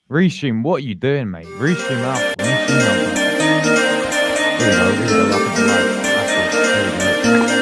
Restream, what are you doing, mate? Restream out. Restream out. Here we go. Here we go. Up at the light. That's it. There we go.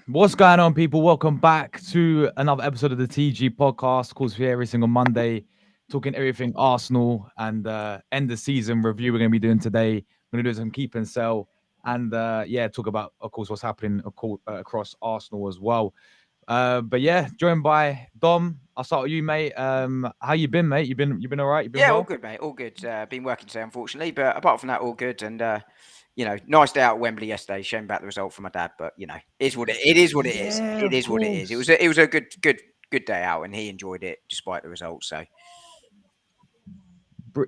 What's going on, people? Welcome back to another episode of the TG podcast. Of course, we're here every single Monday talking everything Arsenal and end the season review we're going to be doing today. We're going to do some keep and sell and talk about, of course, what's happening across Arsenal as well. But yeah, joined by Dom. I'll start with you, mate. How you been, mate? You been all right? You been well? All good, mate. All good. Been working today, unfortunately, but apart from that, all good. And nice day out at Wembley yesterday. Shame about the result for my dad, but it is what it is. What it is. It is what it is. It was a good day out, and he enjoyed it despite the result. So.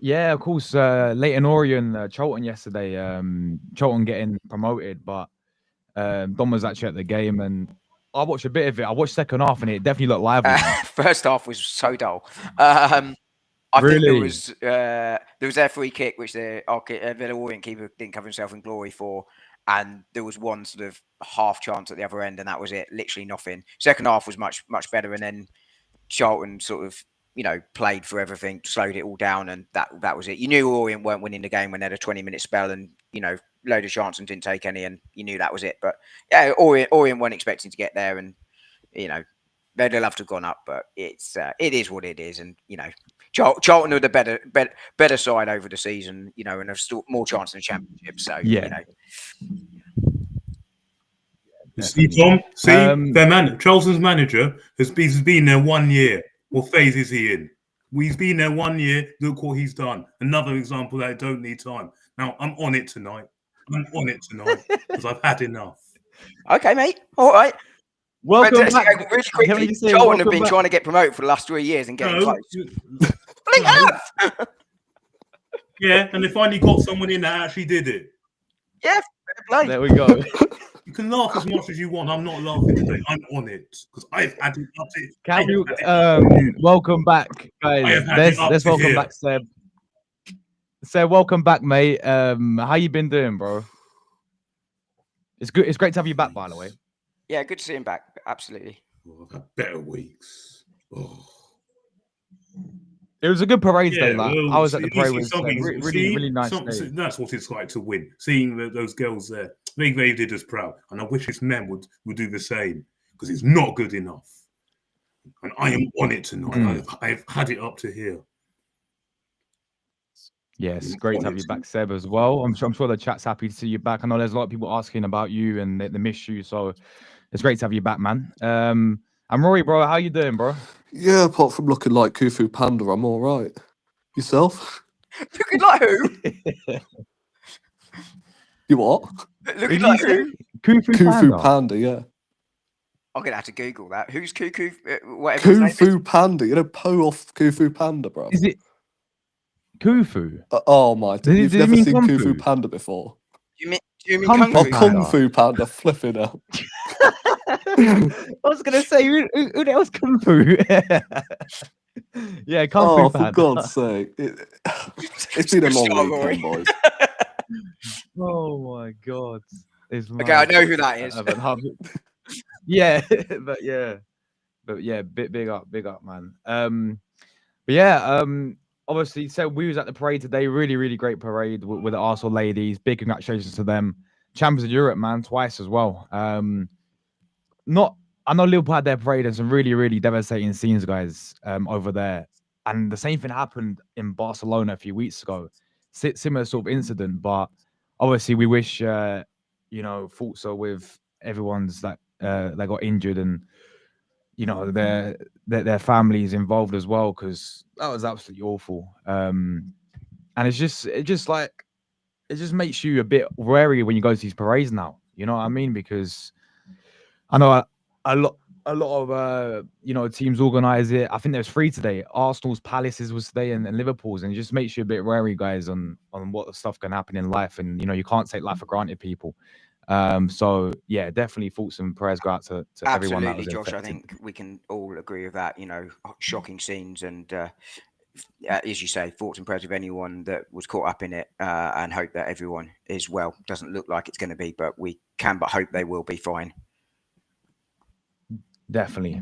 Yeah, of course. Leighton Orient, Charlton yesterday. Charlton getting promoted, but Dom was actually at the game, and I watched a bit of it. I watched second half, and it definitely looked lively. First half was so dull. I think there was their free kick, which the Villa Orient keeper didn't cover himself in glory for, and there was one sort of half chance at the other end, and that was it. Literally nothing. Second half was much better, and then Charlton sort of played for everything, slowed it all down, and that was it. You knew Orient weren't winning the game when they had a 20-minute spell, and load of chances and didn't take any, and you knew that was it. But yeah, Orient weren't expecting to get there, and they'd love to have gone up, but it is what it is, and Charlton are the better side over the season, and have still more chance in the championship. So See, Tom. Charlton's manager has been there 1 year. What phase is he in? He's been there 1 year. Look what he's done. Another example that I don't need time. Now I'm on it tonight. Because I've had enough. Okay, mate. All right. Welcome back. Really quickly, Charlton have been trying to get promoted for the last 3 years and getting close. Yeah, and they finally got someone in that actually did it. Yeah, fair play. There we go. You can laugh as much as you want. I'm not laughing today. I'm on it because I've had it up to. Can you welcome back, guys? Let's welcome back, Seb. Seb, welcome back, mate. How you been doing, bro? It's good. It's great to have you back, by the way. Yeah, good to see him back. Absolutely. I've had better weeks. It was a good parade day. I was at the parade. Really nice day. That's what it's like to win. Seeing those girls there, they did us proud, and I wish his men would do the same because it's not good enough. And I am on it tonight. I've had it up to here. Yes, great to have you back, Seb, as well. I'm sure the chat's happy to see you back. I know there's a lot of people asking about you and they miss you, so it's great to have you back, man. I'm Rory, bro. How you doing, bro? Yeah, apart from looking like Kufu Panda, I'm all right. Yourself? Looking like who? You what? Looking like who? Kufu Panda, yeah. I'm gonna have to Google that. Who's Cuckoo? Whatever his name is? Kufu Panda. You know Poe off Kufu Panda, bro. Is it Kufu? Oh my! You've Does it never mean seen Kung Kufu Fu? Panda before? Do you mean Kung Kung Fu Oh, Fu? Panda. Kung Fu Panda, flipping out. I was gonna say who the hell's Kung Fu? Yeah, Kung Fu Oh, for Panda. God's sake! It's been a long Sorry. weekend, boys. Oh my god. It's Okay, I mad. know who that is. But yeah, but yeah, big up, man. But yeah, obviously, so we was at the parade today. Really, really great parade with the Arsenal ladies. Big congratulations to them. Champions of Europe, man, twice as well. I know Liverpool had their parade and some really, really devastating scenes, guys, over there. And the same thing happened in Barcelona a few weeks ago. Similar sort of incident, but obviously we wish, thoughts are with everyone's that got injured and their families involved as well, because that was absolutely awful. And it just makes you a bit wary when you go to these parades now. You know what I mean? Because I know a lot of teams organize it. I think there's 3 today. Arsenal's, Palace's was today, and Liverpool's, and it just makes you a bit wary, guys, on what stuff can happen in life, and you can't take life for granted, people. So yeah, definitely thoughts and prayers go out to everyone that was Absolutely, Josh. affected. I think we can all agree with that. Shocking scenes, and as you say, thoughts and prayers with anyone that was caught up in it, and hope that everyone is well. Doesn't look like it's going to be, but we can but hope they will be fine. Definitely.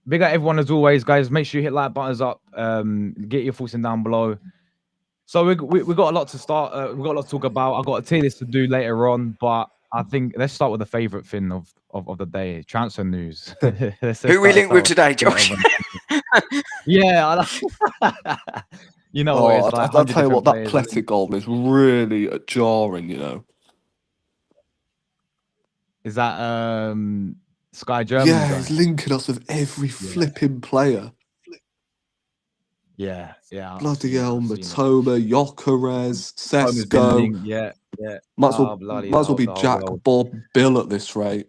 Big up everyone as always, guys. Make sure you hit like buttons up. Get your thoughts in down below. So we got a lot to start. We've got a lot to talk about. I've got a tier list to do later on, but I think let's start with the favorite thing of the day: transfer news. Who we linked with today, Josh? Yeah, you know what it's like. I'll tell you what, that players. Pletic goal is really jarring. Is that Sky Germany? Yeah, he's linking us with every flipping player. Yeah. Bloody hell, Matoma, Gyökeres, Sesko. Yeah. Might as well be Jack, Bob, Bill at this rate.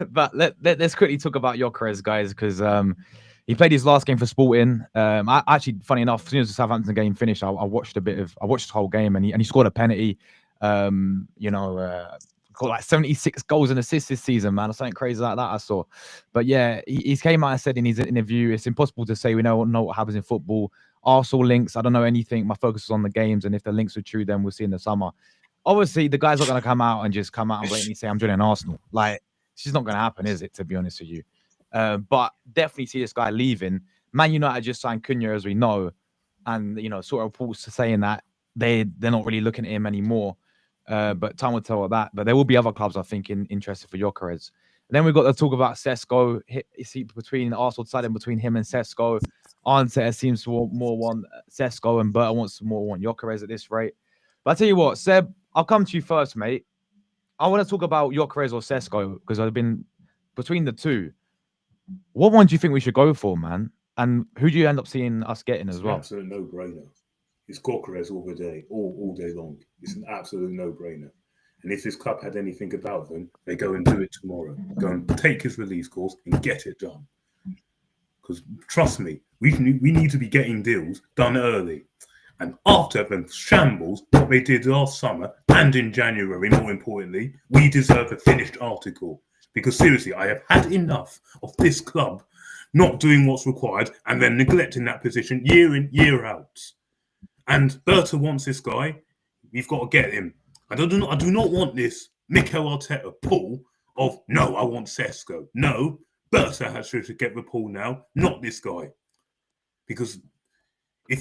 But let's quickly talk about Gyökeres, guys, because he played his last game for Sporting. I actually, funny enough, as soon as the Southampton game finished, I watched the whole game, and he scored a penalty. Got like 76 goals and assists this season, man, or something crazy like that I saw. But yeah, he came out and said in his interview, it's impossible to say we know what happens in football. Arsenal links, I don't know anything. My focus is on the games, and if the links are true, then we'll see in the summer. Obviously, the guy's not going to come out and blatantly say I'm joining Arsenal. Like, it's just not going to happen, is it? To be honest with you, but definitely see this guy leaving. Man United just signed Cunha, as we know, and sort of reports saying that they're not really looking at him anymore. But time will tell with that. But there will be other clubs, I think, interested for Gyökeres. Then we've got to talk about Sesko. Between Arsenal deciding between him and Sesko. Arteta seems to more want Sesko, and Berta wants to want Gyökeres at this rate. But I tell you what, Seb, I'll come to you first, mate. I want to talk about Gyökeres or Sesko because I've been between the two. What one do you think we should go for, man? And who do you end up seeing us getting as well? Absolute no-brainer. It's Gyökeres all day long. It's an absolute no-brainer. And if this club had anything about them, they go and do it tomorrow. Go and take his release clause and get it done. Because trust me, we need to be getting deals done early. And after the shambles what they did last summer and in January, more importantly, we deserve a finished article. Because seriously, I have had enough of this club not doing what's required and then neglecting that position year in, year out. And Berta wants this guy. We've got to get him. I do not want this Mikel Arteta pull of, no, I want Sesko. No, Berta has to get the pull now, not this guy. Because if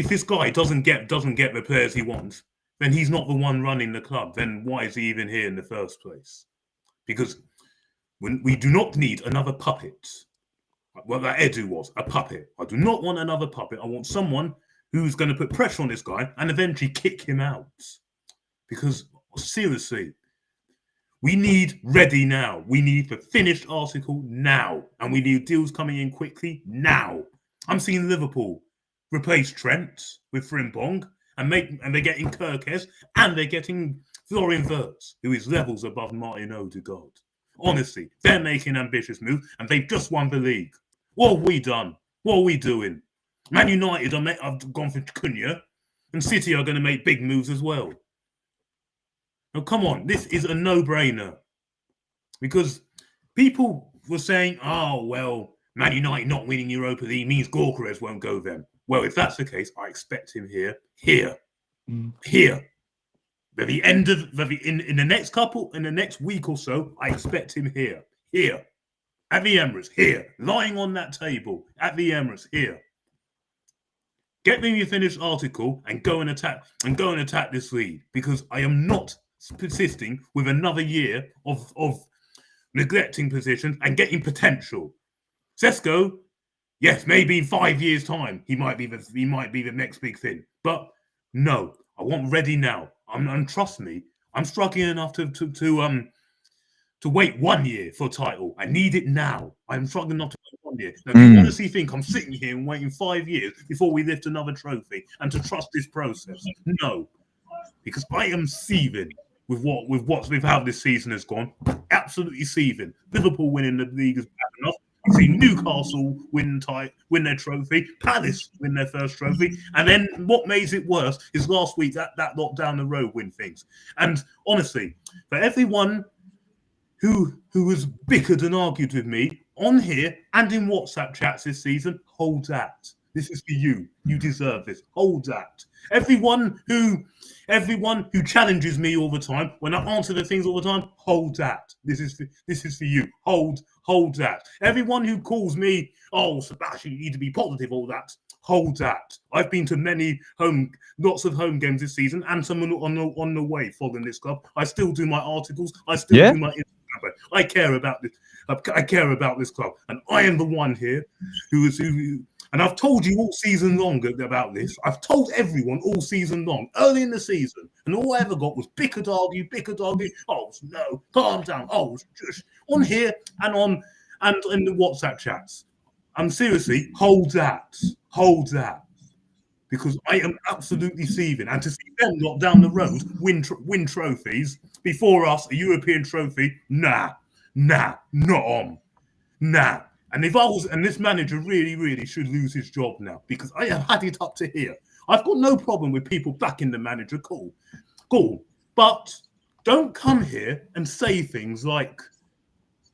this guy doesn't get the players he wants, then he's not the one running the club. Then why is he even here in the first place? Because we do not need another puppet. Well, that Edu was a puppet. I do not want another puppet. I want someone who's going to put pressure on this guy and eventually kick him out. Because, seriously, we need ready now. We need the finished article now. And we need deals coming in quickly now. I'm seeing Liverpool replace Trent with Frimpong and they're getting Kirkes and they're getting Florian Wirtz, who is levels above Martin Odegaard. Honestly, they're making ambitious moves, and they've just won the league. What have we done? What are we doing? Man United have gone for Cunha, and City are going to make big moves as well. Now, come on, this is a no-brainer. Because people were saying, oh, well, Man United not winning Europa League means Gyökeres won't go then. Well, if that's the case, I expect him here. By the end of in the next week or so, I expect him here. At the Emirates, lying on that table at the Emirates, Get me your finished article and go and attack this league, because I am not persisting with another year of neglecting positions and getting potential. Sesko, yes, maybe in 5 years' time he might be the next big thing, but no, I want ready now. And trust me, I'm struggling enough to wait 1 year for a title. I need it now. I'm struggling not to wait 1 year. Now, do you honestly think I'm sitting here and waiting 5 years before we lift another trophy and to trust this process? No, because I am seething with how this season has gone. Absolutely seething. Liverpool winning the league is bad enough. You see Newcastle win their trophy, Palace win their first trophy, and then what makes it worse is last week that lot down the road win things. And honestly, for everyone who has bickered and argued with me on here and in WhatsApp chats this season, hold that. This is for you. You deserve this. Hold that. Everyone who challenges me all the time, when I answer the things all the time, hold that. This is for you. Hold that. Everyone who calls me, oh, Sebastian, you need to be positive, all that. Hold that. I've been to lots of home games this season, and some on the way following this club. I still do my articles. I still do my Instagram. I care about this. I care about this club, and I am the one here who. And I've told you all season long about this. I've told everyone all season long, early in the season, and all I ever got was bickered, argue. Oh no, calm down. Oh, just on here and in the WhatsApp chats. I'm seriously, hold that, because I am absolutely seething. And to see them lot down the road win trophies before us, a European trophy, nah, not on, nah. And and this manager really should lose his job now, because I have had it up to here. I've got no problem with people backing the manager, cool. But don't come here and say things like,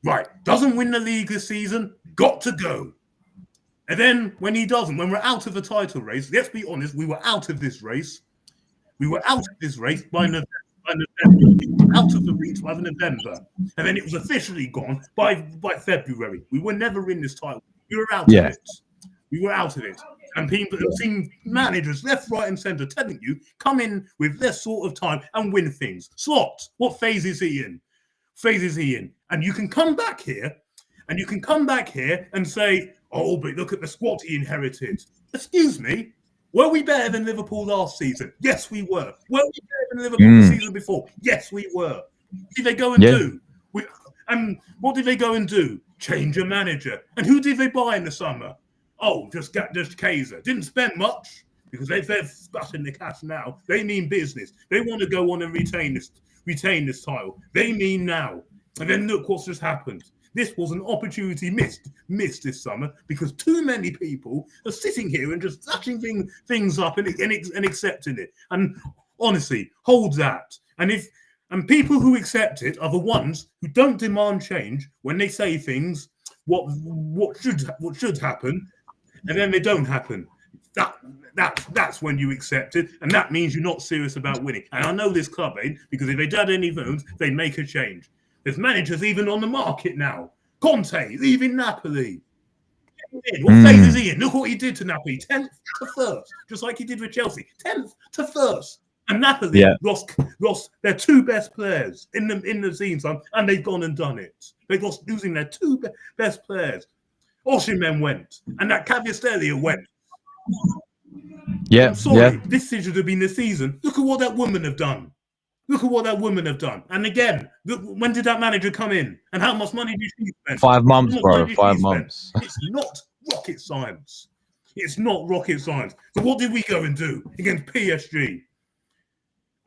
right, doesn't win the league this season, got to go. And then when he doesn't, when we're out of the title race, let's be honest, we were out of this race. By November. Out of the reach by November, and then it was officially gone by February. We were never in this title. We were out of it. And people have seen managers left, right, and centre telling you, come in with this sort of time and win things. Slot, what phase is he in? And you can come back here, and say, oh, but look at the squad he inherited. Excuse me. Were we better than Liverpool last season? Yes, we were. Were we better than Liverpool the season before? Yes, we were. What did they go and do? What did they go and do? Change a manager. And who did they buy in the summer? Oh, just Kaiser. Didn't spend much, because they're sputting the cash now. They mean business. They want to go on and retain this title. They mean now. And then look what's just happened. This was an opportunity missed this summer, because too many people are sitting here and just flashing things up and accepting it. And honestly, hold that. And people who accept it are the ones who don't demand change when they say things what should happen, and then they don't happen. That's when you accept it, and that means you're not serious about winning. And I know this club ain't, because if they'd had any votes, they'd make a change. There's managers even on the market now. Conte leaving Napoli. What phase is he in? Look what he did to Napoli. 10th to 1st, just like he did with Chelsea. 10th to 1st. And Napoli lost their two best players in the season, and they've gone and done it. They lost losing their two best players. Osimhen went, and that Caviestellia went. Yeah, I'm sorry, this should have been the season. Look at what that woman have done. And again, look, when did that manager come in? And how much money did she spend? 5 months, bro. 5 months. It's not rocket science. So what did we go and do against PSG?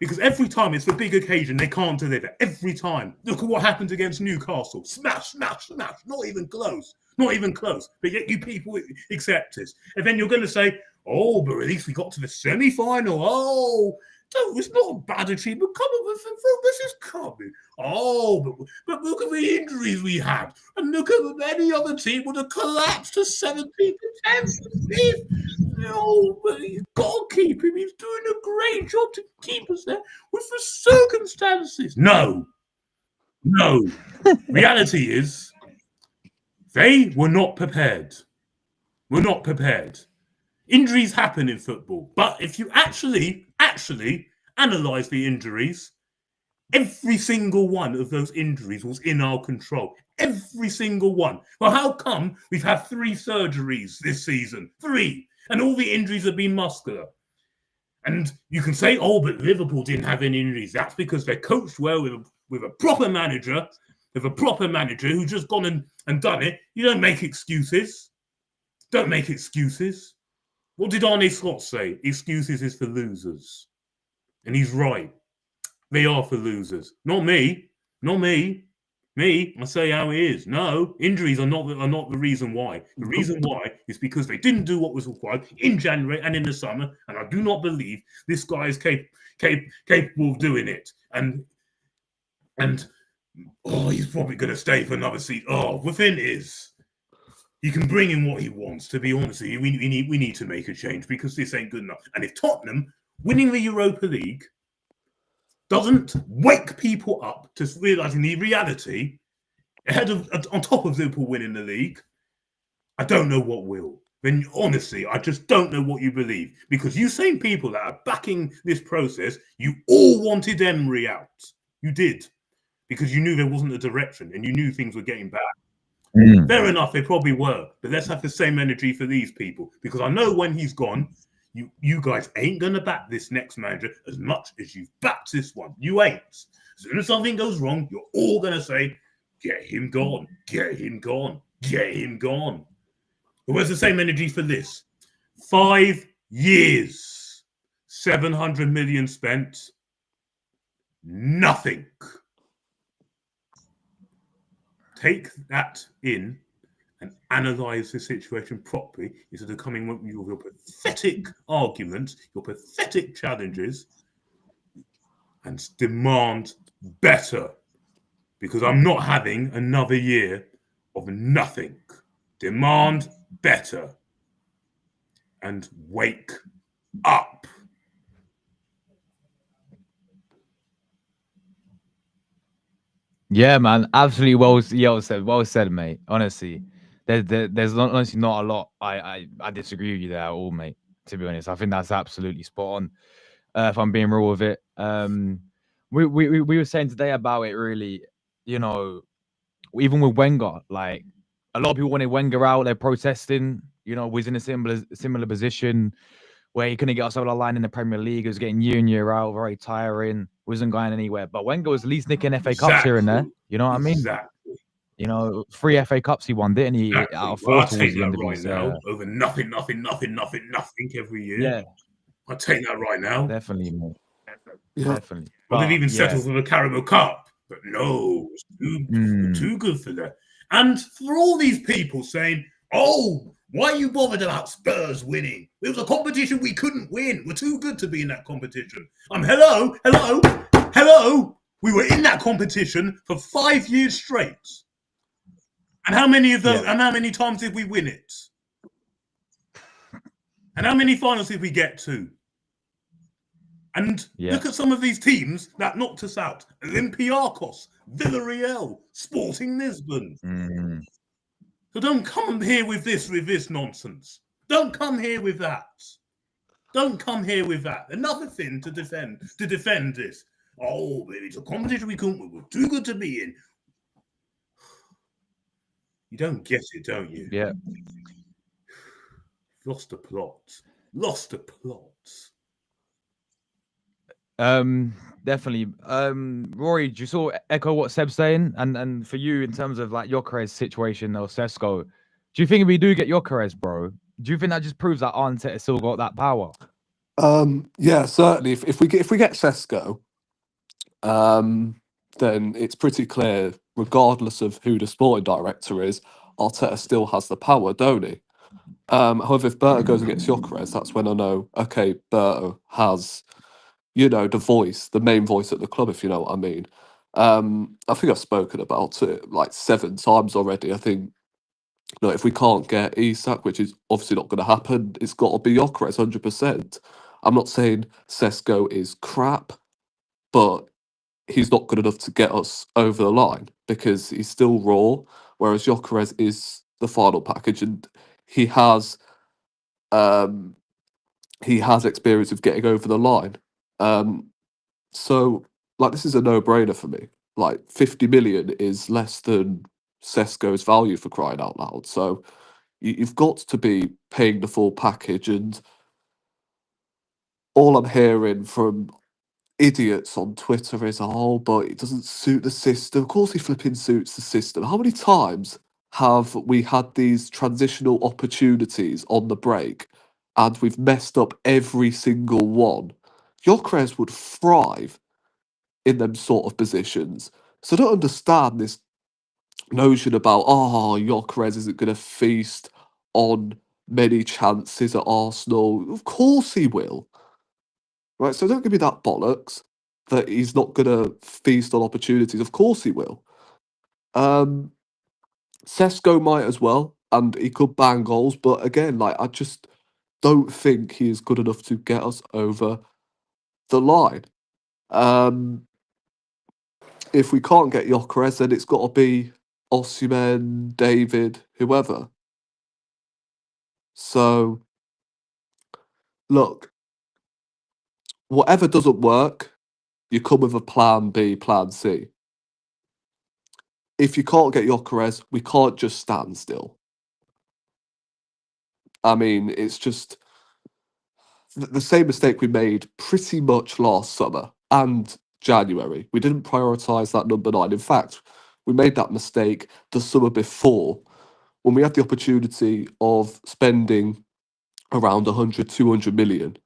Because every time it's the big occasion, they can't deliver. Every time. Look at what happened against Newcastle. Smash, smash, smash. Not even close. Not even close. But yet you people accept it. And then you're going to say, oh, but at least we got to the semi-final. Oh, no, it's not a bad achievement. Come on, this is coming. Oh, but look at the injuries we had. And look at any other team would have collapsed to 17th and 10th. No, but you've got to keep him. He's doing a great job to keep us there with the circumstances. No. Reality is they were not prepared. Injuries happen in football. But if you actually analyze the injuries, every single one of those injuries was in our control. Every single one. Well, how come we've had 3 surgeries this season? 3. And all the injuries have been muscular. And you can say, oh, but Liverpool didn't have any injuries. That's because they're coached well with a proper manager, who's just gone and done it. You don't make excuses. Don't make excuses. What did Arne Slot say? Excuses is for losers. And he's right. They are for losers. Not me. Me, I say how it is. No, injuries are not the reason why. The reason why is because they didn't do what was required in January and in the summer, and I do not believe this guy is capable of doing it. And he's probably going to stay for another season. Oh, the thing is, he can bring in what he wants. To be honest with you, we need to make a change because this ain't good enough. And if Tottenham winning the Europa League doesn't wake people up to realizing the reality on top of Liverpool winning the league, I don't know what will. Then honestly, I just don't know what you believe, because you same people that are backing this process, you all wanted Emery out. You did, because you knew there wasn't a direction and you knew things were getting bad. Fair enough, they probably were, but let's have the same energy for these people, because I know when he's gone, you guys ain't going to back this next manager as much as you've backed this one. You ain't. As soon as something goes wrong, you're all going to say, get him gone, get him gone, get him gone. But where's the same energy for this? 5 years, 700 million spent, nothing. Take that in and analyze the situation properly instead of coming with your pathetic arguments, your pathetic challenges, and demand better. Because I'm not having another year of nothing. Demand better. And wake up. Yeah, man, absolutely well said, mate. Honestly, there's honestly not a lot I disagree with you there at all, mate. To be honest, I think that's absolutely spot on. If I'm being real with it, we were saying today about it. Really, you know, even with Wenger, like a lot of people wanted Wenger out. They're protesting. You know, was in a similar position where he couldn't get us over the line in the Premier League. It was getting year in, year out, very tiring, wasn't going anywhere. But Wenger was at least nicking FA Cups here and there. You know what I mean? Exactly. You know, 3 FA Cups he won, didn't he? Exactly. Out of 4 Well, I'll towards take the that end of right his, now over nothing every year. Yeah. I'll take that right now. Definitely, mate. Yeah. Definitely. Well, they've even yeah. settled for the Carabao Cup. But no, it's too good for that. And for all these people saying, oh, why are you bothered about Spurs winning? It was a competition we couldn't win. We're too good to be in that competition. Hello. We were in that competition for 5 years straight. And how many of those? Yeah. And how many times did we win it? And how many finals did we get to? And look at some of these teams that knocked us out: Olympiacos, Villarreal, Sporting Lisbon. So don't come here with this nonsense. Don't come here with that. Another thing to defend this. Oh, baby, it's a competition we couldn't win. We're too good to be in. You don't get it, don't you? Yeah. Lost the plot. Definitely. Rory, do you sort of echo what Seb's saying? And for you, in terms of like Gyökeres situation or Sesko, do you think if we do get Gyökeres, bro, do you think that just proves that Arteta still got that power? Yeah, certainly. If we get Sesko, then it's pretty clear, regardless of who the sporting director is, Arteta still has the power, don't he? However, if Berto goes and gets Gyökeres, that's when I know, okay, Berto has, the voice, the main voice at the club, if you know what I mean. I think I've spoken about it like 7 times already. I think, if we can't get Isak, which is obviously not going to happen, it's got to be Gyökeres 100%. I'm not saying Sesko is crap, but he's not good enough to get us over the line because he's still raw, whereas Gyökeres is the final package, and he has experience of getting over the line. So like this is a no-brainer for me. Like 50 million is less than Sesko's value, for crying out loud. So you've got to be paying the full package, and all I'm hearing from idiots on Twitter is, oh, but it doesn't suit the system. Of course, he flipping suits the system. How many times have we had these transitional opportunities on the break and we've messed up every single one? Gyökeres would thrive in them sort of positions. So I don't understand this notion about, oh, Gyökeres isn't going to feast on many chances at Arsenal. Of course he will. Right, so don't give me that bollocks that he's not going to feast on opportunities. Of course he will. Sesko might as well, and he could bang goals, but again, like I just don't think he is good enough to get us over the line. If we can't get Gyökeres, then it's got to be Osimhen, David, whoever. So, look, whatever doesn't work, you come with a plan B, plan C. If you can't get Gyökeres, we can't just stand still. I mean, it's just the same mistake we made pretty much last summer and January. We didn't prioritise that number 9. In fact, we made that mistake the summer before when we had the opportunity of spending around 100, 200 million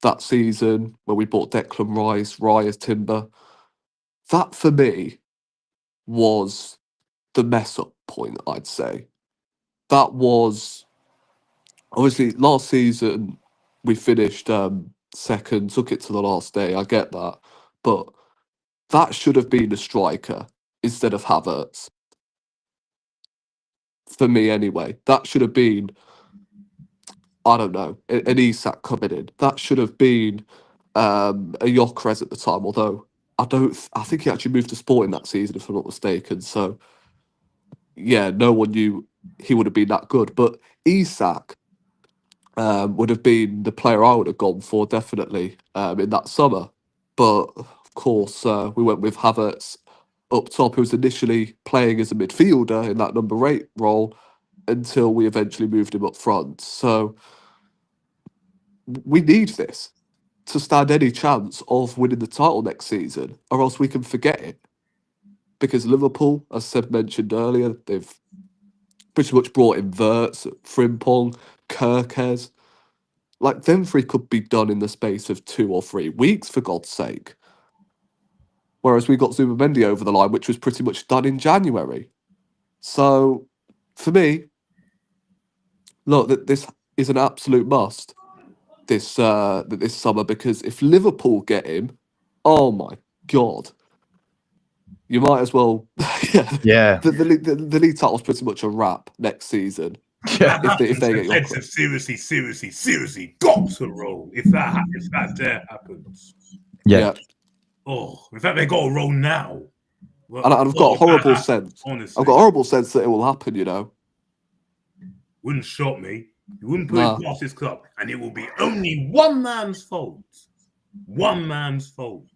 that season when we bought Declan Rice, Raya Timber. That for me was the mess up point, I'd say. That was obviously last season we finished second, took it to the last day. I get that, but that should have been a striker instead of Havertz. For me, anyway, that should have been, I don't know, an Isak coming in. That should have been a Gyökeres at the time. Although I think he actually moved to Sporting that season, if I'm not mistaken. So yeah, no one knew he would have been that good. But Isak would have been the player I would have gone for, definitely, in that summer. But of course, we went with Havertz up top, who was initially playing as a midfielder in that number 8 role until we eventually moved him up front. So we need this to stand any chance of winning the title next season, or else we can forget it. Because Liverpool, as Seb mentioned earlier, they've pretty much brought in Wirtz, Frimpong, Kerkez. Like, them 3 could be done in the space of 2 or 3 weeks, for God's sake. Whereas we got Zubimendi over the line, which was pretty much done in January. So, for me, look, this is an absolute must this summer, because if Liverpool get him, oh my God, you might as well. Yeah. The league title's pretty much a wrap next season. Yeah. If they get your seriously got to roll if that dare happens. Yeah. Oh, in fact, they got to roll now. Well, and I've got a horrible sense. Honestly, I've got a horrible sense that it will happen. Wouldn't shock me. You wouldn't put it past this club, and it will be only one man's fault. One man's fault.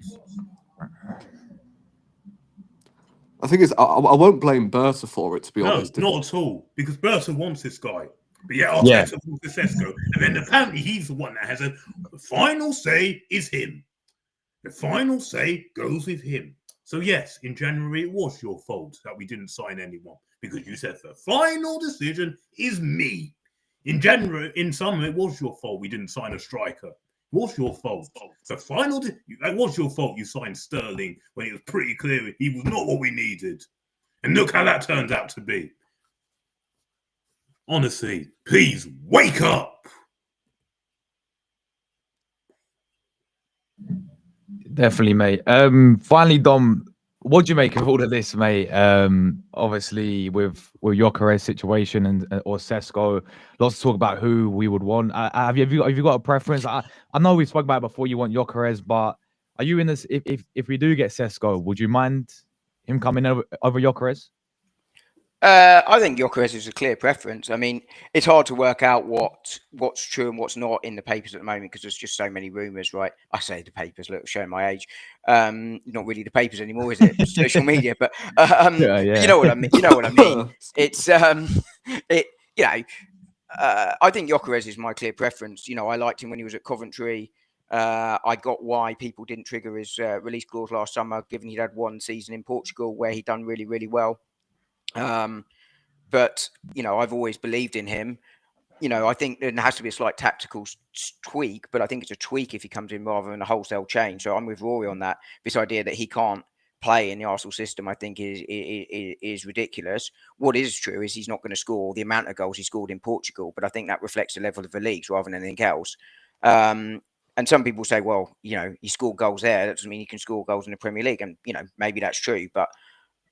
The thing is, I won't blame Berta for it, to be honest. No, not at all, because Berta wants this guy. But yeah, Arteta wants Sesko, and then apparently he's the one that has the final say is him. The final say goes with him. So yes, in January it was your fault that we didn't sign anyone, because you said the final decision is me. In summer it was your fault we didn't sign a striker. What's your fault? The final, what's your fault? You signed Sterling when it was pretty clear he was not what we needed, and look how that turned out to be. Honestly, please wake up. Definitely, mate. Finally, Dom, what do you make of all of this, mate? Obviously, with Gyökeres situation and or Sesko, lots to talk about who we would want. Have you got a preference? I know we spoke about it before. You want Gyökeres, but are you in this? If we do get Sesko, would you mind him coming over Gyökeres? I think Gyökeres is a clear preference. I mean, it's hard to work out what's true and what's not in the papers at the moment because there's just so many rumours, right? I say the papers, look, showing my age. Not really the papers anymore, is it? Social media, but Yeah. you know what I mean. You know what I mean. It's I think Gyökeres is my clear preference. You know, I liked him when he was at Coventry. I got why people didn't trigger his release clause last summer, given he'd had one season in Portugal where he'd done really, really well. But you know, I've always believed in him. You know, I think there has to be a slight tactical tweak, but I think it's a tweak if he comes in rather than a wholesale change. So I'm with Rory on that. This idea that he can't play in the Arsenal system, I think, is ridiculous. What is true is he's not going to score the amount of goals he scored in Portugal, but I think that reflects the level of the leagues rather than anything else. And some people say, well, you know, he scored goals there. That doesn't mean he can score goals in the Premier League. And, you know, maybe that's true, but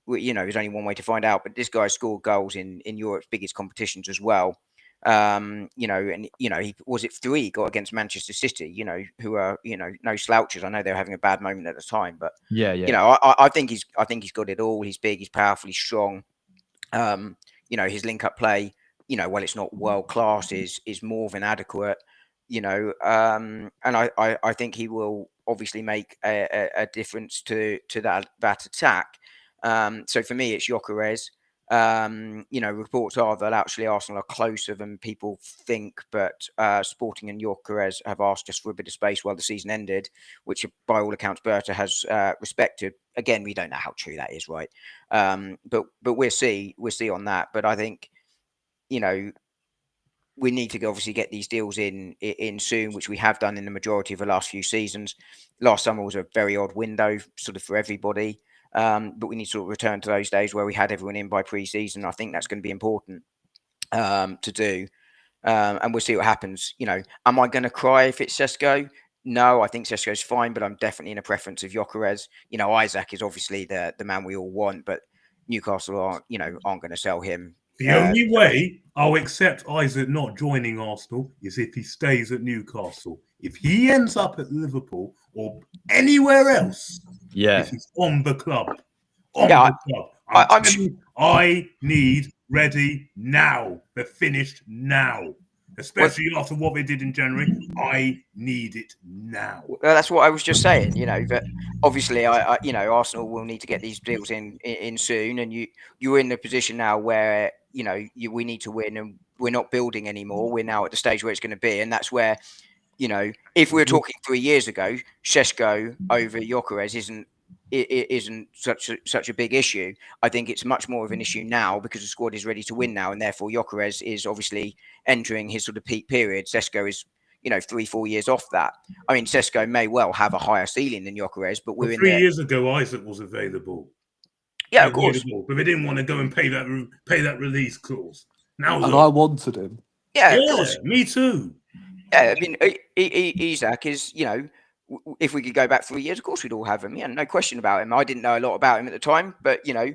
you know, there's only one way to find out. But this guy scored goals in Europe's biggest competitions as well. You know, and you know, he was it 3 he got against Manchester City, you know, who are, you know, no slouches. I know they were having a bad moment at the time, but yeah. You know, I think he's got it all. He's big, he's powerful, he's strong. You know, his link up play, you know, while it's not world class, is more than adequate. You know, and I think he will obviously make a difference to that attack. So for me, it's Gyökeres. You know, reports are that actually Arsenal are closer than people think, but Sporting and Gyökeres have asked just for a bit of space while the season ended, which by all accounts Berta has respected. Again, we don't know how true that is, right? But we'll see on that. But I think, you know, we need to obviously get these deals in soon, which we have done in the majority of the last few seasons. Last summer was a very odd window, sort of for everybody. But we need to sort of return to those days where we had everyone in by pre-season. I think that's going to be important to do. And we'll see what happens. You know, am I going to cry if it's Sesko? No, I think Sesko's fine, but I'm definitely in a preference of Gyökeres. You know, Isaac is obviously the man we all want, but Newcastle aren't going to sell him. The only way I'll accept Isaac not joining Arsenal is if he stays at Newcastle. If he ends up at Liverpool or anywhere else, if he's on the club, I need ready now. They're finished now. Especially after what they did in January, I need it now. Well, that's what I was just saying. You know, that obviously, you know, Arsenal will need to get these deals in soon, and you're in the position now where we need to win, and we're not building anymore. We're now at the stage where it's going to be, and that's where, you know, if we were talking 3 years ago, Sesko over Gyökeres isn't such a big issue. I think it's much more of an issue now because the squad is ready to win now, and therefore Gyökeres is obviously entering his sort of peak period. Sesko is, you know, 3-4 years off that. I mean, Sesko may well have a higher ceiling than Gyökeres, but we're in 3 years ago, Isaac was available. Yeah, of course, but they didn't want to go and pay that release clause. Now, and I wanted him. Yeah, of course. Me too. Yeah, I mean, Isaac is, you know, if we could go back 3 years, of course we'd all have him. Yeah, no question about him. I didn't know a lot about him at the time, but you know,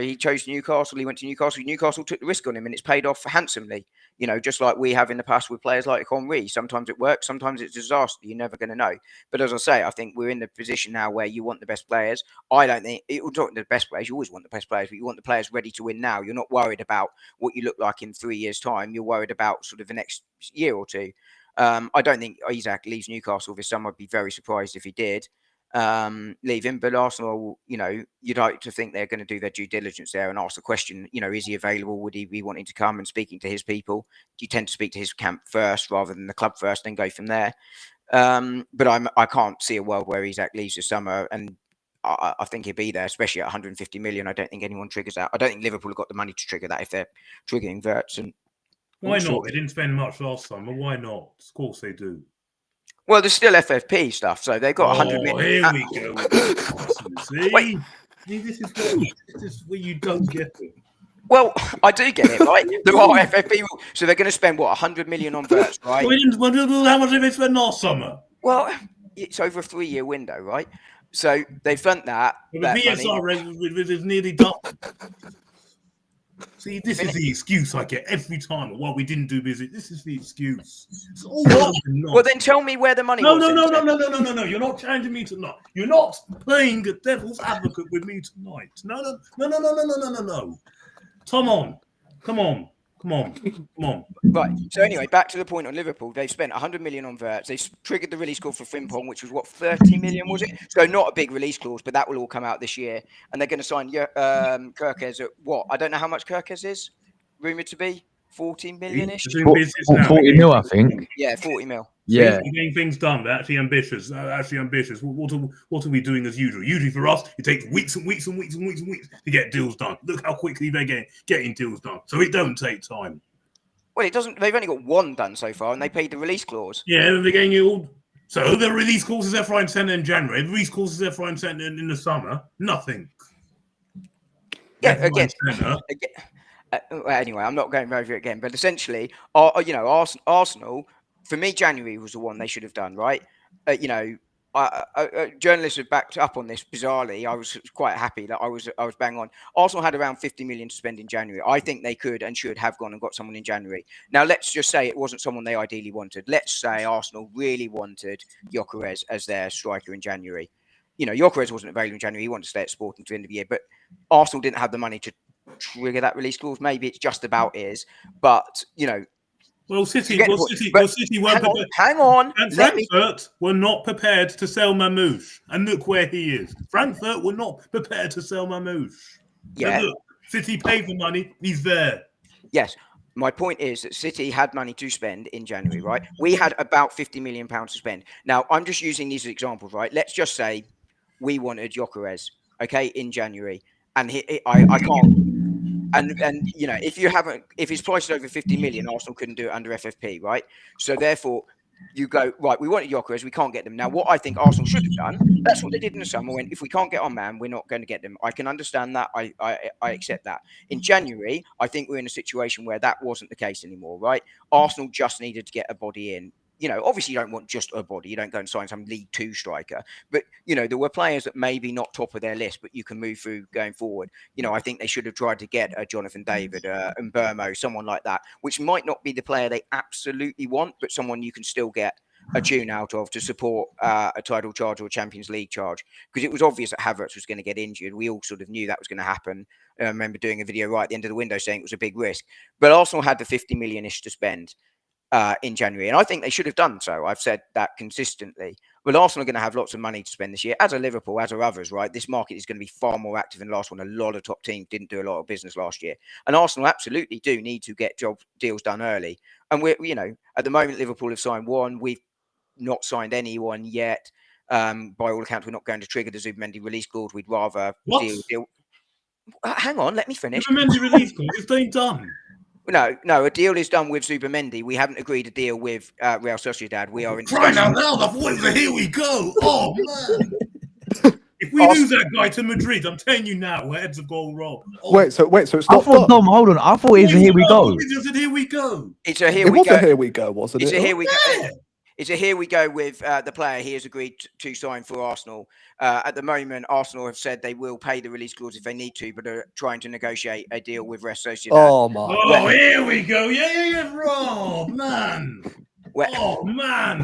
he chose Newcastle. He went to Newcastle. Newcastle took the risk on him, and it's paid off handsomely. You know, just like we have in the past with players like Henry. Sometimes it works, sometimes it's a disaster. You're never going to know. But as I say, I think we're in the position now where you want the best players. I don't think it will talk the best players. You always want the best players, but you want the players ready to win now. You're not worried about what you look like in 3 years' time. You're worried about sort of the next year or two. I don't think Isaac leaves Newcastle this summer. I'd be very surprised if he did leave him. But Arsenal, you know, you'd like to think they're going to do their due diligence there and ask the question, you know, is he available? Would he be wanting to come and speaking to his people? You tend to speak to his camp first rather than the club first, then go from there. But I can't see a world where Isaac leaves this summer, and I think he'll be there, especially at 150 million. I don't think anyone triggers that. I don't think Liverpool have got the money to trigger that if they're triggering Wirtz. And why not? They didn't spend much last summer. Why not? Of course they do. Well, there's still FFP stuff, so they've got 100 million. Here we go. See? This is where you don't get it. Well, I do get it, right? There are FFP, so they're going to spend, 100 million on Verts, right? How much did they spend last summer? Well, it's over a 3-year window, right? So they've spent that. Well, the VSR is nearly done. See, this is the excuse I get every time. Well, we didn't do business. This is the excuse. It's all well, then tell me where the money was. No. You're not challenging me tonight. You're not playing the devil's advocate with me tonight. No. Come on. Right. So anyway, back to the point on Liverpool. They've spent 100 million on Verts. They've triggered the release clause for Frimpong, which was 30 million, was it? So not a big release clause, but that will all come out this year. And they're going to sign Kerkez at what? I don't know how much Kerkez is. Rumored to be 14 million-ish. 40 mil, I think. Yeah, 40 mil. Yeah, getting things done. They're actually ambitious. What are we doing as usual? Usually for us, it takes weeks to get deals done. Look how quickly they're getting deals done. So it don't take time. Well, it doesn't. They've only got one done so far, and they paid the release clause. Yeah, they're getting it all. So the release clause is F9 Centre in January. The release clause is F9 Centre in the summer. Nothing. Yeah, again. Anyway, I'm not going over it again, but essentially, Arsenal. For me, January was the one they should have done, right? Journalists have backed up on this. Bizarrely, I was quite happy that I was bang on. Arsenal had around 50 million to spend in January. I think they could and should have gone and got someone in January. Now, let's just say it wasn't someone they ideally wanted. Let's say Arsenal really wanted Gyökeres as their striker in January. Gyökeres wasn't available in January. He wanted to stay at Sporting to the end of the year, but Arsenal didn't have the money to trigger that release clause. Maybe it's just about is, but Well, City weren't prepared. Hang on. And Frankfurt were not prepared to sell Mamouche. And look where he is. Frankfurt were not prepared to sell Mamouche. Yeah. And look, City paid the money. He's there. Yes. My point is that City had money to spend in January, right? We had about £50 million to spend. Now, I'm just using these as examples, right? Let's just say we wanted Gyökeres, okay, in January. And I can't... And if his price is over 50 million, Arsenal couldn't do it under FFP, right? So therefore, you go, right, we wanted Gyökeres, we can't get them. Now, what I think Arsenal should have done, that's what they did in the summer, when if we can't get our man, we're not going to get them. I can understand that. I accept that. In January, I think we're in a situation where that wasn't the case anymore, right? Arsenal just needed to get a body in. Obviously you don't want just a body. You don't go and sign some League 2 striker. But, there were players that maybe not top of their list, but you can move through going forward. I think they should have tried to get a Jonathan David and Burmo, someone like that, which might not be the player they absolutely want, but someone you can still get a tune out of to support a title charge or a Champions League charge. Because it was obvious that Havertz was going to get injured. We all sort of knew that was going to happen. I remember doing a video right at the end of the window saying it was a big risk. But Arsenal had the 50 million-ish to spend in January. And I think they should have done so. I've said that consistently. But Arsenal are going to have lots of money to spend this year, as are Liverpool, as are others, right? This market is going to be far more active than last one. A lot of top teams didn't do a lot of business last year. And Arsenal absolutely do need to get deals done early. And we're, at the moment, Liverpool have signed one. We've not signed anyone yet. By all accounts, we're not going to trigger the Zubimendi release clause. We'd rather deal. Hang on, let me finish. Zubimendi release clause, it's been done. No, a deal is done with Zubimendi. We haven't agreed a deal with Real Sociedad. We are in crying out loud. I thought it was a here we go. Oh, man. If we lose that guy to Madrid, I'm telling you now, we're heads of goal roll. Oh. Wait, so it's not. Tom, hold on. I thought it was a here we go. It's a here we go. It's a here we go. It was a here we go, wasn't it? It's a here we go. It's a here we go with the player. He has agreed to sign for Arsenal. At the moment, Arsenal have said they will pay the release clause if they need to, but are trying to negotiate a deal with Real Sociedad. Oh, my. Oh, here we go. Yeah. Oh, man.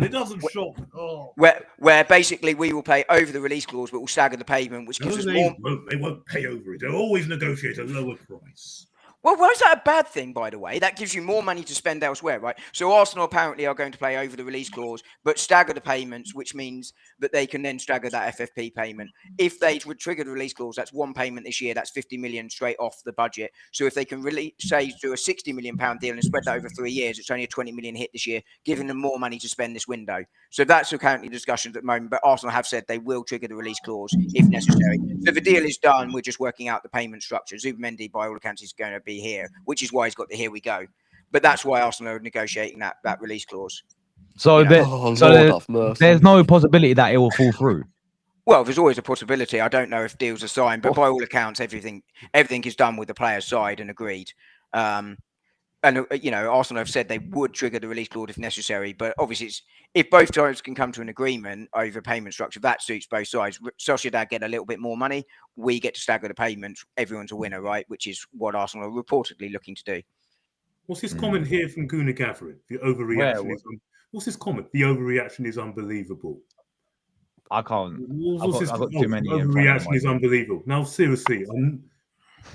It doesn't shock. Oh. Where basically we will pay over the release clause, but we'll stagger the payment, which gives us more. They won't pay over it. They'll always negotiate a lower price. Well, why is that a bad thing, by the way? That gives you more money to spend elsewhere, right? So Arsenal apparently are going to pay over the release clause, but stagger the payments, which means that they can then stagger that FFP payment. If they would trigger the release clause, that's one payment this year. That's 50 million straight off the budget. So if they can really say do a 60 million pound deal and spread that over 3 years, it's only a 20 million hit this year, giving them more money to spend this window. So that's currently discussions at the moment, but Arsenal have said they will trigger the release clause if necessary. So the deal is done. We're just working out the payment structure. Zubimendi, by all accounts, is going to be here, which is why he's got the here we go. But that's why Arsenal are negotiating that release clause. So, there's no possibility that it will fall through. Well, there's always a possibility. I don't know if deals are signed, but by all accounts, everything is done with the players' side and agreed. And Arsenal have said they would trigger the release clause if necessary. But obviously, if both sides can come to an agreement over payment structure, that suits both sides. Sociedad get a little bit more money. We get to stagger the payments. Everyone's a winner, right? Which is what Arsenal are reportedly looking to do. What's this comment here from Guna Gathering? The overreaction what's this comment? The overreaction is unbelievable. I can't. What's I've got too many. Overreaction is unbelievable. Now, seriously,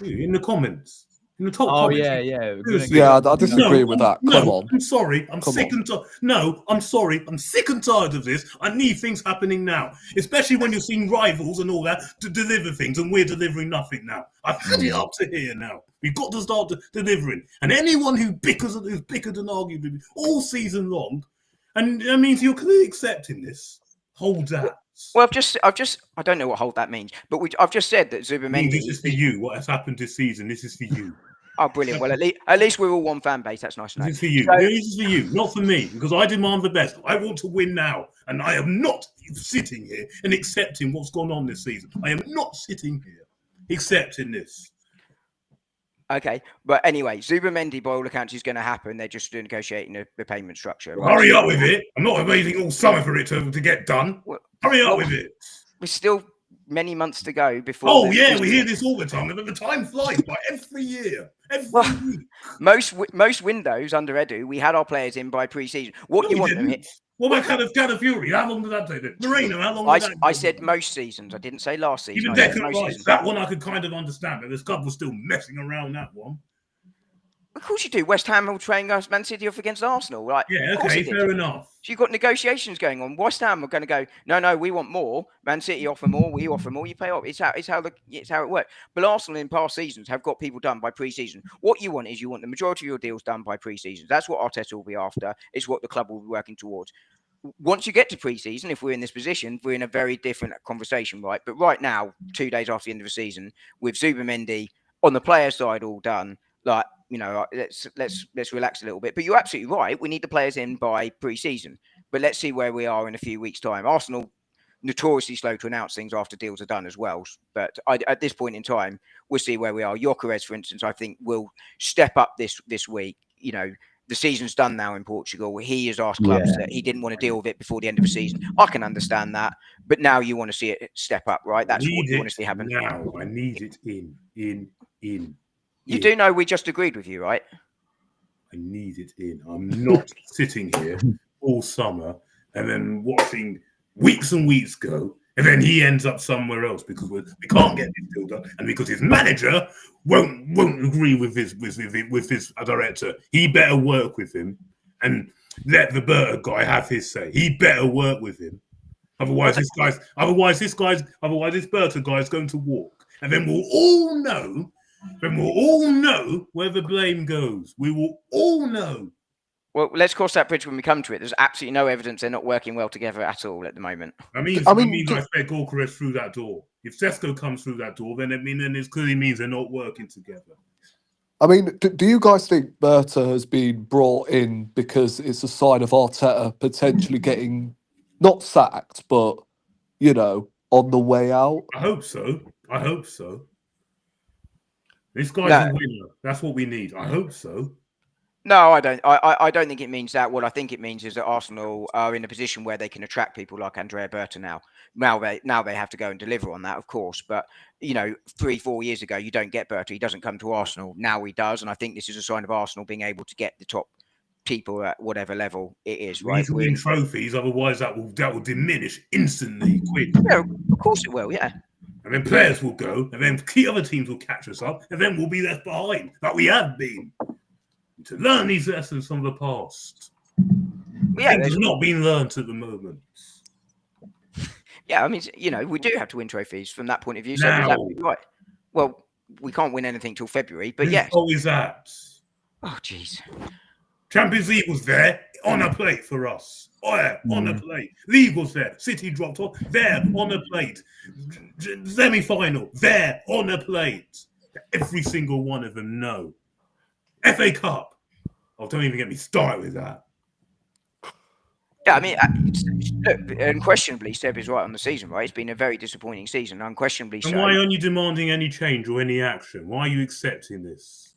in the comments, in the top comments. Yeah, I disagree with that. Come on. I'm sorry. I'm sick and tired. No, I'm sorry. I'm sick and tired of this. I need things happening now, especially when you're seeing rivals and all that to deliver things, and we're delivering nothing now. I've had it up to here now. We've got to start delivering. And anyone who's bickered and argued with me all season long, and that means you're clearly accepting this. Hold that. Well, I don't know what hold that means, but I've just said that Zubimendi. This is for you. What has happened this season? This is for you. Oh, brilliant! Well, at least we're all one fan base. That's nice to know. This is for you. This is for you, not for me, because I demand the best. I want to win now, and I am not sitting here and accepting what's gone on this season. I am not sitting here accepting this. Okay, but anyway, Zubimendi, by all accounts, is going to happen. They're just negotiating the payment structure. Well, hurry up with it. I'm not waiting all summer for it to get done. Hurry up with it. We're still many months to go before. Oh, yeah, we hear this all the time. The time flies by every year. Every week. Most windows under Edu, we had our players in by pre-season. What you want them here? What about Calafiori? How long did that take? Moreno, how long did that I said most seasons. I didn't say last season. Even Declan Rice. That one I could kind of understand, but this club was still messing around that one. Of course you do. West Ham will train Man City off against Arsenal. Right? Yeah, okay, fair enough. So you've got negotiations going on. West Ham are going to go, no, we want more. Man City offer more, we offer more. You pay up. It's how it works. But Arsenal in past seasons have got people done by pre-season. What you want is the majority of your deals done by pre-season. That's what Arteta will be after. It's what the club will be working towards. Once you get to pre-season, if we're in this position, we're in a very different conversation, right? But right now, 2 days after the end of the season, with Zubimendi on the player side all done, let's relax a little bit. But you're absolutely right. We need the players in by pre-season. But let's see where we are in a few weeks' time. Arsenal notoriously slow to announce things after deals are done as well. But at this point in time, we'll see where we are. Gyökeres, for instance, I think will step up this week. The season's done now in Portugal. He has asked clubs that he didn't want to deal with it before the end of the season. I can understand that. But now you want to see it step up, right? That's what you want to see happen. Now, I need it in. You do know we just agreed with you, right? I need it in. I'm not sitting here all summer and then watching weeks and weeks go, and then he ends up somewhere else because we can't get this deal done, and because his manager won't agree with his director. He better work with him and let the Berta guy have his say. He better work with him. Otherwise, this Berta guy is going to walk, and then we'll all know. Then we'll all know where the blame goes. We will all know. Well, let's cross that bridge when we come to it. There's absolutely no evidence they're not working well together at all at the moment. I mean, I expect Gyökeres through that door. If Sesko comes through that door, then it clearly means they're not working together. I mean, do you guys think Berta has been brought in because it's a sign of Arteta potentially getting not sacked, but on the way out? I hope so. This guy's a winner. That's what we need. I hope so. No, I don't. I don't think it means that. What I think it means is that Arsenal are in a position where they can attract people like Andrea Berta now. Now they have to go and deliver on that, of course. But 3-4 years ago, you don't get Berta. He doesn't come to Arsenal. Now he does, and I think this is a sign of Arsenal being able to get the top people at whatever level it is. We need to win trophies, otherwise that will diminish instantly. Quick. Yeah, of course it will. Yeah. And then players will go, and then key other teams will catch us up, and then we'll be left behind, like we have been. To learn these lessons from the past. Yeah, things have not been learned at the moment. Yeah, I mean, we do have to win trophies from that point of view. So right. Well, we can't win anything till February, but yes. What is that? Oh, jeez. Champions League was there on a plate for us. Oh, yeah, on a plate. League was there. City dropped off. There on a plate. Semi-final. There on a plate. Every single one of them know. FA Cup. Oh, don't even get me started with that. Yeah, I mean, look, unquestionably, Seb is right on the season, right? It's been a very disappointing season, unquestionably And so. why aren't you demanding any change or any action? Why are you accepting this?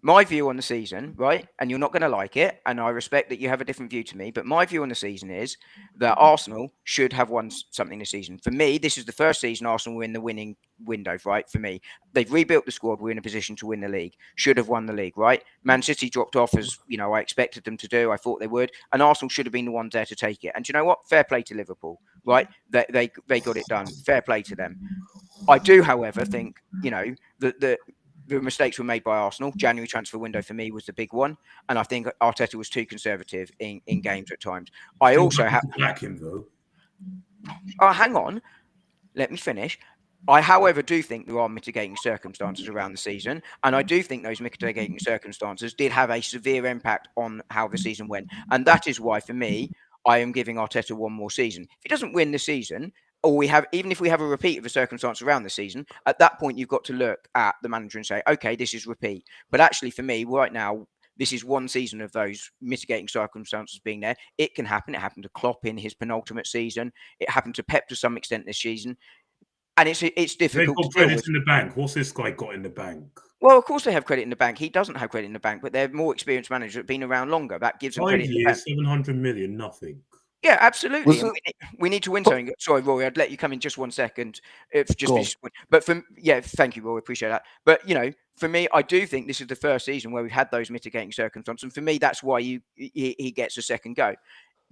My view on the season, right, and you're not going to like it, and I respect that you have a different view to me, but my view on the season is that Arsenal should have won something this season. For me, this is the first season Arsenal were in the winning window, right? For me, they've rebuilt the squad. We're in a position to win the league. Should have won the league, right? Man City dropped off as I expected them to do. I thought they would, and Arsenal should have been the ones there to take it. And do you know what? Fair play to Liverpool, right? They got it done. Fair play to them. I do, however, think that the mistakes were made by Arsenal. January transfer window for me was the big one, and I think Arteta was too conservative in games at times. I also have back him though. Oh, hang on, let me finish. I, however, do think there are mitigating circumstances around the season, and I do think those mitigating circumstances did have a severe impact on how the season went, and that is why, for me, I am giving Arteta one more season. If he doesn't win the season, or even if we have a repeat of a circumstance around the season, at that point you've got to look at the manager and say, okay, this is repeat. But actually, for me, right now, this is one season of those mitigating circumstances being there. It can happen. It happened to Klopp in his penultimate season. It happened to Pep to some extent this season. And it's difficult. They've got credit in the bank. What's this guy got in the bank? Well, of course they have credit in the bank. He doesn't have credit in the bank, but they're more experienced managers that have been around longer. That gives them 5 credit in the bank. years, 700 million, nothing. Yeah, absolutely. We need to win something. Sorry, Rory, I'd let you come in just 1 second. But thank you, Rory. Appreciate that. But for me, I do think this is the first season where we've had those mitigating circumstances, and for me, that's why he gets a second go.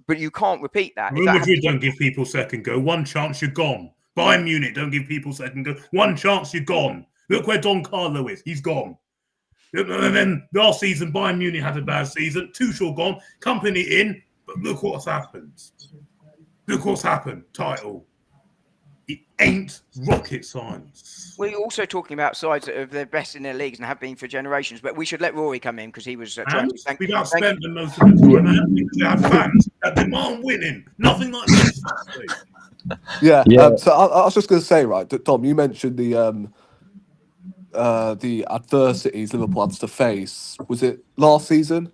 But you can't repeat that. Real Madrid don't give people second go. One chance, you're gone. Bayern Munich don't give people second go. One chance, you're gone. Look where Don Carlo is. He's gone. And then last season, Bayern Munich had a bad season. Tuchel gone. Company in. But look what's happened. Look what's happened. Title. It ain't rocket science. We're also talking about sides that are the best in their leagues and have been for generations. But we should let Rory come in because he was trying to we've outspent them most of the time, man. Because they have fans that demand winning. Nothing like this. Yeah. So I was just going to say, right, Dom, you mentioned the adversities Liverpool had to face. Was it last season?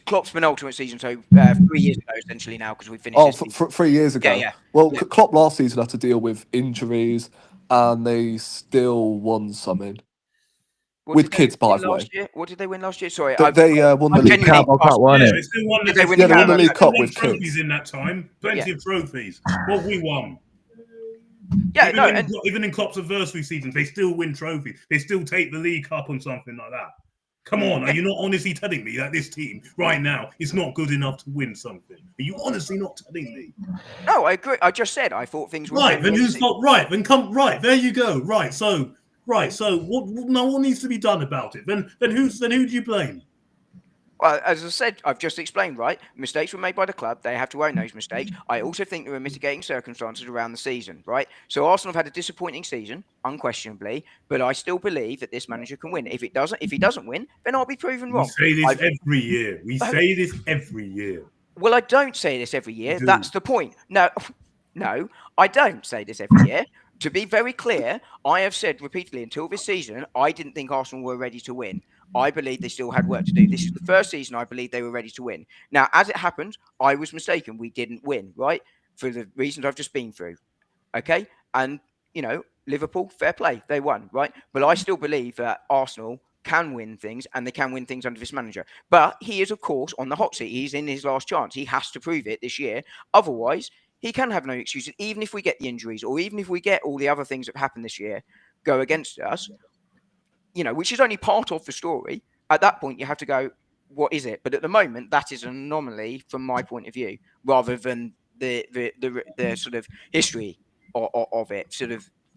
Klopp's penultimate season, so 3 years ago, essentially now, because we finished. 3 years ago. Yeah. Well, yeah. Klopp last season had to deal with injuries, and they still won something. With kids, by the way. What did they win last year? Sorry, they won the League Cup. They won the League Cup with trophies in that time. Plenty of trophies. What we won. Yeah, even in Klopp's adversary seasons, they still win trophies. They still take the League Cup on something like that. Come on, are you not honestly telling me that this team right now is not good enough to win something? Are you honestly not telling me? No, I agree. I just said I thought things were right. Then who's not right? Then come right. There you go. Right. So what needs to be done about it? Then who do you blame? Well, as I said, I've just explained, right? Mistakes were made by the club. They have to own those mistakes. I also think there were mitigating circumstances around the season, right? So Arsenal have had a disappointing season, unquestionably, but I still believe that this manager can win. If he doesn't win, then I'll be proven wrong. We say this every year. We say this every year. Well, I don't say this every year. That's the point. No, I don't say this every year. To be very clear, I have said repeatedly until this season, I didn't think Arsenal were ready to win. I believe they still had work to do. This is the first season I believe they were ready to win. Now, as it happened, I was mistaken. We didn't win, right? For the reasons I've just been through. Okay? And, Liverpool, fair play. They won, right? But I still believe that Arsenal can win things, and they can win things under this manager. But he is, of course, on the hot seat. He's in his last chance. He has to prove it this year. Otherwise, he can have no excuses, even if we get the injuries or even if we get all the other things that happened this year go against us. Which is only part of the story. At that point, you have to go, what is it? But at the moment, that is an anomaly from my point of view, rather than the sort of history of it.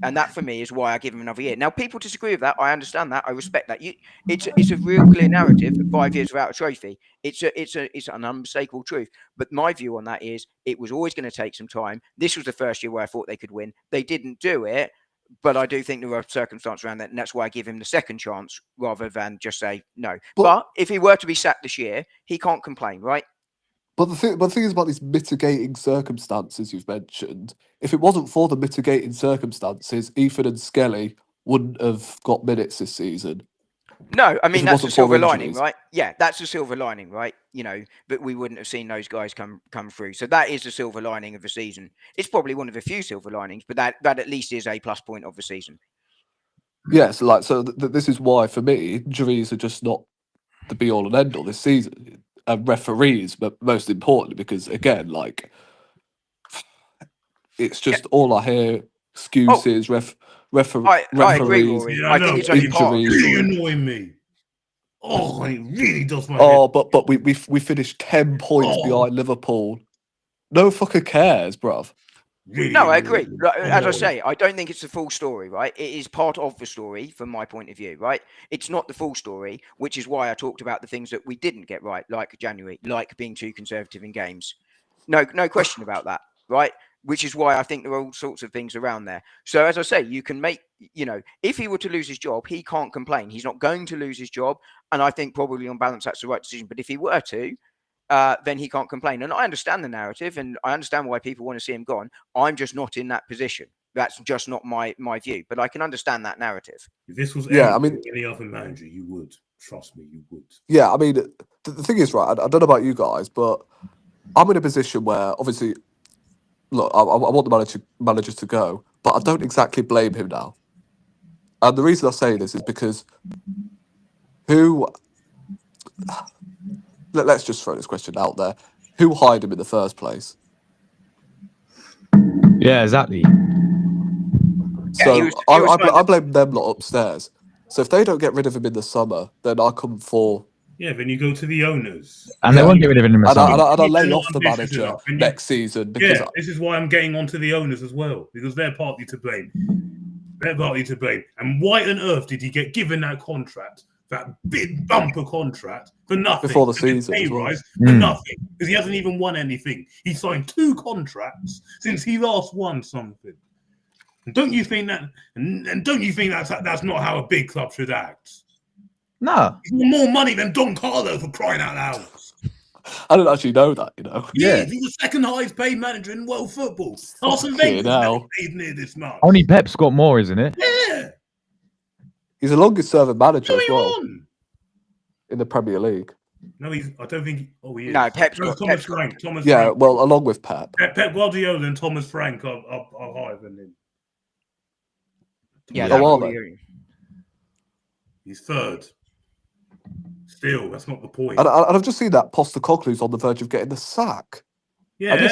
And that, for me, is why I give him another year. Now, people disagree with that. I understand that. I respect that. It's a real clear narrative that 5 years without a trophy. It's an unmistakable truth. But my view on that is it was always going to take some time. This was the first year where I thought they could win. They didn't do it. But I do think there are circumstances around that, and that's why I give him the second chance rather than just say no. But if he were to be sacked this year, he can't complain, right? But the thing is about these mitigating circumstances you've mentioned. If it wasn't for the mitigating circumstances, Ethan and Skelly wouldn't have got minutes this season. No, I mean, that's a silver lining, injuries. right? Yeah, that's a silver lining, right? But we wouldn't have seen those guys come through. So that is the silver lining of the season. It's probably one of a few silver linings, but that at least is a plus point of the season. Yes, this is why for me injuries are just not the be all and end all this season. Referees, but most importantly, because again, it's just all I hear excuses. I agree, Referees. Rory. Yeah, I think it's only part of the Really story. annoying me. Oh, it really does my Oh, head. but we finished 10 points behind Liverpool. No fucker cares, bruv. Really No, I annoying agree. me. As I say, I don't think it's the full story, right? It is part of the story from my point of view, right? It's not the full story, which is why I talked about the things that we didn't get right, like January, like being too conservative in games. No question about that, right? Which is why I think there are all sorts of things around there. So as I say, you can make, if he were to lose his job, he can't complain. He's not going to lose his job. And I think probably on balance, that's the right decision. But if he were to, then he can't complain. And I understand the narrative and I understand why people want to see him gone. I'm just not in that position. That's just not my view. But I can understand that narrative. If this was Yeah, any other manager, you would. Trust me, you would. Yeah, I mean, the thing is, right, I don't know about you guys, but I'm in a position where, obviously, look, I want the managers to go, but I don't exactly blame him now. And the reason I say this is because let's just throw this question out there. Who hired him in the first place? Yeah, exactly. So I blame them lot upstairs. So if they don't get rid of him in the summer, then I come for... Yeah, then you go to the owners. And they won't get rid of him in the summer. And I lay off the manager next season. Because this is why I'm getting onto the owners as well, because they're partly to blame. And why on earth did he get given that contract, that big bumper contract, for nothing? Before the season pay as well. rise for nothing, because he hasn't even won anything. He signed 2 contracts since he last won something. And don't you think that? And don't you think that's not how a big club should act? No. He's got more money than Don Carlo, for crying out loud. I didn't actually know that, Yeah, he's the second highest paid manager in world football. Arsene Wenger never paid near this much. Only Pep's got more, isn't it? Yeah. He's the longest serving manager as well On? in the Premier League. No, I don't think. He is. No, Pep's Thomas Pep's Frank. Thomas Yeah, Frank. well, along with Pep. Pep Guardiola and Thomas Frank are higher than him. Yeah, Oh, are they? He's third. Still, that's not the point. And I've just seen that Postecoglou's on the verge of getting the sack. Yeah.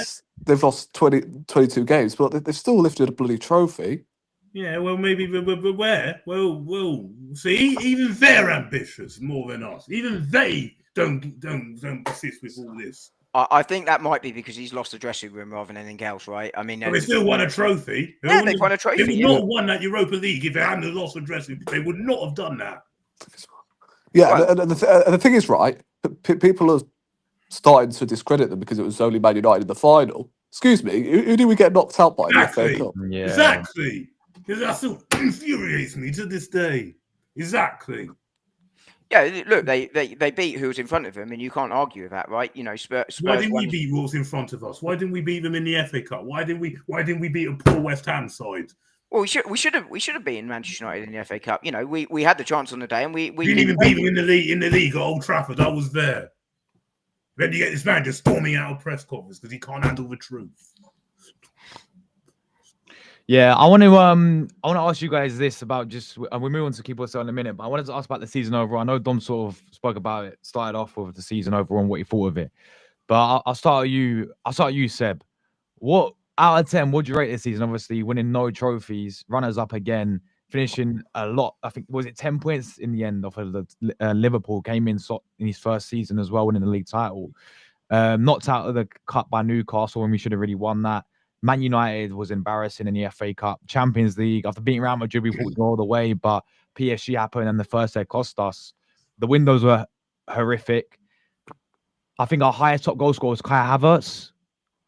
They've lost 22 games, but they've still lifted a bloody trophy. Yeah, well, maybe, but where? Well, see, even they're ambitious more than us. Even they don't persist with all this. I think that might be because he's lost the dressing room rather than anything else, right? I mean, they still won a trophy. Yeah, they've won a trophy. They would not have won that Europa League if they hadn't lost the dressing room. They would not have done that. Yeah, and the thing is, right, people are starting to discredit them because it was only Man United in the final. Excuse me, who did we get knocked out by in the FA Cup? Yeah. Exactly. That still infuriates me to this day. Exactly. Yeah, look, they beat who was in front of them, and you can't argue with that, right? Spurs. Why didn't we beat what was in front of us? Why didn't we beat them in the FA Cup? Why didn't we beat a poor West Ham side? Well, we should have beaten Manchester United in the FA Cup. We had the chance on the day, and we didn't even beat them in the league at Old Trafford. I was there. Then you get this man just storming out of press conference because he can't handle the truth. Yeah, I want to ask you guys this about we move on to keep us on in a minute, but I wanted to ask about the season overall. I know Dom sort of spoke about it, started off with the season overall and what he thought of it. But I'll start with you, Seb. What out of 10 would you rate this season? Obviously, winning no trophies, runners up again, finishing a lot. I think was it 10 points in the end of the Liverpool came in his first season as well, winning the league title. Knocked out of the cup by Newcastle when we should have really won that. Man United was embarrassing in the FA Cup. Champions League, after beating Real Madrid, we thought we'd go all the way, but PSG happened and the first leg cost us. The windows were horrific. I think our highest top goal scorer was Kai Havertz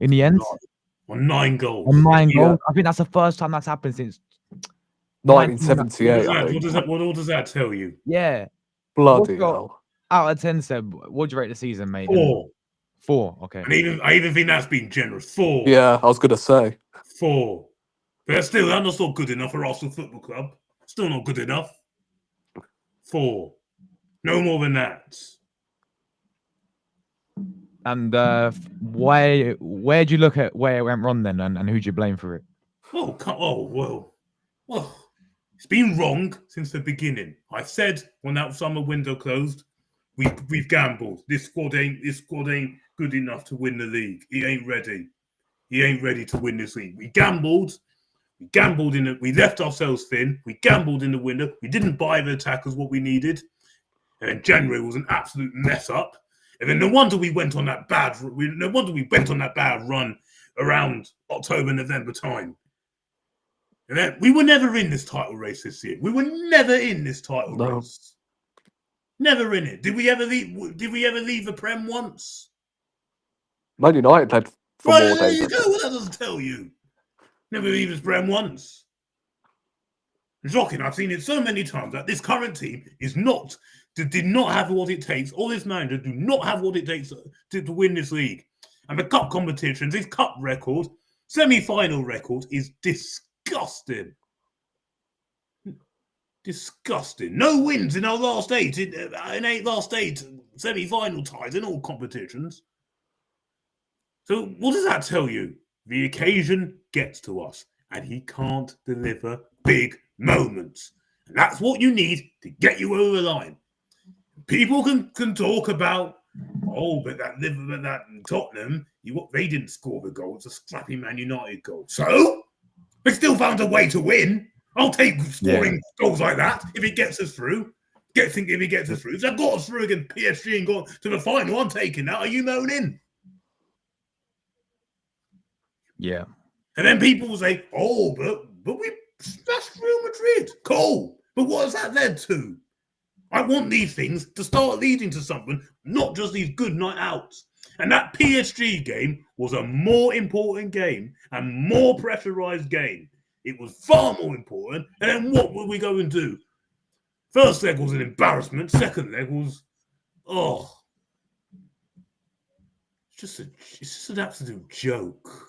in the end. On 9 goals. On 9 goals. I think that's the first time that's happened since 1978. What does that tell you? Yeah. Bloody hell. Out of 10, Seb, what'd you rate the season, mate? 4. 4, okay. And I even think that's been generous. 4. Yeah, I was going to say. 4. But that's not good enough for Arsenal Football Club. Still not good enough. 4. No more than that. And where'd you look at where it went wrong then, and who'd you blame for it? Well, it's been wrong since the beginning. I said when that summer window closed, we've gambled. This squad ain't good enough to win the league. He ain't ready. He ain't ready to win this league. We gambled. We gambled in it. We left ourselves thin. We gambled in the window. We didn't buy the attackers what we needed. And January was an absolute mess up. And then no wonder we went on that bad run around October, November time. And then we were never in this title race this year. We were never in this title race. Never in it. Did we ever leave the Prem once? Man United led for more days. There you go. What that doesn't tell you. Never leave the Prem once. Shocking. I've seen it so many times that this current team did not have what it takes. All this manager do not have what it takes to win this league. And the cup competitions, his cup record, semi-final record is disgusting. Disgusting. No wins in our last eight, last eight semi-final ties in all competitions. So what does that tell you? The occasion gets to us, and he can't deliver big moments. And that's what you need to get you over the line. People can talk about, but that Tottenham, they didn't score the goal. It's a scrappy Man United goal. So they still found a way to win. I'll take scoring goals like that if it gets us through. If it gets us through. If they've got us through against PSG and got to the final, I'm taking that. Are you moaning? Yeah. And then people will say, but we smashed Real Madrid. Cool. But what has that led to? I want these things to start leading to something, not just these good night outs. And that PSG game was a more important game and more pressurized game. It was far more important. And then what would we go and do? First leg was an embarrassment. Second leg was, it's just an absolute joke.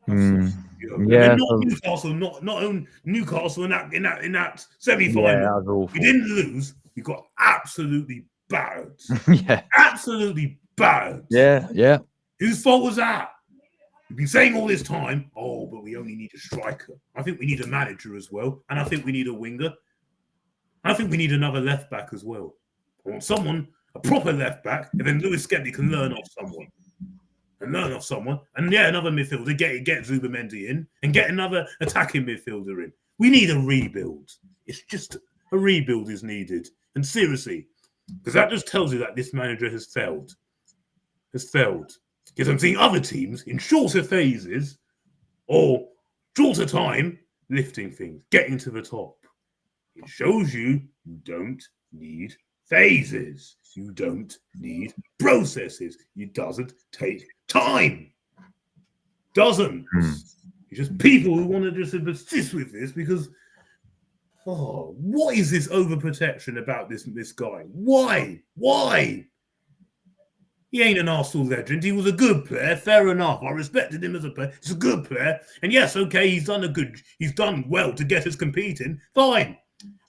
Yeah, not Newcastle, not own Newcastle in that semi-final. We didn't lose. We got absolutely battered. Absolutely battered. Yeah. Whose fault was that? We've been saying all this time, but we only need a striker. I think we need a manager as well, and I think we need a winger. I think we need another left back as well. I want someone, a proper left back, and then Lewis Skelly can learn off someone. And another midfielder, get Zubimendi in, and get another attacking midfielder in. We need a rebuild. It's just a rebuild is needed. And seriously, because that just tells you that this manager has failed. Because I'm seeing other teams in shorter phases or shorter time lifting things, getting to the top. It shows you don't need phases. You don't need processes. It doesn't take time. Doesn't. It's just people who want to just persist with this because, what is this overprotection about this guy? Why? He ain't an Arsenal legend. He was a good player. Fair enough. I respected him as a player. He's a good player. And yes, okay, he's done well to get us competing. Fine.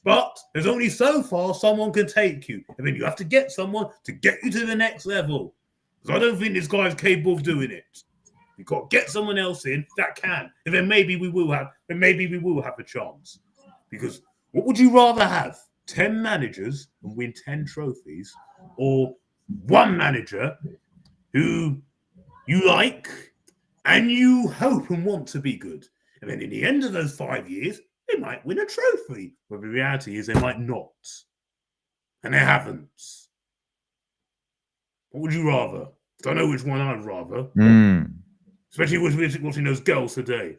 But there's only so far someone can take you. And then you have to get someone to get you to the next level. Because I don't think this guy's capable of doing it. You've got to get someone else in that can. And then maybe we will have a chance. Because what would you rather have? 10 managers and win 10 trophies, or one manager who you like and you hope and want to be good? And then in the end of those 5 years, they might win a trophy. But the reality is they might not. And they haven't. What would you rather? I know which one I'd rather. Especially with watching those girls today.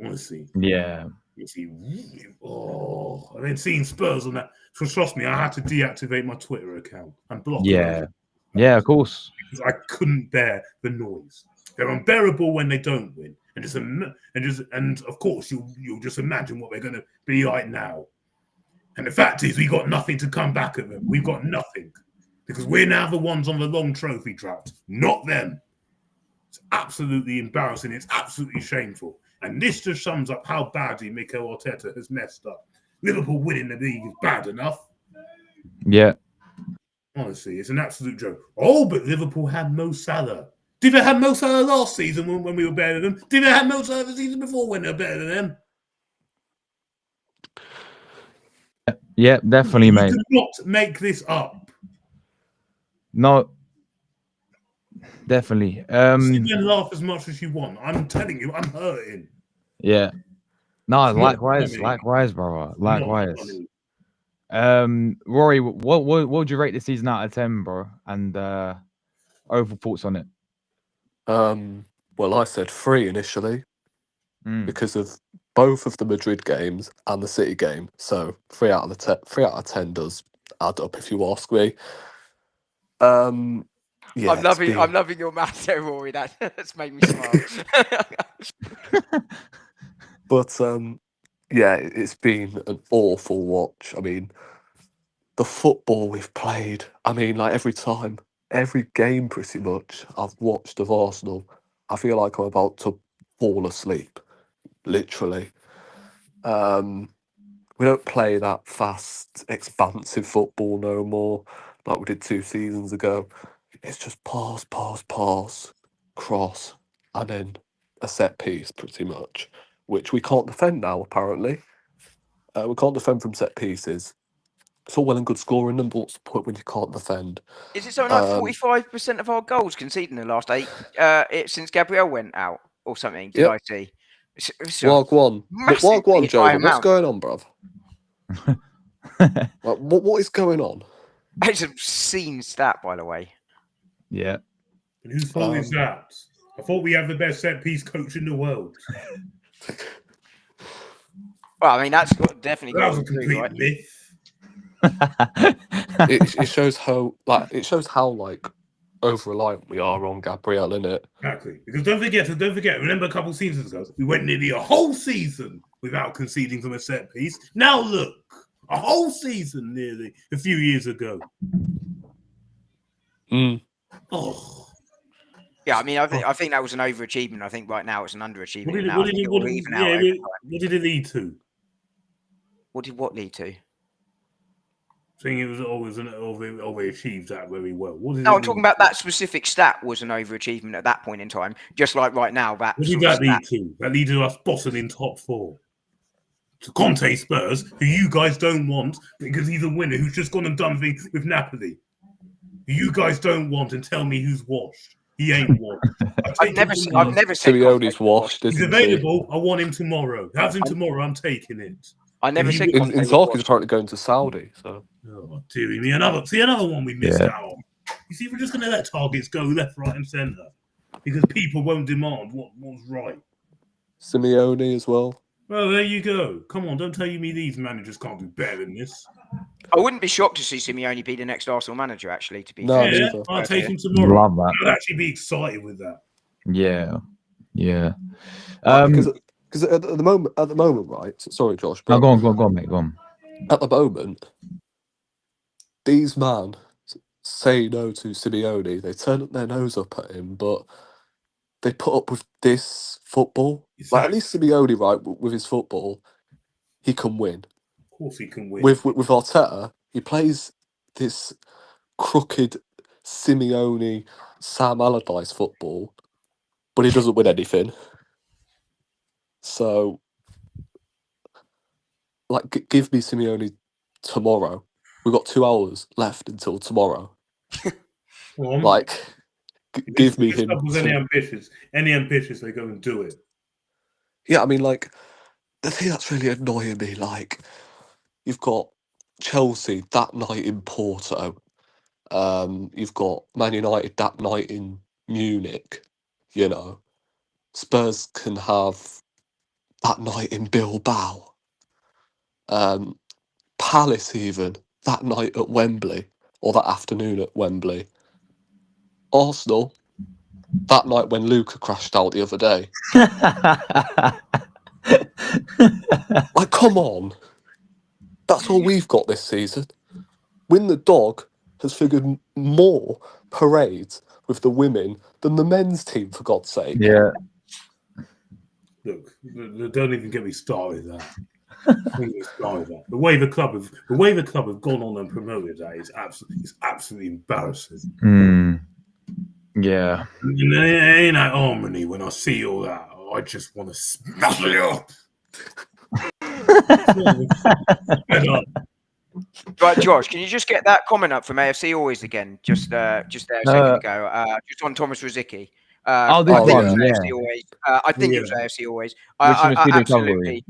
Honestly. Yeah. You see, and then seeing Spurs on that. So trust me, I had to deactivate my Twitter account and block it. Yeah, of course. Because I couldn't bear the noise. They're unbearable when they don't win. And of course you'll just imagine what they're going to be like now. And the fact is, we got nothing to come back at them. We've got nothing because we're now the ones on the long trophy tract, not them. It's absolutely embarrassing. It's absolutely shameful. And this just sums up how badly Mikel Arteta has messed up. Liverpool winning the league is bad enough. Yeah. Honestly, it's an absolute joke. Oh, but Liverpool had Mo Salah. Did they have Mo Salah last season when we were better than them? Did they have Mo Salah the season before when they were better than them? Yeah, definitely, mate. You could not make this up. No, definitely. Sit there and laugh as much as you want. I'm telling you, I'm hurting. Yeah. No, It's likewise, brother. Likewise. Rory, what would you rate the season out of 10, bro? And overall thoughts on it? Well, I said 3 initially because of both of the Madrid games and the City game. So 3 out of 10 does add up, if you ask me. Yeah, I'm loving your math there, Rory. That's made me smile. But yeah, it's been an awful watch. I mean, the football we've played. I mean, like every game pretty much I've watched of Arsenal, I feel like I'm about to fall asleep, literally. We don't play that fast, expansive football no more like we did 2 seasons ago. It's just pass, cross, and then a set piece pretty much, which we can't defend now, apparently. We can't defend from set pieces. It's all well and good scoring them, but what's the point when you can't defend? Is it something like 45% of our goals conceded in the last 8 since Gabriel went out or something? Did I see? Wagwan, Joe. What's going on, bruv? Like, what is going on? It's a obscene stat, by the way. Yeah. And whose fault is that? I thought we have the best set piece coach in the world. Well, I mean, that's definitely that was a complete myth. It shows how over reliant we are on Gabriel, innit? Exactly. Because don't forget. Remember a couple seasons ago, we went nearly a whole season without conceding from a set piece. Now look, a whole season nearly a few years ago. Oh. Yeah, I mean, I think that was an overachievement. I think right now it's an underachievement. What did it lead to? What did what lead to? Saying it was always overachieved that very well. No, I'm talking about that specific stat was an overachievement at that point in time. Just like right now, what did that lead to? That lead to us bossing in top 4. To Conte Spurs, who you guys don't want because he's a winner who's just gone and done things with Napoli. Who you guys don't want and tell me who's washed. He ain't washed. I've never said Simeone's washed. He's available. I want him tomorrow. Have him tomorrow. I'm taking it. I never said Inzaghi's apparently going to Saudi. So, oh, dearie me, another one we missed out on. You see, we're just going to let targets go left, right, and centre because people won't demand what's right. Simeone as well. Well, there you go. Come on, don't tell me these managers can't do better than this. I wouldn't be shocked to see Simeone be the next Arsenal manager. Actually, to be fair, I'll take him tomorrow. Love that. I'd actually be excited with that. Yeah. Because at the moment, right? Sorry, Josh. But go on, mate. Go on. At the moment, these men say no to Simeone. They turn their nose up at him, but they put up with this football. Exactly. Like, at least Simeone, right, with his football, he can win. Of course, he can win. With Arteta, he plays this crooked Simeone, Sam Allardyce football, but he doesn't win anything. So, like, give me Simeone tomorrow. We've got 2 hours left until tomorrow. Like, give me him. Any ambitious, they go and do it. Yeah, I mean, like, the thing that's really annoying me, like, you've got Chelsea that night in Porto. You've got Man United that night in Munich. You know, Spurs can have that night in Bilbao. Palace even that night at Wembley, or that afternoon at Wembley. Arsenal that night when Luka crashed out the other day. Like, come on. That's all we've got this season. Win the Dog has figured more parades with the women than the men's team, for God's sake. Yeah. Look, don't even get me started with that. The way the club have gone on and promoted that is absolutely embarrassing. Yeah. And there ain't that harmony when I see all that. I just want to smash it up. Right, Josh, can you just get that comment up from AFC Always again? Just there a second ago. Just on Thomas Rosicky. This one, yeah. AFC Always. I think it was AFC Always. Wishing a speedy absolutely. recovery.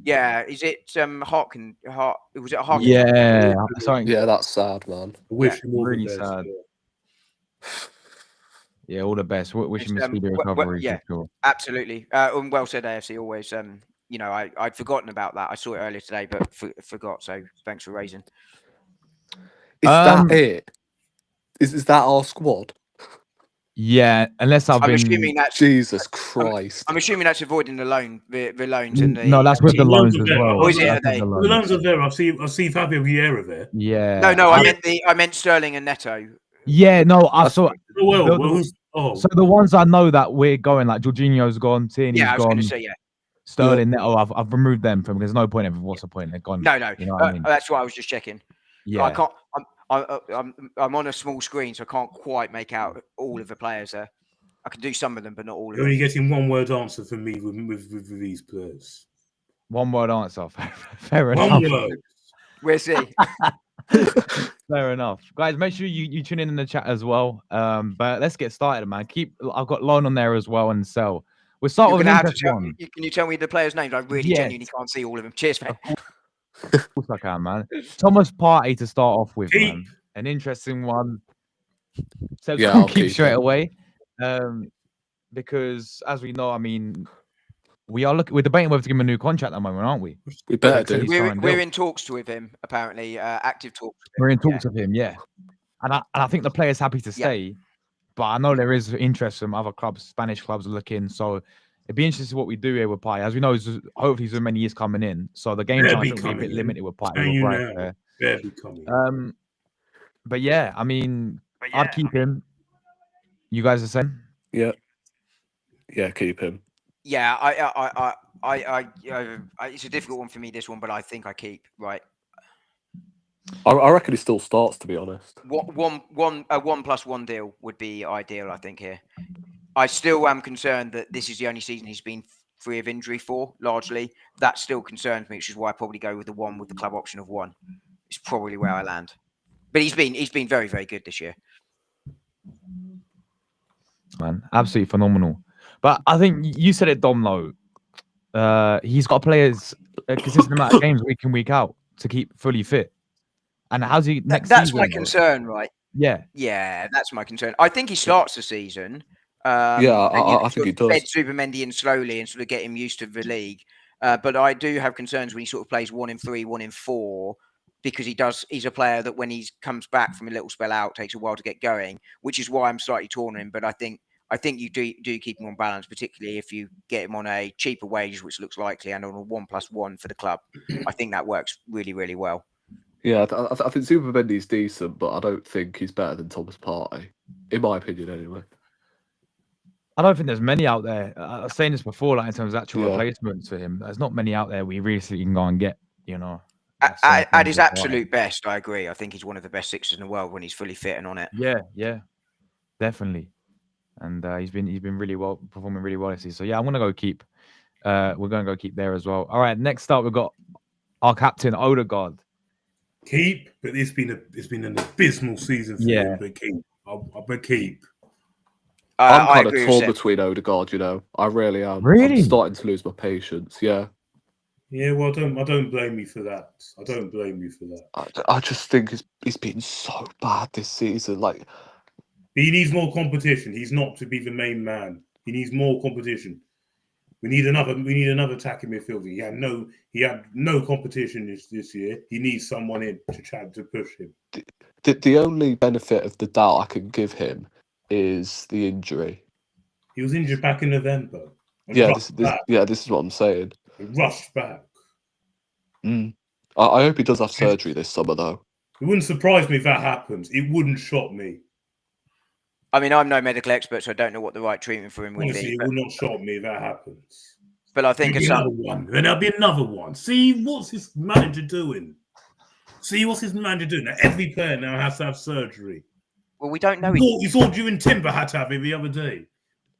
Yeah, is it Harkin? Was it Harkin? Yeah, sorry. Yeah, that's sad, man. Wish him all the really best, sad. yeah. Yeah, all the best. Wish him a speedy recovery. Yeah, for sure. Absolutely. Well said, AFC Always. You know, I'd forgotten about that. I saw it earlier today, but forgot. So thanks for raising. Is that it? Is that our squad? Yeah, unless I'm assuming that's Jesus Christ. I'm assuming that's avoiding the loans and the. No, that's with the loans as well. Or is it the loans are there. I see Fabio Vieira there. Yeah. No, I meant Sterling and Neto. Yeah, no, I saw. So the ones I know that we're going, like Jorginho's gone, Tierney's I was gone. going to say Sterling, Neto, I've removed them from. There's no point in. What's the point? They're gone. No. You know what I mean? That's why I was just checking. Yeah. I can't. I'm on a small screen, so I can't quite make out all of the players there. I can do some of them, but not all of them. You're only getting one word answer from me with these players. One word answer. Fair enough. One word. We'll see. Fair enough, guys. Make sure you tune in the chat as well. But let's get started, man. I've got loan on there as well and sell. We'll start with an interesting one. Can you tell me the players' names? I really genuinely can't see all of them. Cheers, mate. Of course I can, man. Thomas Partey to start off with, man. An interesting one. So I'll keep straight away. Because as we know, I mean, we're debating whether to give him a new contract at the moment, aren't we? We better do. We're in talks with him, apparently, active talks. We're in talks with him, yeah. And I think the player's happy to stay, but I know there is interest from other clubs, Spanish clubs are looking. So it'd be interesting what we do here with Partey. As we know, hopefully so many years coming in. So the game time will be a bit limited with Partey. But yeah, I mean, I'd keep him. You guys are saying? Yeah, keep him. Yeah, it's a difficult one for me, this one, but I think I keep, right. I reckon he still starts, to be honest. A 1+1 deal would be ideal, I think, here. I still am concerned that this is the only season he's been free of injury for, largely. That still concerns me, which is why I probably go with the one with the club option of 1. It's probably where I land. But he's been very, very good this year. Man, absolutely phenomenal. But I think you said it, Dom, though. He's got players a consistent amount of games week in, week out to keep fully fit. And how's he next That's season? my concern, right? Yeah. Yeah, that's my concern. I think he starts the season. I think he does. Bed Supermendy in slowly and sort of get him used to the league. But I do have concerns when he sort of plays 1 in 3, 1 in 4, because he's a player that when he comes back from a little spell out, takes a while to get going, which is why I'm slightly torn on him. But I think you do keep him on balance, particularly if you get him on a cheaper wage, which looks likely, and on a 1+1 for the club. I think that works really, really well. Yeah, I think Supermendy's decent, but I don't think he's better than Thomas Partey, in my opinion, anyway. I don't think there's many out there. I was saying this before, like in terms of actual replacements for him. There's not many out there we really can go and get, you know. At his absolute best, I agree. I think he's one of the best sixers in the world when he's fully fit and on it. Yeah, definitely. And he's been really well, performing really well this season. So yeah, I'm gonna go keep. We're gonna go keep there as well. All right, next up we've got our captain Odegaard. Keep, but it's been an abysmal season for him. But keep, I'll keep. I'm kind of torn between Odegaard. You know, I really am. Really, I'm starting to lose my patience. Yeah. Yeah, well, I don't blame you for that. I just think he's been so bad this season. Like, he needs more competition. He's not to be the main man. He needs more competition. We need another attacking midfielder. He had no competition this year. He needs someone in to push him. The only benefit of the doubt I can give him is the injury. He was injured back in November. This is what I'm saying. He rushed back. I hope he does have surgery this summer, though. It wouldn't surprise me if that happens. It wouldn't shock me. I mean, I'm no medical expert, so I don't know what the right treatment for him would be. It would not shock me if that happens. But I think another one. Then there'll be another one. See, what's his manager doing? Now, every player now has to have surgery. Well, we don't know. You saw Jurgen Timber had to have it the other day.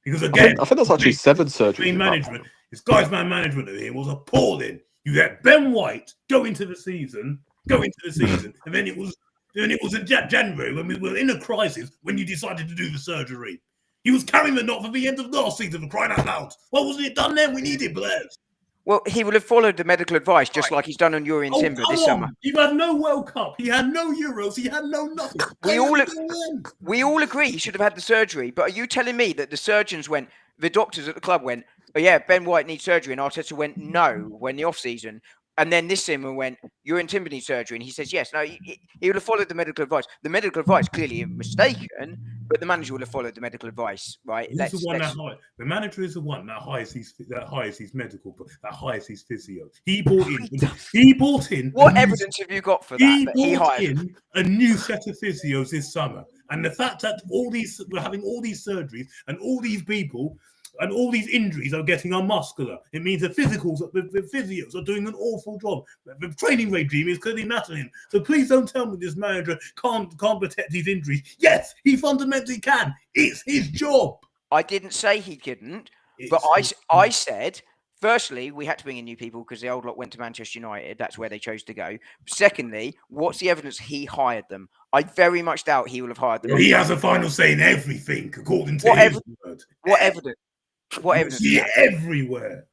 Because again, I think that's actually 7 surgeries. This guy's man management of him was appalling. You had Ben White go into the season, and then it was in January when we were in a crisis when you decided to do the surgery. He was carrying the knot for the end of last season for crying out loud. Why wasn't it done then? We needed players. Well, he will have followed the medical advice just like he's done on Jurgen Timber this summer. He had no World Cup. He had no Euros. He had no nothing. We all agree he should have had the surgery. But are you telling me that the doctors at the club went, oh yeah, Ben White needs surgery, and Arteta went no when the off season, and then this summer went, Jurgen Timber needs surgery, and he says yes. No, he would have followed the medical advice. The medical advice clearly mistaken, but the manager will have followed the medical advice, right? The manager is the one that hires his physio. He bought in. What evidence have you got for that? He bought in a new set of physios this summer, and the fact that we're having all these surgeries and all these people. And all these injuries are getting unmuscular. It means the physios are doing an awful job. The training regime is clearly mattering. So please don't tell me this manager can't protect these injuries. Yes, he fundamentally can. It's his job. I didn't say he couldn't, but I said, firstly, we had to bring in new people because the old lot went to Manchester United. That's where they chose to go. Secondly, what's the evidence he hired them? I very much doubt he will have hired them. He has a final say in everything, according to his word. What evidence? What evidence? See it everywhere.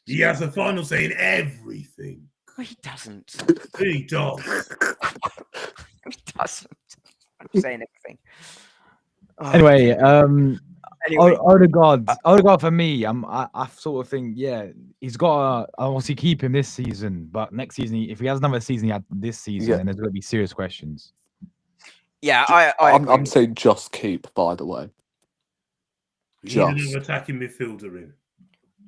He has a final say in everything. He doesn't. He does. He doesn't. I'm saying everything. Anyway, Odegaard for me, I sort of think, he's got to obviously keep him this season, but next season, if he has another season he had this season, then there's going to be serious questions. Yeah, I'm saying just keep, by the way. He's an attacking midfielder in.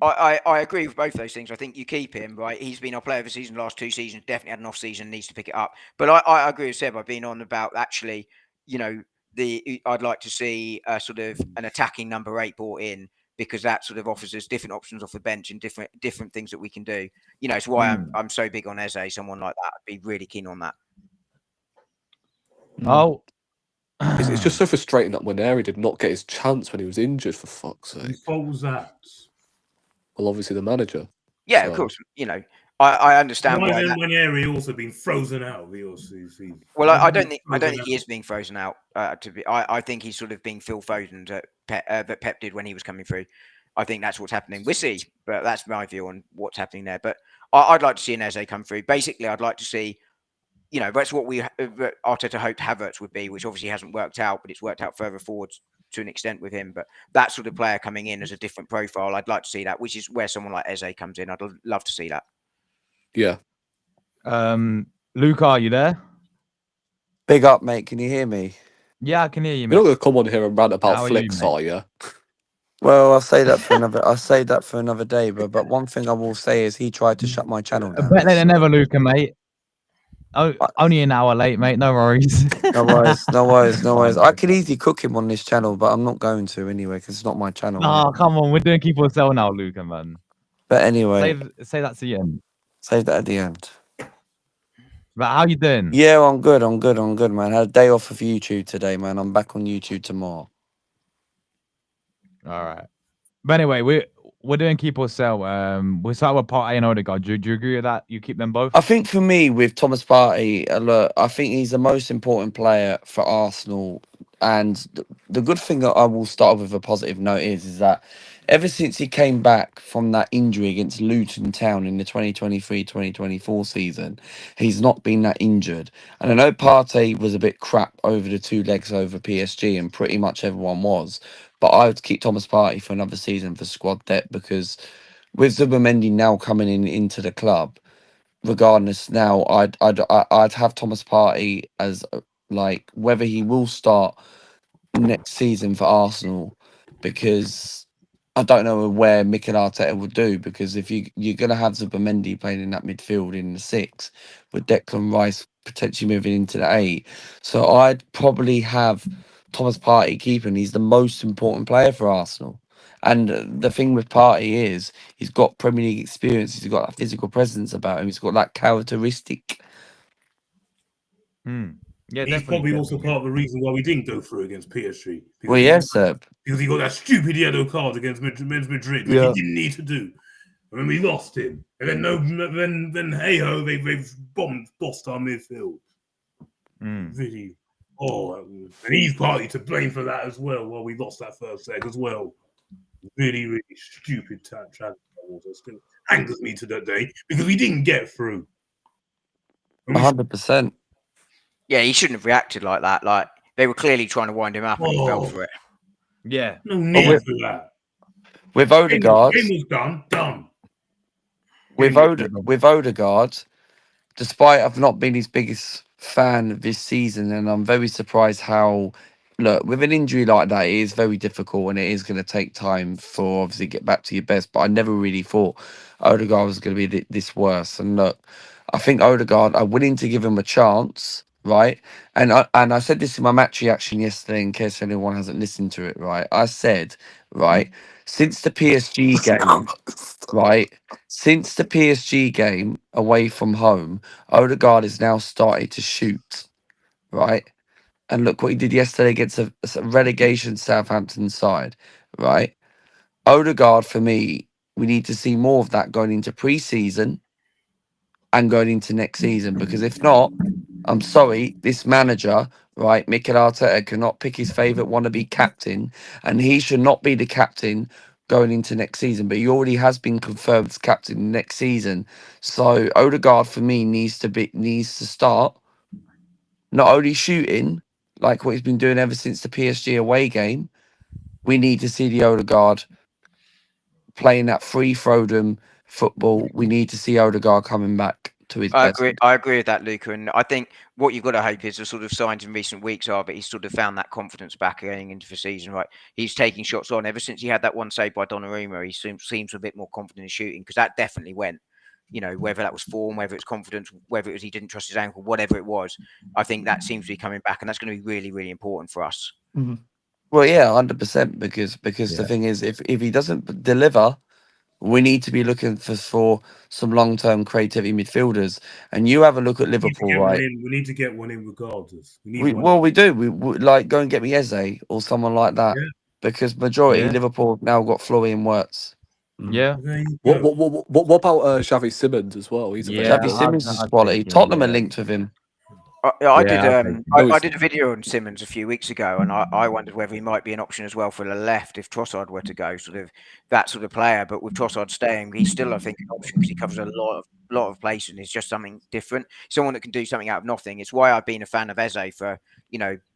I agree with both those things. I think you keep him, right? He's been our player of the season the last 2 seasons, definitely had an off season, needs to pick it up. But I agree with Seb. I've been on about actually, I'd like to see sort of an attacking number 8 brought in, because that sort of offers us different options off the bench and different things that we can do. It's why I'm so big on Eze, someone like that. I'd be really keen on that. Oh. It's just so frustrating that Nwaneri did not get his chance when he was injured, for fuck's sake. What was that? Well, obviously the manager. Yeah, of course. I understand why then Nwaneri also been frozen out. Well, I don't think he is being frozen out. I think he's sort of being Phil Foden that Pep did when he was coming through. I think that's what's happening. We'll see, but that's my view on what's happening there. But I'd like to see an Eze come through. Basically, I'd like to see. That's what Arteta hoped Havertz would be, which obviously hasn't worked out, but it's worked out further forwards to an extent with him. But that sort of player coming in as a different profile, I'd like to see that, which is where someone like Eze comes in. I'd love to see that. Yeah. Luca, are you there? Big up, mate. Can you hear me? Yeah, I can hear you, mate. You're not going to come on here and rant about flicks, are you? Well, I'll say that for another day. But one thing I will say is he tried to shut my channel down. Better than ever, Luca, mate. Oh, only an hour late, mate. No worries. No worries. I could easily cook him on this channel, but I'm not going to anyway because it's not my channel. Oh, come on. We're doing Keep or Sell now, Luca, man. But anyway. Say that to the end. Save that at the end. But how you doing? Yeah, I'm good, man. I had a day off of YouTube today, man. I'm back on YouTube tomorrow. All right. But anyway, we're doing Keep or Sell. We'll start with Partey and Odegaard. Do you agree with that? You keep them both? I think for me, with Thomas Partey, look, I think he's the most important player for Arsenal. And the good thing that I will start with a positive note is that ever since he came back from that injury against Luton Town in the 2023-2024 season, he's not been that injured. And I know Partey was a bit crap over the 2 legs over PSG, and pretty much everyone was. But I would keep Thomas Partey for another season for squad depth, because with Zubimendi now coming into the club, regardless now, I'd have Thomas Partey as like whether he will start next season for Arsenal, because I don't know where Mikel Arteta would do, because if you're going to have Zubimendi playing in that midfield in the 6 with Declan Rice potentially moving into the 8, so I'd probably have Thomas Partey keeping. He's the most important player for Arsenal, And the thing with Partey is he's got Premier League experience. He's got that physical presence about him. He's got that characteristic. Yeah, he's definitely. probably also part of the reason why we didn't go through against PSG. Well, yes, sir. Because he got that stupid yellow card against Madrid, which he didn't need to do. And then we lost him. And then hey ho, they've bossed our midfield. Really. And he's partly to blame for that as well. Well, we lost that first leg as well. Really, really stupid challenge. It still angers me to that day because we didn't get through. 100%. Yeah, he shouldn't have reacted like that. Like they were clearly trying to wind him up, and he fell for it. Yeah, no need for that. With Odegaard, game was done. With Odegaard, despite I've not been his biggest fan this season, and I'm very surprised how. Look, with an injury like that, it is very difficult and it is going to take time for obviously get back to your best. But I never really thought Odegaard was going to be this worse. And look, I think Odegaard, I'm willing to give him a chance, right? And I said this in my match reaction yesterday, in case anyone hasn't listened to it, right? I said, right, since the PSG game, right, since the PSG game away from home, Odegaard is now started to shoot, right? And look what he did yesterday against a relegation Southampton side, right? Odegaard, for me, we need to see more of that going into pre-season and going into next season. Because if not, I'm sorry, this manager, right, Mikel Arteta, cannot pick his favourite wannabe captain, and he should not be the captain going into next season. But he already has been confirmed as captain next season. So Odegaard, for me, needs to start not only shooting, like what he's been doing ever since the PSG away game. We need to see the Odegaard playing that free throwdom football. We need to see Odegaard coming back to his best. I agree with that, Luca. And I think what you've got to hope is the sort of signs in recent weeks are that he's sort of found that confidence back going into the season, right? He's taking shots on. Ever since he had that one save by Donnarumma, he seems a bit more confident in shooting because that definitely went. You know, whether that was form, whether it's confidence, whether it was he didn't trust his ankle, whatever it was, I think that seems to be coming back, and that's going to be really, really important for us. Mm-hmm. Well, yeah, 100%. Because the thing is, if he doesn't deliver, we need to be looking for some long-term creativity midfielders. And you have a look at Liverpool, right? We need to get one in regardless. We do. We like go and get me Eze or someone like that because majority Liverpool have now got Florian Wirtz. Yeah. What about Xavi Simons as well? He's Xavi Simons is quality. Tottenham are linked with him. I did a video on Simons a few weeks ago, and I wondered whether he might be an option as well for the left if Trossard were to go, sort of that sort of player. But with Trossard staying, he's still, I think, an option because he covers a lot of places and he's just something different. Someone that can do something out of nothing. It's why I've been a fan of Eze for,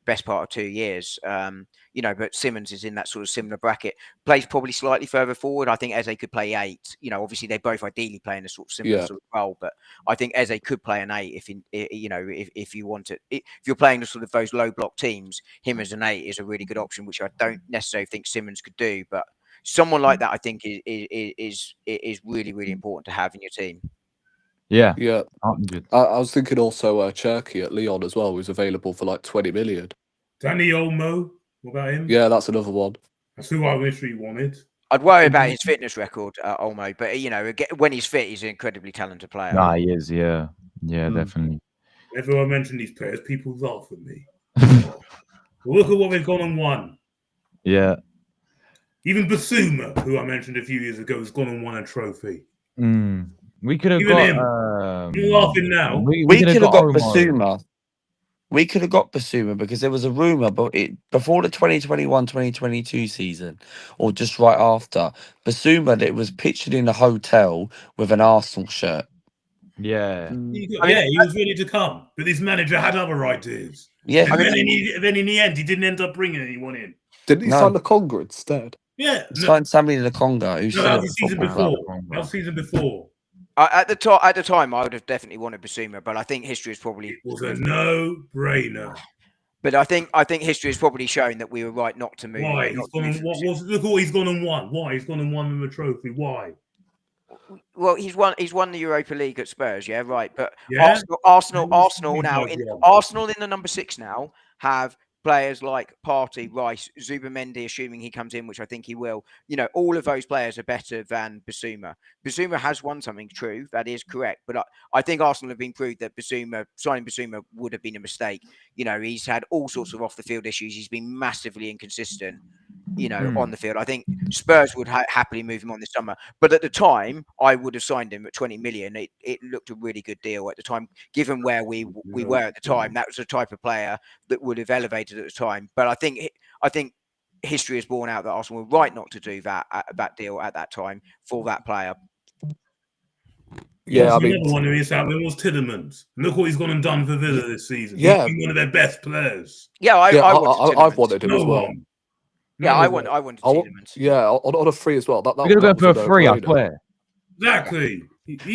best part of 2 years. But Simons is in that sort of similar bracket. Plays probably slightly further forward. I think Eze could play 8. Obviously they both ideally play in a sort of similar sort of role, but I think Eze could play an 8 if you want it. If you're playing the sort of those low block teams, him as an 8 is a really good option, which I don't necessarily think Simons could do. But someone like that, I think, is really, really important to have in your team. Yeah. I was thinking also Cherky at Lyon as well, who's available for like 20 million. Danny Olmo, what about him? Yeah, that's another one. That's who I wish we wanted. I'd worry about his fitness record, Olmo, but when he's fit, he's an incredibly talented player. Nah, he is. Yeah, definitely. Whenever I mention these players, people laugh at me. Look at what they've gone and won. Yeah. Even Basuma, who I mentioned a few years ago, has gone and won a trophy. We could have Even got. him. You're laughing now. We could have got Basuma. We could have got Basuma because there was a rumor, but before the 2021-2022 season, or just right after, Basuma that was pictured in a hotel with an Arsenal shirt. Yeah. He was ready to come, but his manager had other ideas. Yeah. And then in the end, he didn't end up bringing anyone in. Didn't he sign the Conga instead? Yeah. Signed Sammy Lokonga. That was the season before. At the time, I would have definitely wanted Basuma, but I think history is probably it was a no-brainer. But I think history has probably shown that we were right not to move. Why? Look what he's gone and won. Why? He's gone and won the trophy. Why? Well, he's won the Europa League at Spurs, right? But Arsenal now Arsenal in the number 6 now have players like Partey, Rice, Zubimendi, assuming he comes in, which I think he will, all of those players are better than Bissouma. Bissouma has won something, true, that is correct, but I think Arsenal have been proved that signing Bissouma would have been a mistake. He's had all sorts of off-the-field issues. He's been massively inconsistent. On the field. I think Spurs would happily move him on this summer. But at the time, I would have signed him at 20 million. It looked a really good deal at the time, given where we were at the time. That was the type of player that would have elevated at the time. But I think history has borne out that Arsenal were right not to do that deal at that time for that player. Yeah, I mean, another one who is out there was Tielemans. Look what he's gone and done for Villa this season. Yeah, he's been one of their best players. Yeah, I've wanted him as well. I wanted Tielemans. Yeah, on a free as well. We're going to go for a free, I swear. Exactly.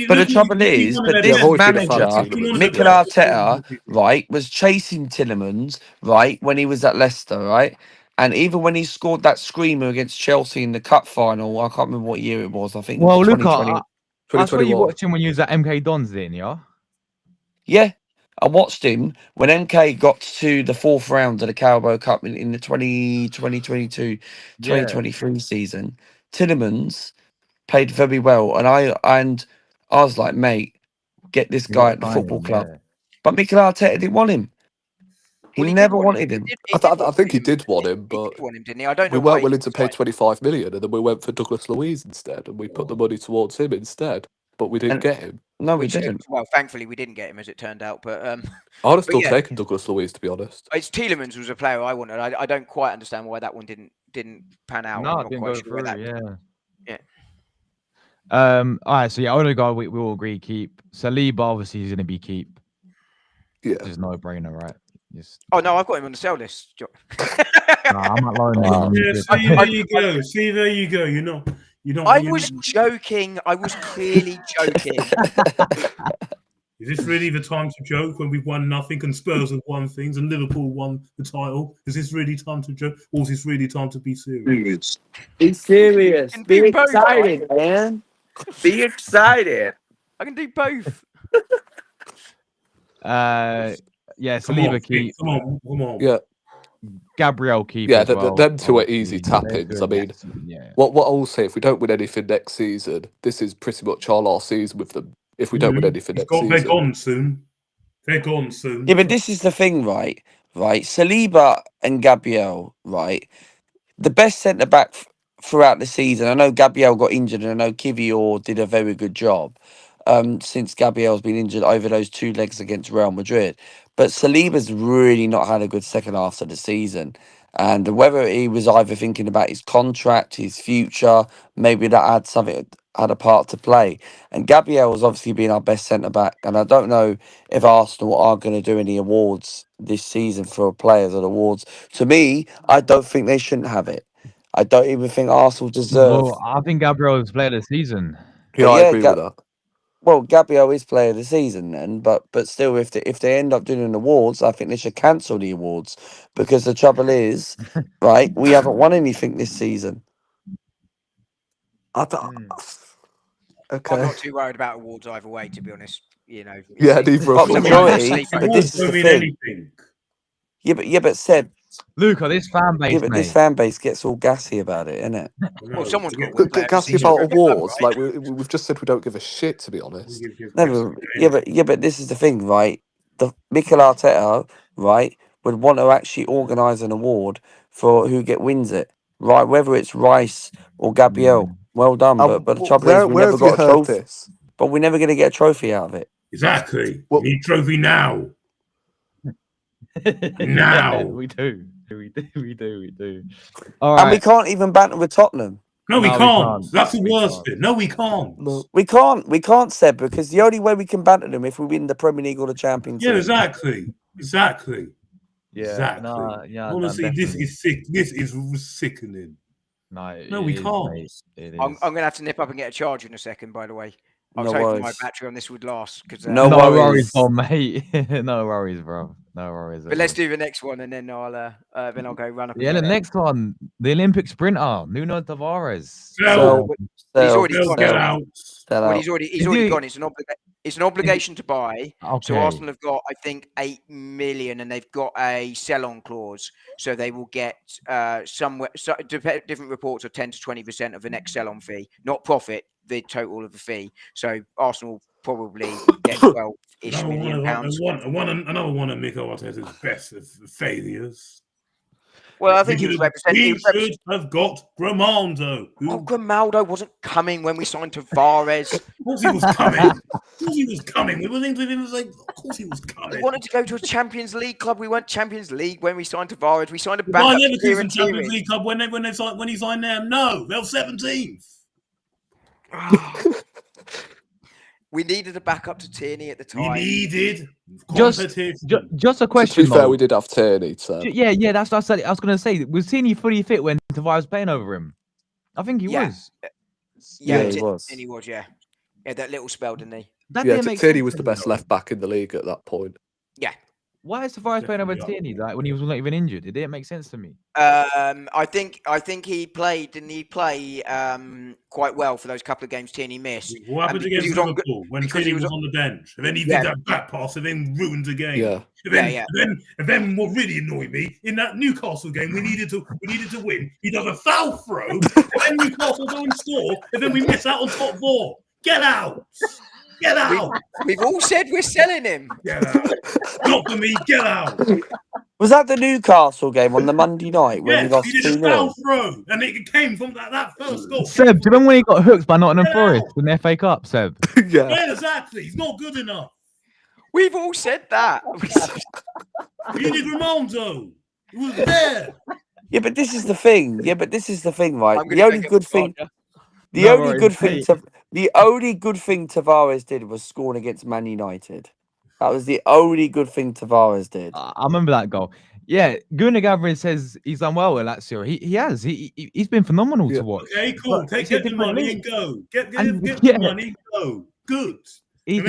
But the trouble is, this manager, Mikel Arteta, right, was chasing Tielemans, right, when he was at Leicester, right? And even when he scored that screamer against Chelsea in the cup final, I can't remember what year it was. I think. Well, look, I saw you watched him when you was at MK Dons, then, yeah. Yeah, I watched him when MK got to the 4th round of the Carabao Cup in the 2022-2023 season. Tielemans played very well, and I was like, mate, get this guy at the football club. Yeah. But Mikel Arteta didn't want him. He never wanted him. I think he did want him, but want him, didn't he? I don't know. We weren't willing to pay 25 million, and then we went for Douglas Luiz instead, and we put the money towards him instead. But we didn't get him. No, we didn't. Well, thankfully, we didn't get him, as it turned out. But I'd have still taken Douglas Luiz, to be honest. It's Tielemans was a player I wanted. I don't quite understand why that one didn't pan out. No, it didn't go through. Yeah. All right. So only guy we all agree keep. Saliba, obviously, he's going to be keep. Yeah. Just no brainer, right? Oh no, I've got him on the sell list. I'm not lying. There you go. See, there you go. I was joking. I was clearly joking. Is this really the time to joke when we've won nothing and Spurs have won things and Liverpool won the title? Is this really time to joke, or is this really time to be serious? Be serious. Be excited, man. Be excited. I can do both. Yeah, Saliba keep. Come on. Yeah. Gabriel keep. Yeah, them two are easy tap-ins. I mean, what I will say, if we don't win anything next season, this is pretty much our last season with them. If we don't win anything next season, they're gone soon. Yeah, but this is the thing, right? Saliba and Gabriel, right? The best centre back throughout the season. I know Gabriel got injured, and I know Kivior did a very good job since Gabriel's been injured over those 2 legs against Real Madrid. But Saliba's really not had a good second half of the season. And whether he was either thinking about his contract, his future, maybe that had a part to play. And Gabriel has obviously been our best centre-back. And I don't know if Arsenal are going to do any awards this season for Players of the Awards. To me, I don't think they shouldn't have it. I don't even think Arsenal deserve. Well, I think Gabriel is player of the season. Yeah, I agree with that. Well, Gabriel is player of the season then, but still, if they end up doing an awards, I think they should cancel the awards, because the trouble is, right, we haven't won anything this season. Okay. I'm not too worried about awards either way, to be honest. Yeah, neither of them. But this is the thing. Yeah, but Seb. Luca, this fan base. Yeah, but this fan base gets all gassy about it, innit? Well, someone's got gassy about awards. Like we've just said, we don't give a shit, to be honest. No, but this is the thing, right? The Mikel Arteta, right, would want to actually organise an award for who wins it, right? Whether it's Rice or Gabriel, well done. But the trouble is, we never got a trophy. But we're never going to get a trophy out of it. Exactly. We need a trophy now. Now we do. All right. And we can't even banter with Tottenham. No, we can't. That's the worst bit. No, we can't. We can't, Seb, because the only way we can banter them if we win the Premier League or the Champions League. Yeah, exactly. Yeah, exactly. Honestly, this is sick. This is sickening. No, we can't. I'm going to have to nip up and get a charger in a second, by the way. I was hoping my battery on this would last. No worries, mate. No worries, bro. No worries. But let's do the next one, and then I'll go run up. Yeah, the next one, the Olympic sprinter, Nuno Tavares. Sell. He's already gone. Get out. Well, he's already gone. It's an obligation to buy. Okay. So Arsenal have got, I think, 8 million, and they've got a sell-on clause. So they will get different reports of 10 to 20% of the next sell-on fee, not profit, the total of the fee. So Arsenal probably get 12-ish million pounds. Another one of Mikel Arteta's best of failures. Well, I think he was representing. We should have got Grimaldo. Grimaldo wasn't coming when we signed Tavares. Of course he was coming. We were thinking him like, of course he was coming. We wanted to go to a Champions League club. We weren't Champions League when we signed Tavares. We signed a Why backup. never Champions League club when he signed them? No, they were 17th. We needed a backup to Tierney at the time. We needed just a question. To be fair, we did have Tierney. So yeah, that's what I said. I was going to say, was Tierney fully fit when Tavares was playing over him? I think he was. Yeah, he was. Tierney was. Yeah, that little spell, didn't he? Tierney was the best left back in the league at that point. Yeah. Why is Tavares playing over Tierney like when he was not even injured? It didn't make sense to me. I think he played. Didn't he play quite well for those couple of games Tierney missed? What happened against Liverpool when Tierney was on the bench? And then he did that back pass and then ruined the game. Yeah. And then what really annoyed me in that Newcastle game, we needed to win. He does a foul throw, and then Newcastle go and score, and then we miss out on top 4. Get out! Get out! We've all said we're selling him. Get out! Not for me. Get out! Was that the Newcastle game on the Monday night when we lost he did a 2-0? foul throw, and it came from that first goal. Seb, do you remember when he got hooked by Nottingham Forest in the FA Cup, Seb? Yeah, exactly. He's not good enough. We've all said that. We needed Grimaldo. He was there. Yeah, but this is the thing. Right? I'm The gonna only take good it thing. for The only good thing Tavares did was scoring against Man United. That was the only good thing Tavares did. I remember that goal. Yeah, Gunnar Gabriel says he's done well with Lazio. He has. He's been phenomenal to watch. Okay, cool. Get the money and go. Get the money, go. Good. He's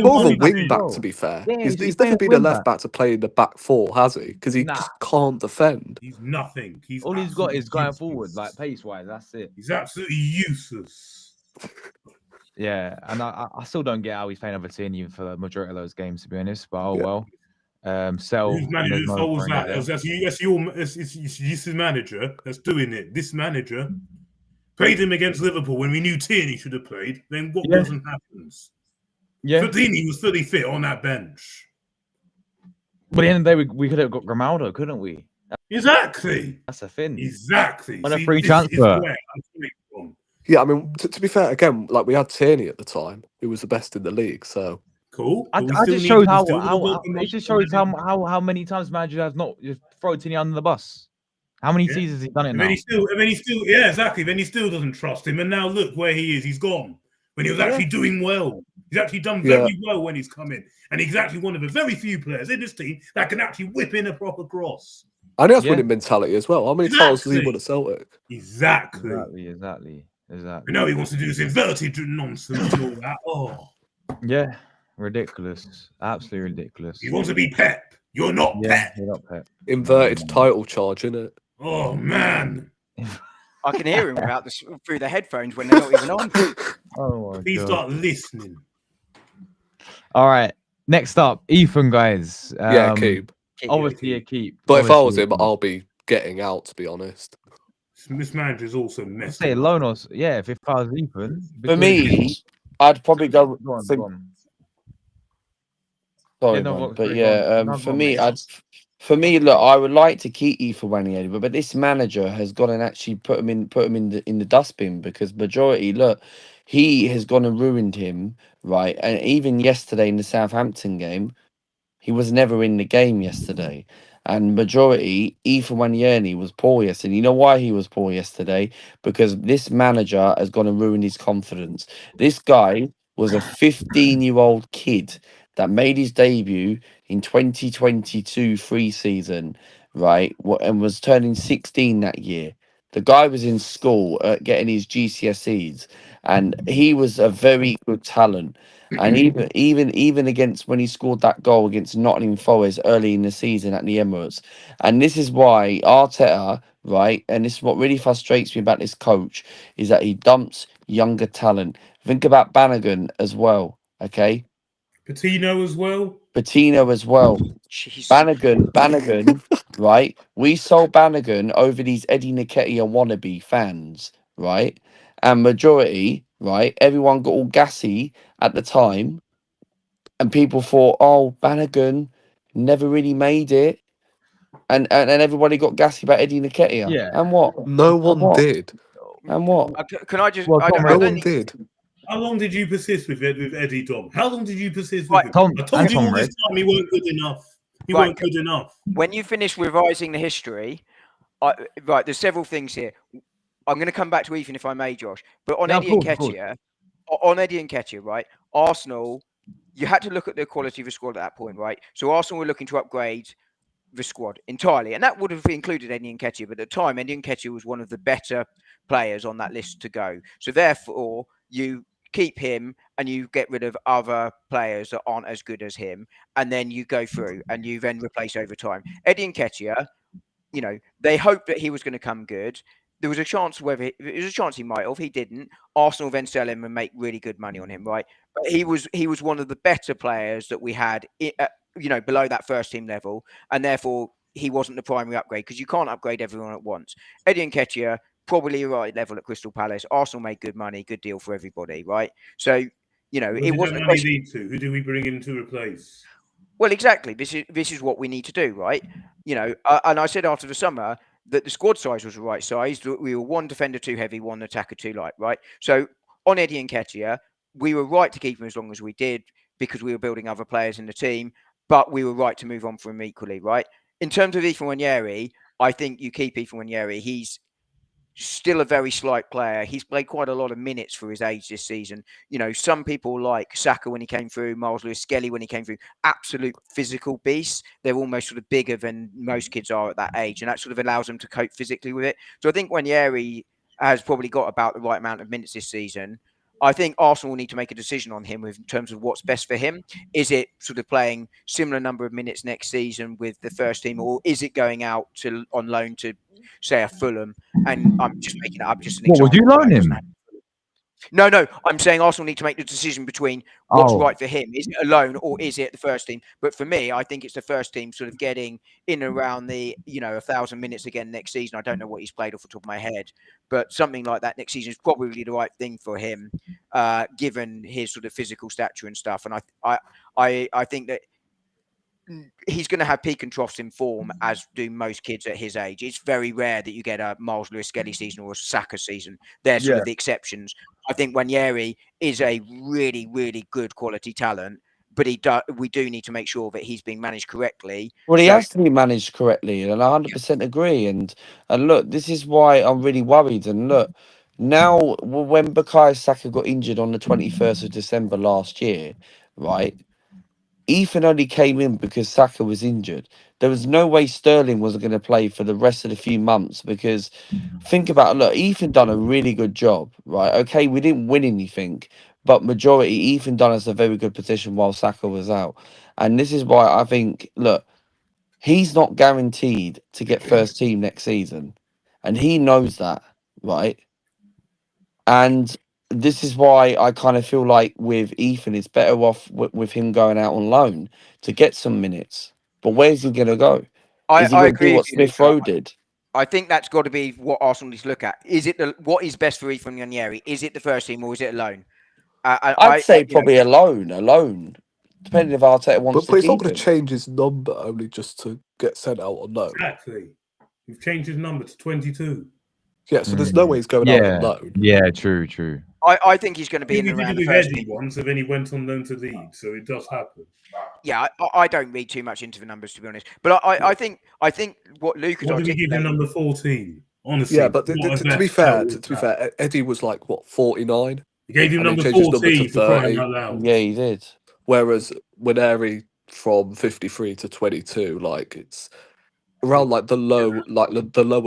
more of a wing back, to be fair. Yeah, he's never been a left back to play in the back 4, has he? Because he just can't defend. He's nothing. All he's got is going forward, like pace-wise. That's it. He's absolutely useless. Yeah, and I still don't get how he's playing over Tierney for the majority of those games, to be honest. But well. Sell. Whose manager follows that? It's his manager that's doing it. This manager played him against Liverpool when we knew Tierney should have played. Then what doesn't happen? Yeah, Tierney was fully fit on that bench. But at the end of the day, we could have got Grimaldo, couldn't we? Exactly. That's a thing. Exactly. On a free transfer. Yeah, I mean, to be fair, again, like we had Tierney at the time, who was the best in the league. So cool. I just showed it just shows how many times manager has not just thrown Tierney under the bus. How many seasons he's done it now? Then he still, exactly. Then he still doesn't trust him. And now look where he is. He's gone. When he was actually doing well. He's actually done very well when he's come in. And he's actually one of the very few players in this team that can actually whip in a proper cross. And he has winning mentality as well. How many titles has he won at Celtic? Exactly. You know he wants to do this inverted nonsense and all that. Oh. Yeah. Ridiculous. Absolutely ridiculous. He wants to be Pep. You're not Pep. You're not Pep. Inverted title charge, innit? Oh, man. I can hear him through the headphones when they're not even on. Oh, my Please God. start listening. All right. Next up, Ethan, guys. Keep. Obviously a keep. But if I was him, I'll be getting out, to be honest. This manager's also messed Say up. Lonos, if I was Ethan. For me, I'd probably go. Go on. Sorry, man, but for me, look, I would like to keep Ethan Wanyeri, but this manager has gone and actually put him in the dustbin because majority, look, he has gone and ruined him, right? And even yesterday in the Southampton game, he was never in the game yesterday. And majority, Ethan Wanyeri was poor yesterday. You know why he was poor yesterday? Because this manager has gone and ruined his confidence. This guy was a 15-year-old kid that made his debut in 2022 free season, right? And was turning 16 that year. The guy was in school getting his GCSEs, and he was a very good talent. And even against when he scored that goal against Nottingham Forest early in the season at the Emirates, and this is why Arteta, right, and this is what really frustrates me about this coach, is that he dumps younger talent. Think about Bannigan as well, okay? Patino as well. Patino as well. Jeez. Bannigan, right? We sold Bannigan over these Eddie Nketiah wannabe fans, right? And majority, right? Everyone got all gassy at the time, and people thought, oh, Bannigan never really made it. And everybody got gassy about Eddie Nketiah. Yeah. And what? No one did. And what? Can I just? Well, I Tom, don't, No I don't one think, did. How long did you persist with Eddie Dom? How long did you persist with Right, him? Tom, I told and you all Tom this Red. time he weren't good enough. He Right. weren't good enough. when you finish revising the history, right, there's several things here. I'm going to come back to Ethan if I may, Josh. But on Yeah, of Eddie course. Nketiah, right? Arsenal, you had to look at the quality of the squad at that point, right? So Arsenal were looking to upgrade the squad entirely, and that would have included Eddie Nketiah. But at the time, Eddie Nketiah was one of the better players on that list to go. So therefore, you keep him and you get rid of other players that aren't as good as him, and then you go through and you then replace over time. Eddie Nketiah, you know, they hoped that he was going to come good. There was a chance he might have. He didn't. Arsenal then sell him and make really good money on him, right? But he was one of the better players that we had, below that first team level, and therefore he wasn't the primary upgrade because you can't upgrade everyone at once. Eddie Nketiah, probably the right level at Crystal Palace. Arsenal made good money, good deal for everybody, right? So, What it did wasn't that a money question. lead to? Who do we bring in to replace? Well, exactly. This is what we need to do, right? And I said after the summer that the squad size was the right size. That we were one defender too heavy, one attacker too light, right? So on Eddie Nketiah, we were right to keep him as long as we did because we were building other players in the team, but we were right to move on from him equally, right? In terms of Ethan Nwaneri, I think you keep Ethan Nwaneri. He's still a very slight player. He's played quite a lot of minutes for his age this season. Some people like Saka when he came through, Miles Lewis-Skelly when he came through, absolute physical beasts. They're almost sort of bigger than most kids are at that age, and that sort of allows them to cope physically with it. So I think Nwaneri has probably got about the right amount of minutes this season. I think Arsenal will need to make a decision on him in terms of what's best for him. Is it sort of playing similar number of minutes next season with the first team, or is it going out on loan to, say, a Fulham? And I'm just making it up, just an What, example. would you loan him? No, I'm saying Arsenal need to make the decision between what's right for him. Is it a loan or is it the first team? But for me, I think it's the first team sort of getting in around the, 1,000 minutes again next season. I don't know what he's played off the top of my head, but something like that next season is probably the right thing for him, given his sort of physical stature and stuff. And I think that he's going to have peak and troughs in form, as do most kids at his age. It's very rare that you get a Miles Lewis-Skelly season or a Saka season. They're sort of the exceptions. I think Nwaneri is a really, really good quality talent, but we do need to make sure that he's being managed correctly. Well, he has to be managed correctly, and I 100% agree. And look, this is why I'm really worried. And look, now when Bukayo Saka got injured on the 21st of December last year, right? Ethan only came in because Saka was injured. There was no way Sterling wasn't going to play for the rest of the few months because think about it. Look, Ethan done a really good job, right? Okay, we didn't win anything, but majority Ethan done us a very good position while Saka was out. And this is why I think, look, he's not guaranteed to get first team next season. And he knows that, right? And this is why I kind of feel like with Ethan, it's better off with him going out on loan to get some minutes. But where's he going to go? Is he I going to do agree what with you, Smith Luca. Rowe did? I think that's got to be what Arsenal needs to look at. Is it what is best for Ethan Nwaneri? Is it the first team or is it a loan? I'd say probably a loan, depending if Arteta wants But to he's not keep going him. to change his number only just to get sent out on loan. Exactly. We've changed his number to 22. Yeah, so there's no way he's going out on loan. Yeah, true. I think he's going to be in We around did the it with first Eddie team. once, and then he went on loan to Leeds, so it does happen. Yeah, I don't read too much into the numbers, to be honest. But I think what Luke has What did we give him articulated. number 14? Honestly, Yeah, but to be fair, Eddie was like what 49. He gave him and number he changed his number 14 to for crying 30. out loud. Yeah, he did. Whereas Nwaneri from 53 to 22, like it's around like the lower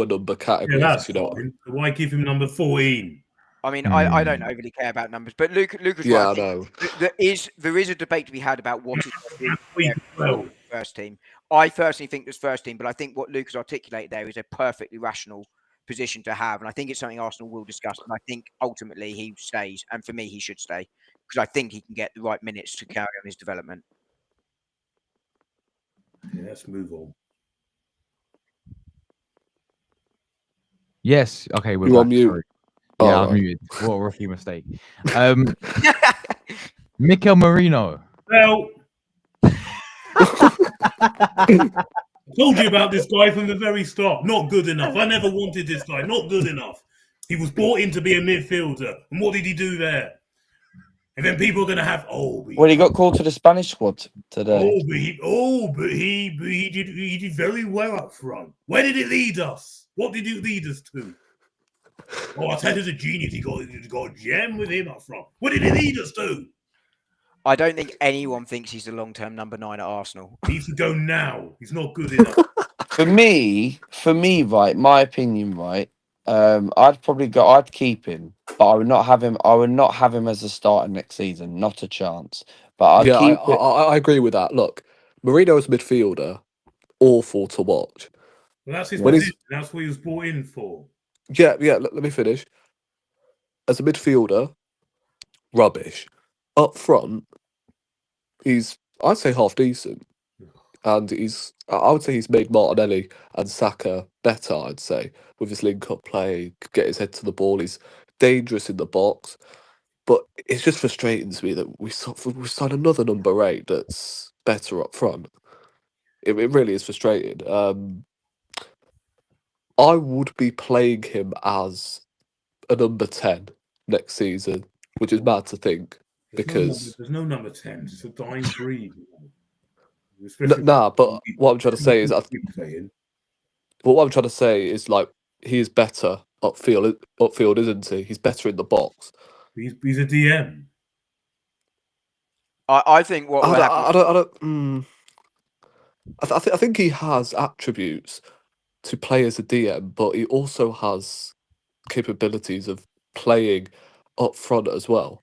number categories. Yeah, that's you know. fine. Why give him number 14? I mean, I don't overly care about numbers, but Luca's Yeah, right. I know. There is a debate to be had about what is Well, first team. I personally think there's first team, but I think what Luca's articulated there is a perfectly rational position to have, and I think it's something Arsenal will discuss. And I think ultimately he stays, and for me, he should stay because I think he can get the right minutes to carry on his development. yeah, let's move on. Yes. Okay, we're You back. on mute? Sorry. Yeah, Oh, I'm right. muted. What a rookie mistake. Mikel Merino. Well, I told you about this guy from the very start. Not good enough. I never wanted this guy. Not good enough. He was brought in to be a midfielder. And what did he do there? And then people are going to have, Well, he got called to the Spanish squad today. but he did very well up front. Where did it lead us? What did it lead us to? Oh, Arteta's a genius. He got a gem with him up front. What did it lead us to? I don't think anyone thinks he's the long-term number 9 at Arsenal. He needs to go now. He's not good enough. For me, right, my opinion, right, I'd keep him, but I would not have him as a starter next season. Not a chance. But I'd keep it. I agree with that. Look, Marino's midfielder, awful to watch. Well, that's his When position. That's what he was brought in for. Yeah. Let me finish. As a midfielder, rubbish. Up front, I'd say half decent, and I would say he's made Martinelli and Saka better. I'd say with his link-up play, get his head to the ball. He's dangerous in the box, but it's just frustrating to me that we signed another number 8 that's better up front. It really is frustrating. I would be playing him as a number 10 next season, which is mad to think. Because there's no number 10. It's a dying breed. But what I'm trying to say is, what I'm trying to say is, like, he is better upfield, isn't he? He's better in the box. He's a DM. I think what will happen. I think he has attributes to play as a DM, but he also has capabilities of playing up front as well.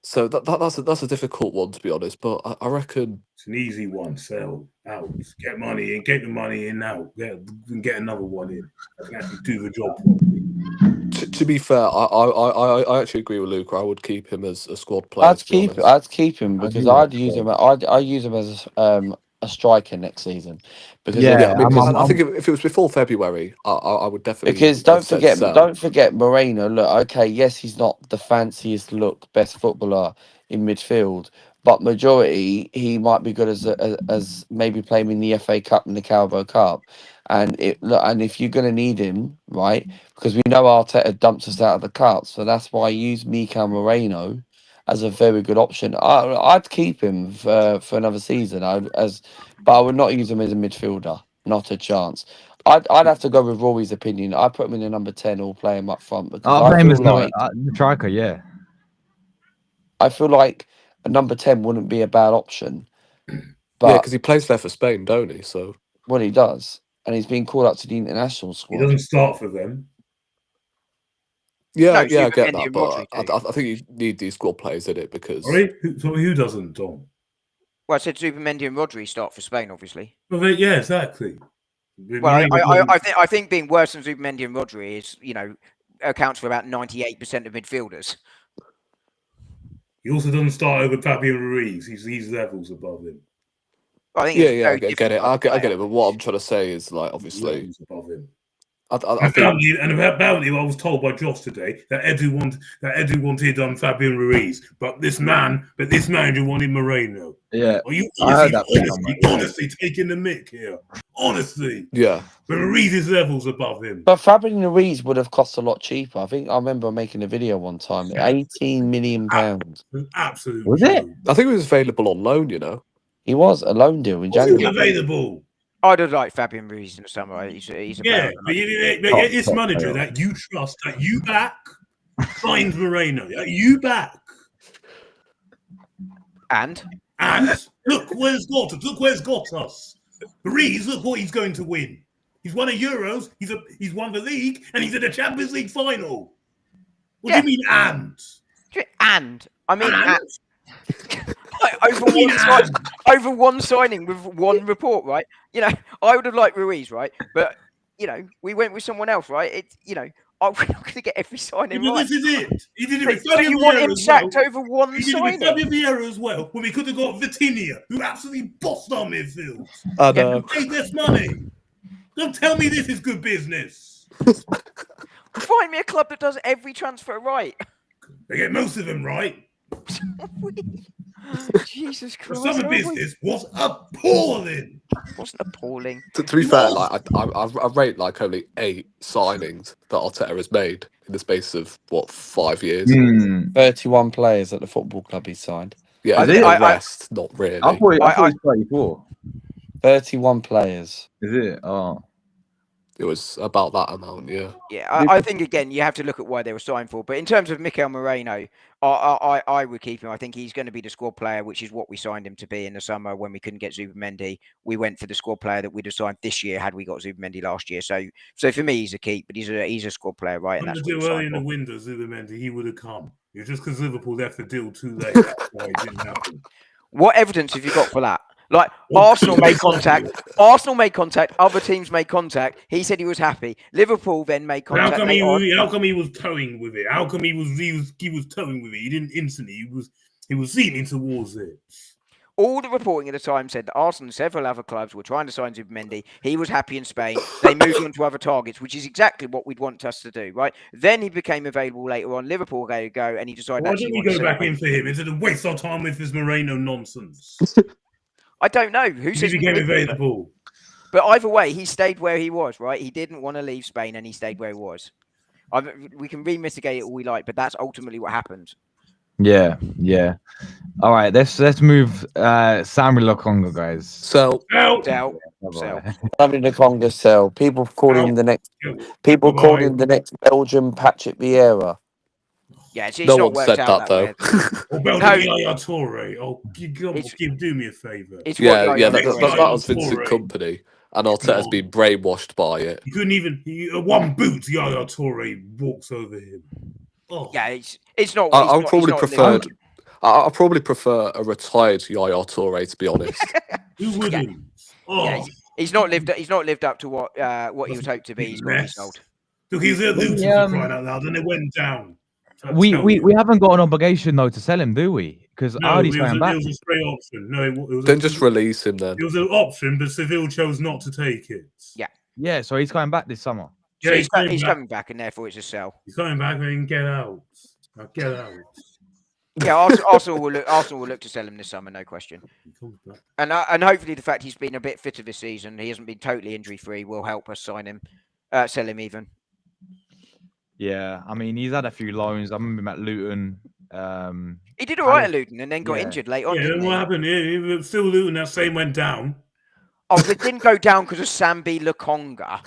So that's a difficult one, to be honest. But I reckon it's an easy one. Sell out, get money in, get the money in now, get another one in. I can actually do the job properly. To be fair, I actually agree with Luca. I would keep him as a squad player. I'd keep him because I'd use him as a striker next season. Because I think if it was before February, I would definitely. Because don't forget Moreno. Look, okay, yes, he's not the fanciest look best footballer in midfield, but majority he might be good as maybe playing in the FA Cup and the Carabao Cup. And if you're gonna need him, right? Because we know Arteta dumped us out of the cup, so that's why I use Mikel Moreno as a very good option. I'd keep him for another season. But I would not use him as a midfielder. Not a chance. I'd have to go with Rory's opinion. I put him in the number 10 or play him up front because I feel like striker. Yeah, I feel like a number 10 wouldn't be a bad option. But because he plays there for Spain, don't he? So he does, and he's been called up to the international squad. He doesn't start for them. Yeah, I get that, but I think you need these squad players in it because. Who doesn't, Dom? Well, I said Zubimendi and Rodri start for Spain, obviously. Well, yeah, exactly. Well, I think being worse than Zubimendi and Rodri is, accounts for about 98% of midfielders. He also doesn't start over Fabian Ruiz. He's levels above him. I think I get it. I get it. But what I'm trying to say is, like, obviously, levels above him. Apparently, I was told by Josh today that Edu wanted Fabian Ruiz, but this manager wanted Moreno. Yeah, Are you honestly taking the mick here? Honestly, yeah. But Ruiz is levels above him. But Fabian Ruiz would have cost a lot cheaper. I remember making a video one time. £18 million. Absolutely. Was it? I think he was available on loan. He was a loan deal in January. He was available. I'd have liked Fabian Ruiz in the summer. He's a but this manager that you trust, that you back, signs Moreno. You back. And look where it's got us. Look where it's got us. Ruiz, look what he's going to win. He's won a Euros. He's won the league, and he's in the Champions League final. What do you mean and? And I mean, And? over one signing with one report, right? You know, I would have liked Ruiz, right? But you know, we went with someone else, right? It's we're not going to get every signing right. This is it. He did it with So you want him sacked over one He did it signing? with Fabio Vieira as well, when we could have got Vitinha, who absolutely bossed our midfield. I know. Paid less money. Don't tell me this is good business. Find me a club that does every transfer right. They get most of them right. Jesus The Christ! summer business was appalling. It wasn't appalling. To be fair, like I rate like only 8 signings that Arteta has made in the space of 5 years. 31 players at the football club he signed. Yeah, the rest not really. I thought it was 34. 31 players. Is it? Oh. It was about that amount, yeah. Yeah, I think again you have to look at why they were signed for. But in terms of Mikel Moreno, I would keep him. I think he's going to be the squad player, which is what we signed him to be in the summer when we couldn't get Zubimendi. We went for the squad player that we'd have signed this year had we got Zubimendi last year. So for me, he's a keep, but he's a squad player, right? And that's what early in the window, Zubimendi, he would have come. It's just because Liverpool left the deal too late. That's why it didn't happen. What evidence have you got for that? Like Arsenal made contact. Other teams made contact. He said he was happy. Liverpool then made contact. How come he was towing with it? How come he was towing with it? He didn't instantly. He was leaning towards it. All the reporting at the time said that Arsenal and several other clubs were trying to sign Zubimendi. He was happy in Spain. They moved on to other targets, which is exactly what we'd want us to do, right? Then he became available later on. Liverpool go, and he decided. Why didn't we go back in for him instead of waste our time with this Moreno nonsense? I don't know. Who says he became available? But either way, he stayed where he was, right? He didn't want to leave Spain, and he stayed where he was. We can re-mitigate it all we like, but that's ultimately what happened. Yeah. All right, let's move Samuel Lokonga, guys. Sell. Samuel Lokonga sell. People calling him the next. People calling him the next Belgian Patrick Vieira. Yeah, it's no not one said that though. Or Belgian Yaya Toure. Oh, do me a favour. That was Vincent Kompany, and Arteta's been brainwashed by it. You couldn't even one boot. Yaya Toure walks over him. Oh. Yeah, it's not. I probably prefer a retired Yaya Toure, to be honest. Who wouldn't? Oh. Yeah, he's not lived up to what he was hoped to be. He's got to be sold. Look, he's a Luton for crying out loud, and it went down. We haven't got an obligation though to sell him, do we? Because Ardy's going back. It was a straight option. No, it was then just release him. Then it was an option, but Seville chose not to take it. Yeah. So he's coming back this summer. Yeah, so he's coming back, and therefore it's a sell. He's coming back and get out. Get out. Yeah, Arsenal will look to sell him this summer, no question. And hopefully the fact he's been a bit fitter this season, he hasn't been totally injury free, will help us sell him even. Yeah, I mean he's had a few loans. I remember him at Luton. He did all right at Luton and then got injured late on. Yeah, what happened? Yeah, still Luton. That same went down. Oh, it didn't go down because of Sambi Lokonga.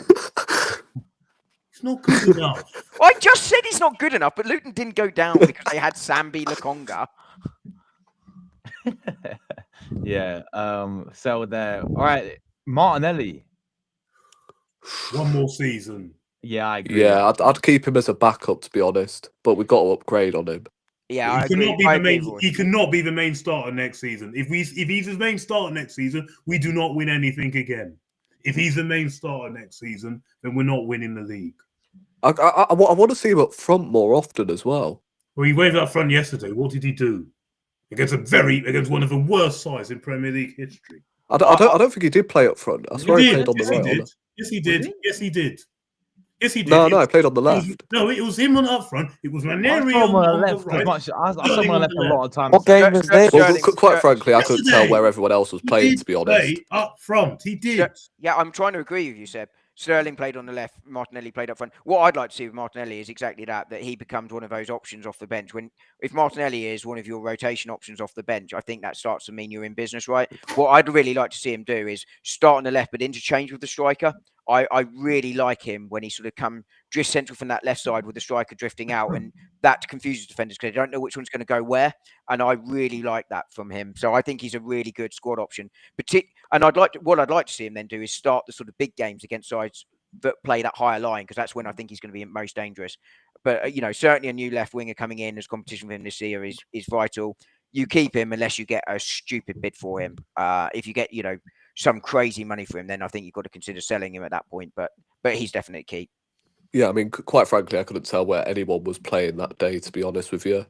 It's not good enough. I just said he's not good enough, but Luton didn't go down because they had Sambi Lokonga. Yeah, sell there. All right, Martinelli. One more season. Yeah, I agree. Yeah, I'd keep him as a backup, to be honest. But we've got to upgrade on him. Yeah, he cannot be the main starter next season. If he's the main starter next season, we do not win anything again. If he's the main starter next season, then we're not winning the league. I want to see him up front more often as well. Well, he waved up front yesterday. What did he do against one of the worst sides in Premier League history? I don't think he did play up front. I swear he played on the right. Yes, he did. Yes, he did. Yes, he did. No, he played on the left. It was him on up front. It was Ranieri on the left. I saw him on the left a lot of times. What game was this? Well, quite frankly, I couldn't tell where everyone else was playing, to be honest. Up front, he did. Yeah, I'm trying to agree with you, Seb. Sterling played on the left, Martinelli played up front. What I'd like to see with Martinelli is exactly that he becomes one of those options off the bench. If Martinelli is one of your rotation options off the bench, I think that starts to mean you're in business, right? What I'd really like to see him do is start on the left, but interchange with the striker. I really like him when he sort of drift central from that left side with the striker drifting out, and that confuses defenders because they don't know which one's going to go where. And I really like that from him. So I think he's a really good squad option. And what I'd like to see him then do is start the sort of big games against sides that play that higher line, because that's when I think he's going to be most dangerous. But certainly a new left winger coming in as competition for him this year is vital. You keep him unless you get a stupid bid for him. If you get some crazy money for him, then I think you've got to consider selling him at that point. But he's definitely key. Yeah, I mean, quite frankly, I couldn't tell where anyone was playing that day, to be honest with you.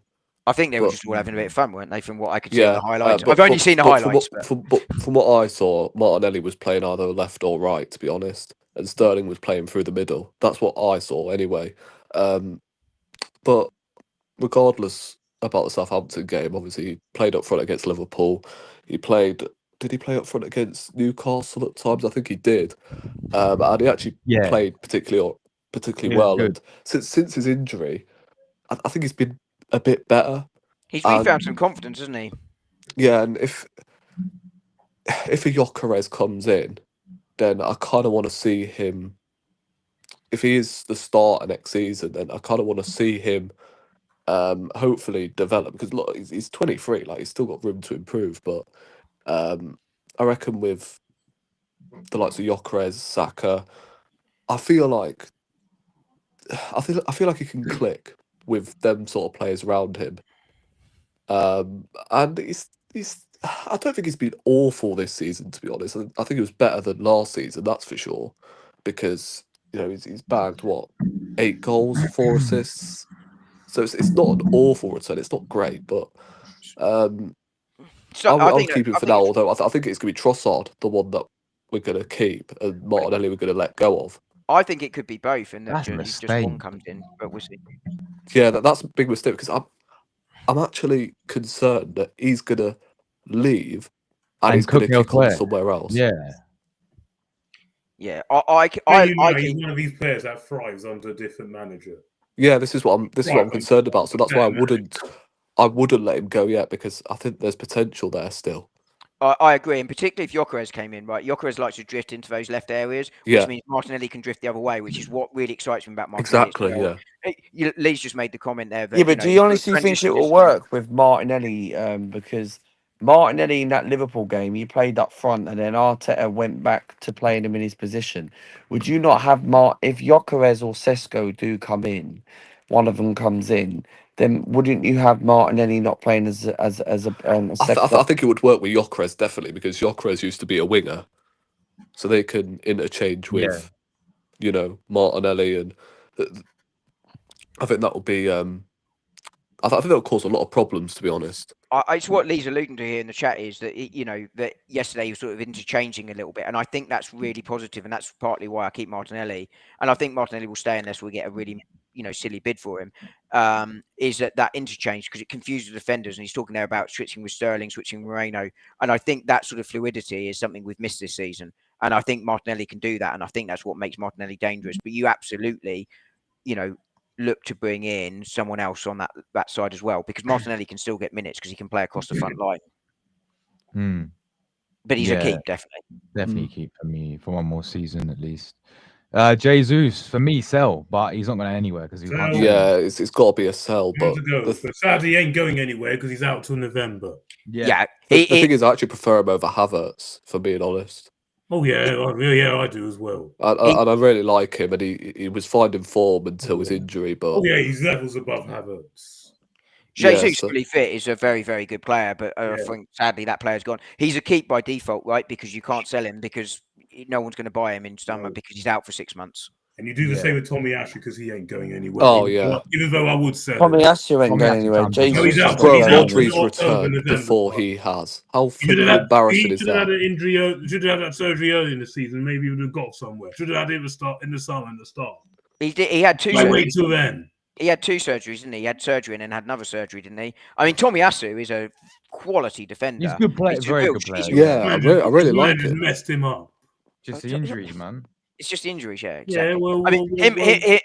I think they were just all having a bit of fun, weren't they? From what I could see in the highlights, I've only seen the highlights. From what I saw, Martinelli was playing either left or right, to be honest, and Sterling was playing through the middle. That's what I saw, anyway. But regardless about the Southampton game, obviously he played up front against Liverpool. Did he play up front against Newcastle at times? I think he did. And he actually played particularly well. Good. And since his injury, I think he's been a bit better. He's found some confidence, hasn't he? Yeah, and if a Gyökeres comes in, then I kind of want to see him. If he is the starter next season, then I kind of want to see him hopefully develop, because look, he's 23, like he's still got room to improve. But I reckon with the likes of Gyökeres, Saka, I feel like he can click with them sort of players around him. And he's I don't think he's been awful this season, to be honest. I think he was better than last season, that's for sure, because he's bagged 8 goals, 4 assists. So it's not an awful return. It's not great, but I'll keep him for now. Although I think it's going to be Trossard, the one that we're going to keep, and Martinelli we're going to let go of. I think it could be both, and then just one comes in, but we'll see. Yeah, that's a big mistake, because I'm actually concerned that he's going to leave and he's going to kick on somewhere else. Yeah. He's one of these players that thrives under a different manager. Yeah, this is what I'm concerned about. So that's why I wouldn't let him go yet, because I think there's potential there still. I agree, and particularly if Gyökeres came in, right? Gyökeres likes to drift into those left areas, which means Martinelli can drift the other way, which is what really excites me about Martinelli. Exactly, Lee's just made the comment there. That, but do you honestly think it will work with Martinelli? Because Martinelli in that Liverpool game, he played up front, and then Arteta went back to playing him in his position. Would you not have if Gyökeres or Sesko do come in, one of them comes in, then wouldn't you have Martinelli not playing as a I think it would work with Gyökeres, definitely, because Gyökeres used to be a winger, so they can interchange with Martinelli, and I think that will be I think that'll cause a lot of problems, to be honest. It's what Lee's alluding to here in the chat, is that that yesterday he was sort of interchanging a little bit, and I think that's really positive, and that's partly why I keep Martinelli, and I think Martinelli will stay unless we get a really silly bid for him. Is that interchange, because it confuses defenders, and he's talking there about switching with Sterling, switching with Moreno, and I think that sort of fluidity is something we've missed this season, and I think Martinelli can do that, and I think that's what makes Martinelli dangerous. But you absolutely, look to bring in someone else on that side as well, because Martinelli can still get minutes because he can play across the front line. But he's a keep, definitely keep for me for one more season at least. Jesus for me, sell, but he's not going anywhere because it's got to be a sell. But sadly, he ain't going anywhere because he's out till November. Yeah. The thing is, I actually prefer him over Havertz, for being honest. Oh yeah, I do as well. And I really like him, and he was finding form until his injury. But he's levels above Havertz. Jesus, fully fit, is a very, very good player, but I think sadly that player's gone. He's a keep by default, right? Because you can't sell him because no one's going to buy him in summer because he's out for 6 months. And you do the same with Tomiyasu because he ain't going anywhere. Oh yeah. Even though I would sell Tomiyasu ain't going anywhere. Rodri's returned before he has. How embarrassing is that? Should have had an injury. Should have had that surgery early in the season. Maybe he would have got somewhere. Should have had it in the summer and the start. He had 2. Wait till then. He had 2 surgeries, didn't he? He had surgery and then had another surgery, didn't he? I mean, Tomiyasu is a quality defender. He's a good player, very good player. Yeah, I really like it. Messed him up. Just the injuries, man. It's just the injuries, yeah. Exactly. Yeah, well, I mean,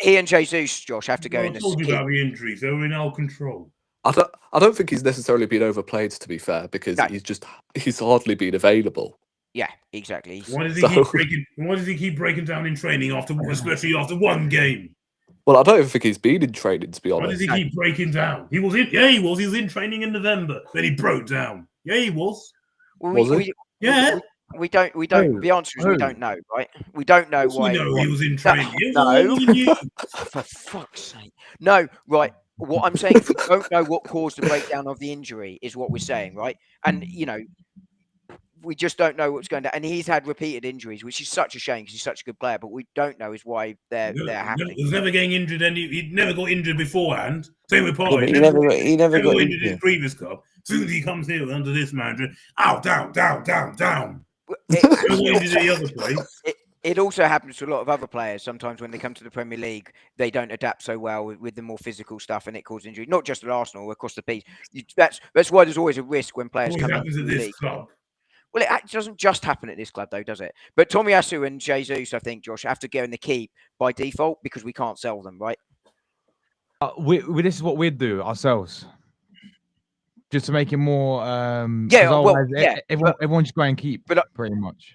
he and Jesus, Josh, have to go in. I told you about the injuries; they were in our control. I don't think he's necessarily been overplayed, to be fair, because he's hardly been available. Yeah, exactly. Why does he keep breaking down in training especially after one game? Well, I don't even think he's been in training, to be honest. Why does he keep breaking down? He was in training in November. Then he broke down. Yeah, he was. Was he? Yeah. We don't. Who? The answer is we Who? don't know, right? We don't know Of course why. we know he was in No, training. It was no. all in you. For fuck's sake. No, right. What I'm saying is we don't know what caused the breakdown of the injury, is what we're saying, right? And, we just don't know what's going to. And he's had repeated injuries, which is such a shame because he's such a good player. But we don't know is why they're happening. He was never getting injured. He never got injured beforehand. Same with Yeah, Party. but he never got never got injured in injured. his previous club. As soon as he comes here under this manager, down. Never got injured at the other place. It also happens to a lot of other players. Sometimes when they come to the Premier League, they don't adapt so well with the more physical stuff, and it causes injury. Not just at Arsenal, across the piece. That's why there's always a risk when players What come happens into at the this league. club? Well, it doesn't just happen at this club, though, does it? But Tomiyasu and Jesus, I think, Josh, have to go in the keep by default because we can't sell them, right? This is what we'd do ourselves, just to make it more. Everyone just go and keep, pretty much.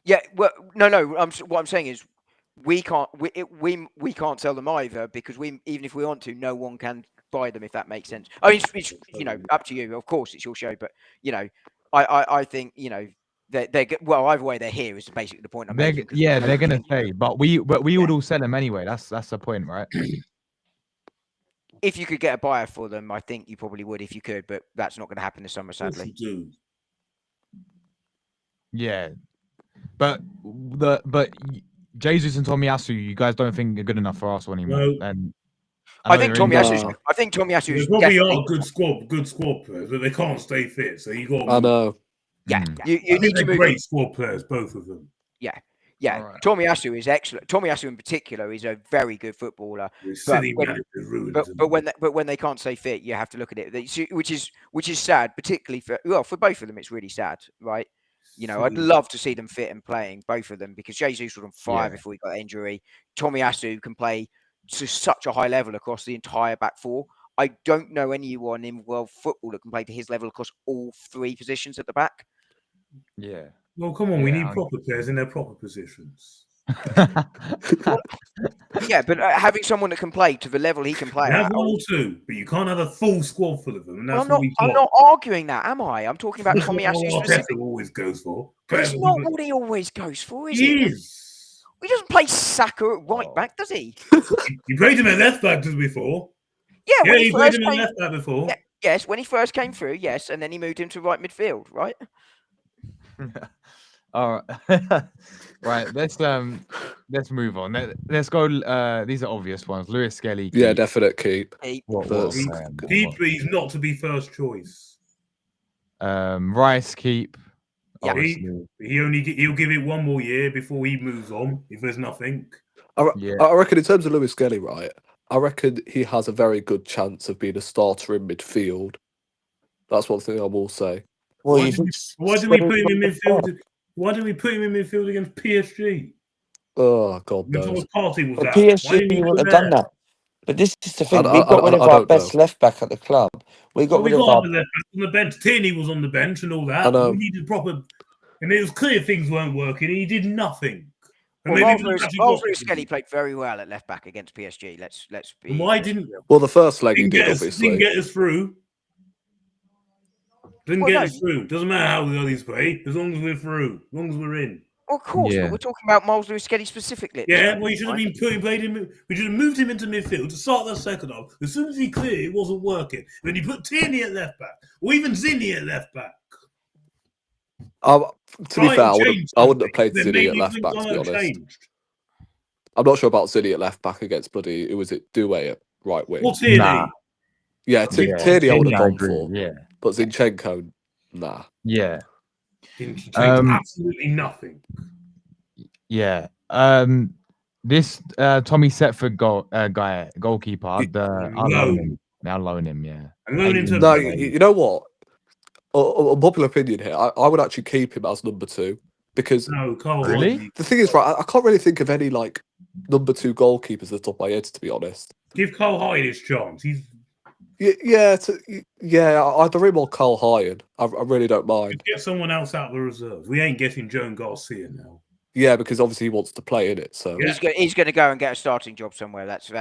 Yeah, well, no. What I'm saying is, we can't sell them either because even if we want to, no one can buy them, if that makes sense. I mean, it's up to you. Of course, it's your show, but I think they're well, either way they're here is basically the point I'm making. They're gonna stay, but we would all sell them anyway. That's the point, right? If you could get a buyer for them, I think you probably would if you could, but that's not going to happen this summer, sadly. Yeah, but Jesus and Tomiyasu, you guys don't think are good enough for Arsenal anymore? No. And I think Tomiyasu is probably definitely good squad players, but they can't stay fit. So you got. I know. Yeah, you need to move. Great squad players, both of them. Yeah. Right. Tomiyasu is excellent. Tomiyasu in particular is a very good footballer. But when they can't stay fit, you have to look at it. Which is sad, particularly for both of them. It's really sad, right? I'd love to see them fit and playing, both of them, because Jesus was on fire before he got injury. Tomiyasu can play to such a high level across the entire back four. I don't know anyone in world football that can play to his level across all three positions at the back. Yeah. Well, come on, we need proper players in their proper positions. Yeah, but having someone that can play to the level he can play You have one or two, but you can't have a full squad full of them. And that's I'm not arguing that, am I? I'm talking about Tomiyasu specifically. Always goes for. It's not what he always goes for, is he it? Is. He doesn't play Saka at right back, does he? You played him at left back before. Yeah, he played him at left back before. Yeah, yes, when he first came through, yes, and then he moved him to right midfield, right? All right. Right, let's move on. Let's go. These are obvious ones. Lewis Skelly. Yeah, definite keep. Keep, but he's not to be first choice. Rice keep. Yeah. He'll give it one more year before he moves on if there's nothing. I reckon in terms of Lewis Skelly, right? I reckon he has a very good chance of being a starter in midfield. That's one thing I will say. Well, why did we put him in midfield? Why did we put him in midfield against PSG? Oh God, knows. PSG wouldn't have done that. But this is the thing: we got rid of our best left back at the club. We got rid of our left back on the bench. Tierney was on the bench and all that. We needed proper, and it was clear things weren't working. And he did nothing. Miles Lewis Skelly played very well at left back against PSG. Let's be. Why didn't? Well, the first leg he did, obviously. Didn't get us through. Didn't get us through. Doesn't matter how the others play, as long as we're through, as long as we're in. Well, of course, but we're talking about Miles Lewis Skelly specifically. Yeah, well, you should have played him. We should have moved him into midfield to start the second half. As soon as he cleared, it wasn't working. Then you put Tierney at left back, or even Zinni at left back. To be fair, I wouldn't have played Zinni at left back, to be honest. I'm not sure about Zinni at left back against bloody, who was it, Doué at right wing. What's Tierney? Nah. Yeah, Tierney I would have gone for. Yeah. But Zinchenko, nah. Yeah. Absolutely nothing. Yeah. This Tommy Setford goalkeeper, I'll loan him, yeah. No, you know what? A popular opinion here, I would actually keep him as number 2 because really? The thing is, right, I can't really think of any like number 2 goalkeepers at the top of my head, to be honest. Give Cole Hyde his chance. He's either him or Cole Hyde. I really don't mind. Get someone else out of the reserves. We ain't getting Joan Garcia now. Yeah, because obviously he wants to play in it. So he's going to go and get a starting job somewhere. That's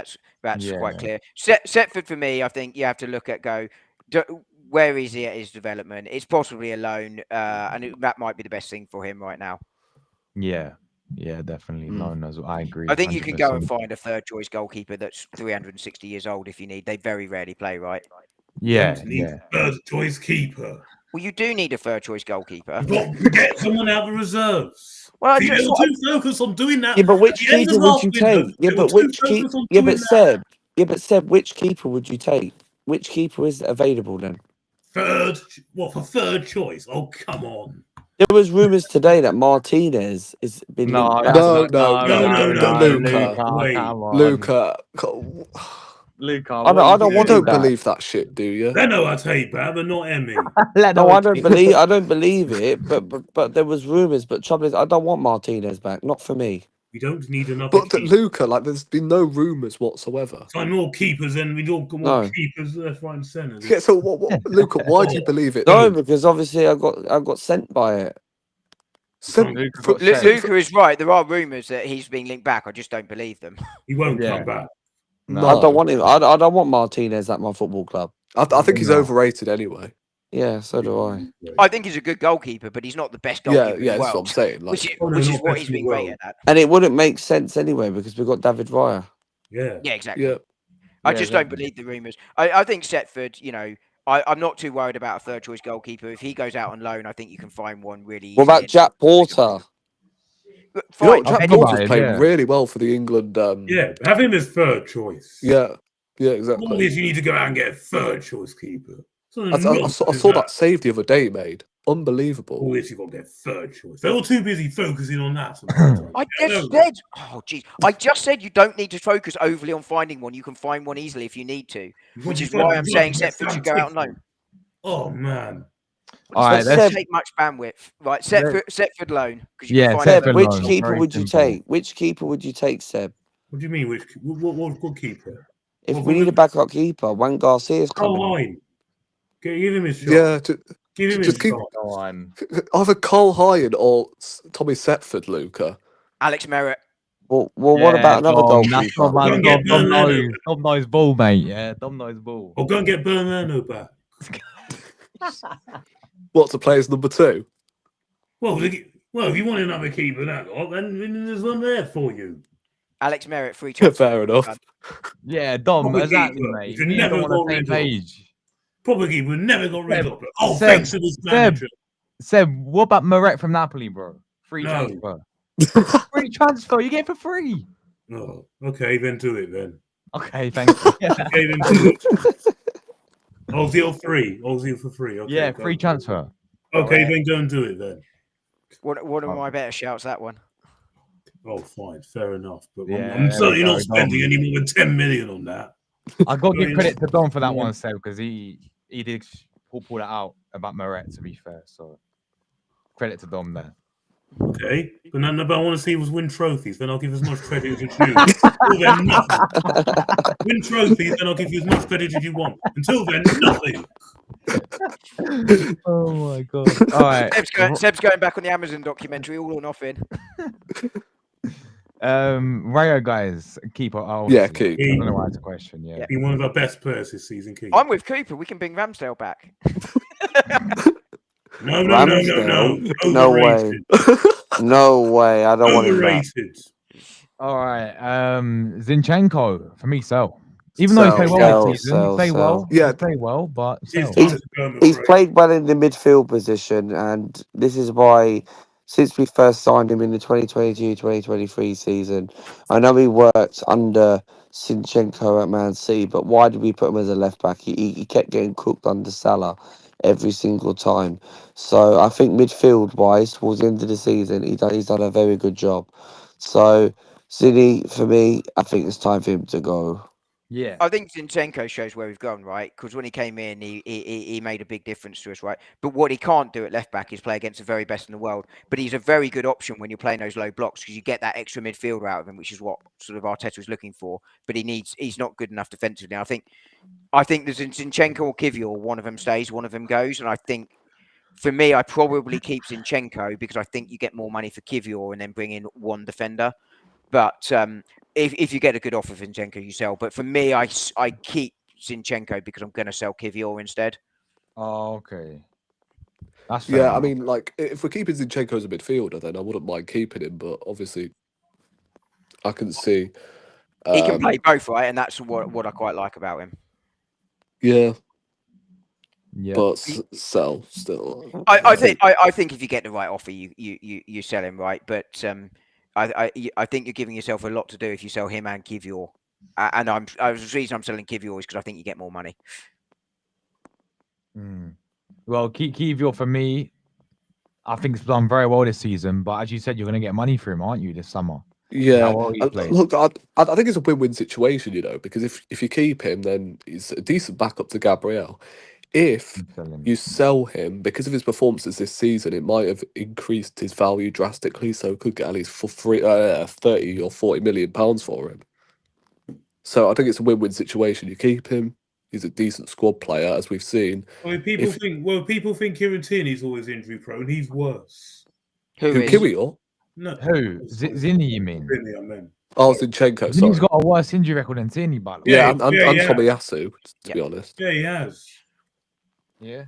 quite clear. Setford for me, I think you have to look at where is he at his development? It's possibly a loan, and that might be the best thing for him right now. Yeah, definitely loan as well. I agree. I think you can go and 100%. find a third choice goalkeeper that's 360 years old if you need. They very rarely play, right? Yeah, You need third choice keeper. Well, you do need a third choice goalkeeper. You've got to get someone out of the reserves. Well, See, they were too focused on doing that. Yeah, but which At the end keeper of would last you window, take? Yeah, they were but too which focused keeper? on Yeah, doing but that. Seb. Yeah, but Seb, which keeper would you take? Which keeper is available then? Third, what for third choice? Oh, come on. There was rumours today that Martinez has been No, linked back. No, No, wait. Come on. Luca. Luca, I don't You want don't that. believe that shit, do you? They know I take that, but not Emmy. No, I don't believe it. But there was rumours. But trouble is, I don't want Martinez back. Not for me. We don't need another But keeper. Luca, like, there's been no rumours whatsoever. Sign more keepers and we don't want No. keepers left, right, and centre. Yeah, so what Luca, why do you believe it? No, because obviously I got sent by it. Luca got sent. Luca is right. There are rumours that he's being linked back. I just don't believe them. He won't Yeah. come back. No. I don't want him. I don't want Martinez at my football club. I think he's No. overrated anyway. Yeah, so do I. I think he's a good goalkeeper, but he's not the best Yeah, goalkeeper in yeah, the that's what world. I'm saying. Like, Which is, Oh, no, which not is what best he's in the being world. rated at. And it wouldn't make sense anyway because we've got David Raya. Yeah. Yeah, exactly. yeah. I Yeah, just don't exactly. believe the rumours. I think Setford, I'm not too worried about a third choice goalkeeper. If he goes out on loan, I think you can find one really easily. What about Jack Porter? But You know, fine, Jack I've got Porter's mine, played yeah. really well for the England. Yeah, have him as third choice. Yeah, All exactly. this you need to go out and get a third choice keeper. I saw that save the other day, made unbelievable. All this you got to get third choice. They're all too busy focusing on that. I just said, I just said you don't need to focus overly on finding one. You can find one easily if you need to, which is why I'm saying Setford should go out on loan. Oh man. All right, It doesn't let's, take much bandwidth, right? Setford loan. Yeah, Seb, Setford which loan, keeper very would you simple. take? Which keeper would you take, Seb? What do you mean? What keeper? If Well, we need a backup keeper, Juan Garcia's Carl coming. Hine. Give him his shot. Yeah, Give him just his keep- shot. Go on. either Cole Hine or Tommy Setford, Luca. Alex Merritt. Well, what about another Dom, that's goalkeeper? not man. Go and get Dom Bernardo. knows. Dom knows ball, mate. Yeah, Dom knows ball. Or go and get Bernardo back. What's the player's number 2? Well, if you want another keeper, then there's one there for you. Alex Merritt, free transfer. Fair enough. Yeah, Dom, Proper exactly, keeper. mate. You Me and never Dom on the got same rid of. page. Proper keeper never got rid Seb, of. Oh, Seb, thanks to this manager. Seb, what about Moret from Napoli, bro? Free No. transfer. Free transfer. You get it for free. Oh, okay, then do it then. Okay, thank you. Okay, then do it. Ozil free. Ozil for free. Okay, Yeah, go. free transfer. Okay, then go and do it then. One of my better shouts, that one. Oh, fine, fair enough. But Yeah, I'm there certainly we go, not spending Dom. any more than 10 million on that. I got to give Going- credit to Dom for that Yeah. one, Seb, because he did pull that out about Moret, to be fair. So credit to Dom there. Okay, but I want to see us win trophies. Then I'll give as much credit as you choose. Until then, nothing. Win trophies, then I'll give you as much credit as you want. Until then, nothing. Oh my god! All right, Seb's going back on the Amazon documentary, all or nothing. Rayo guys, keeper. Oh, Yeah, obviously. keep. I don't know why it's a question. Yeah. Be one of our best players this season, Keith. I'm with Cooper. We can bring Ramsdale back. No. No way. Overrated. No way. I don't want him back. Overrated. All right, Zinchenko for me, sell. Even though he played well Sell, this season, he sell, played sell. well. Yeah. He played well, but It's sell. time to go, I'm He's afraid. played well in the midfield position, and this is why, since we first signed him in the 2022-2023 season, I know he worked under Zinchenko at Man City, but why did we put him as a left back? He kept getting cooked under Salah every single time. So I think midfield wise, towards the end of the season, he's done a very good job. So Zini, for me, I think it's time for him to go. Yeah. I think Zinchenko shows where we've gone, right? Because when he came in, he made a big difference to us, right? But what he can't do at left back is play against the very best in the world. But he's a very good option when you're playing those low blocks because you get that extra midfielder out of him, which is what sort of Arteta was looking for. But he's not good enough defensively. I think there's Zinchenko or Kivior, one of them stays, one of them goes, and I think. For me, I probably keep Zinchenko because I think you get more money for Kivior and then bring in one defender. But if you get a good offer for Zinchenko, you sell. But for me, I keep Zinchenko because I'm going to sell Kivior instead. Oh, okay. That's Yeah, fair I enough. mean, like, if we're keeping Zinchenko as a midfielder, then I wouldn't mind keeping him. But obviously, I can see. He can play both, right? And that's what I quite like about him. Yeah, Yeah. but sell still. I think if you get the right offer, you sell him, right? But I think you're giving yourself a lot to do if you sell him and Kivior. And the reason I'm selling Kivior is because I think you get more money. Well, Kivior for me, I think it's done very well this season. But as you said, you're going to get money for him, aren't you, this summer? Yeah, How well he played. look, I think it's a win-win situation, you know, because if you keep him, then he's a decent backup to Gabriel. If you sell him, because of his performances this season, it might have increased his value drastically, so could get at least for 30 or 40 million pounds for him. So I think it's a win-win situation. You keep him; he's a decent squad player, as we've seen. People think Kieran Tierney's always injury prone. He's worse. Who is? Kiwior? No. Who? Zinni, you mean? Tierney, I meant. Oh, Zinchenko, sorry. He's got a worse injury record than Tierney, by the way. Yeah, and Tomiyasu, to be honest. Yeah, he has. Yeah.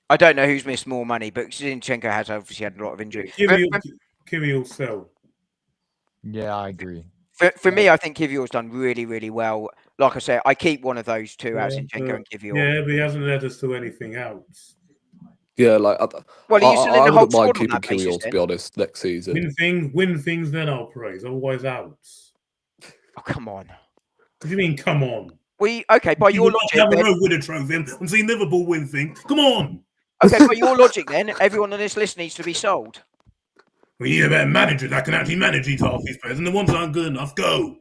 I don't know who's missed more money, but Zinchenko has obviously had a lot of injury. Kiwior sell. Yeah, I agree. For me, I think Kivior's done really, really well. Like I said, I keep one of those two out, Zinchenko and Kivior. Yeah, but he hasn't led us to anything else. Yeah, like are you still in the I whole wouldn't mind squad on keeping that basis, Kiwior, to be honest, next season. Win things, then I'll praise. Otherwise, outs. Oh, come on. What do you mean, come on? By your logic, have a road with a trophy. I'm seeing Liverpool win things. Come on. Okay, by your logic, then everyone on this list needs to be sold. We need a better manager that can actually manage these half these players, and the ones that aren't good enough go.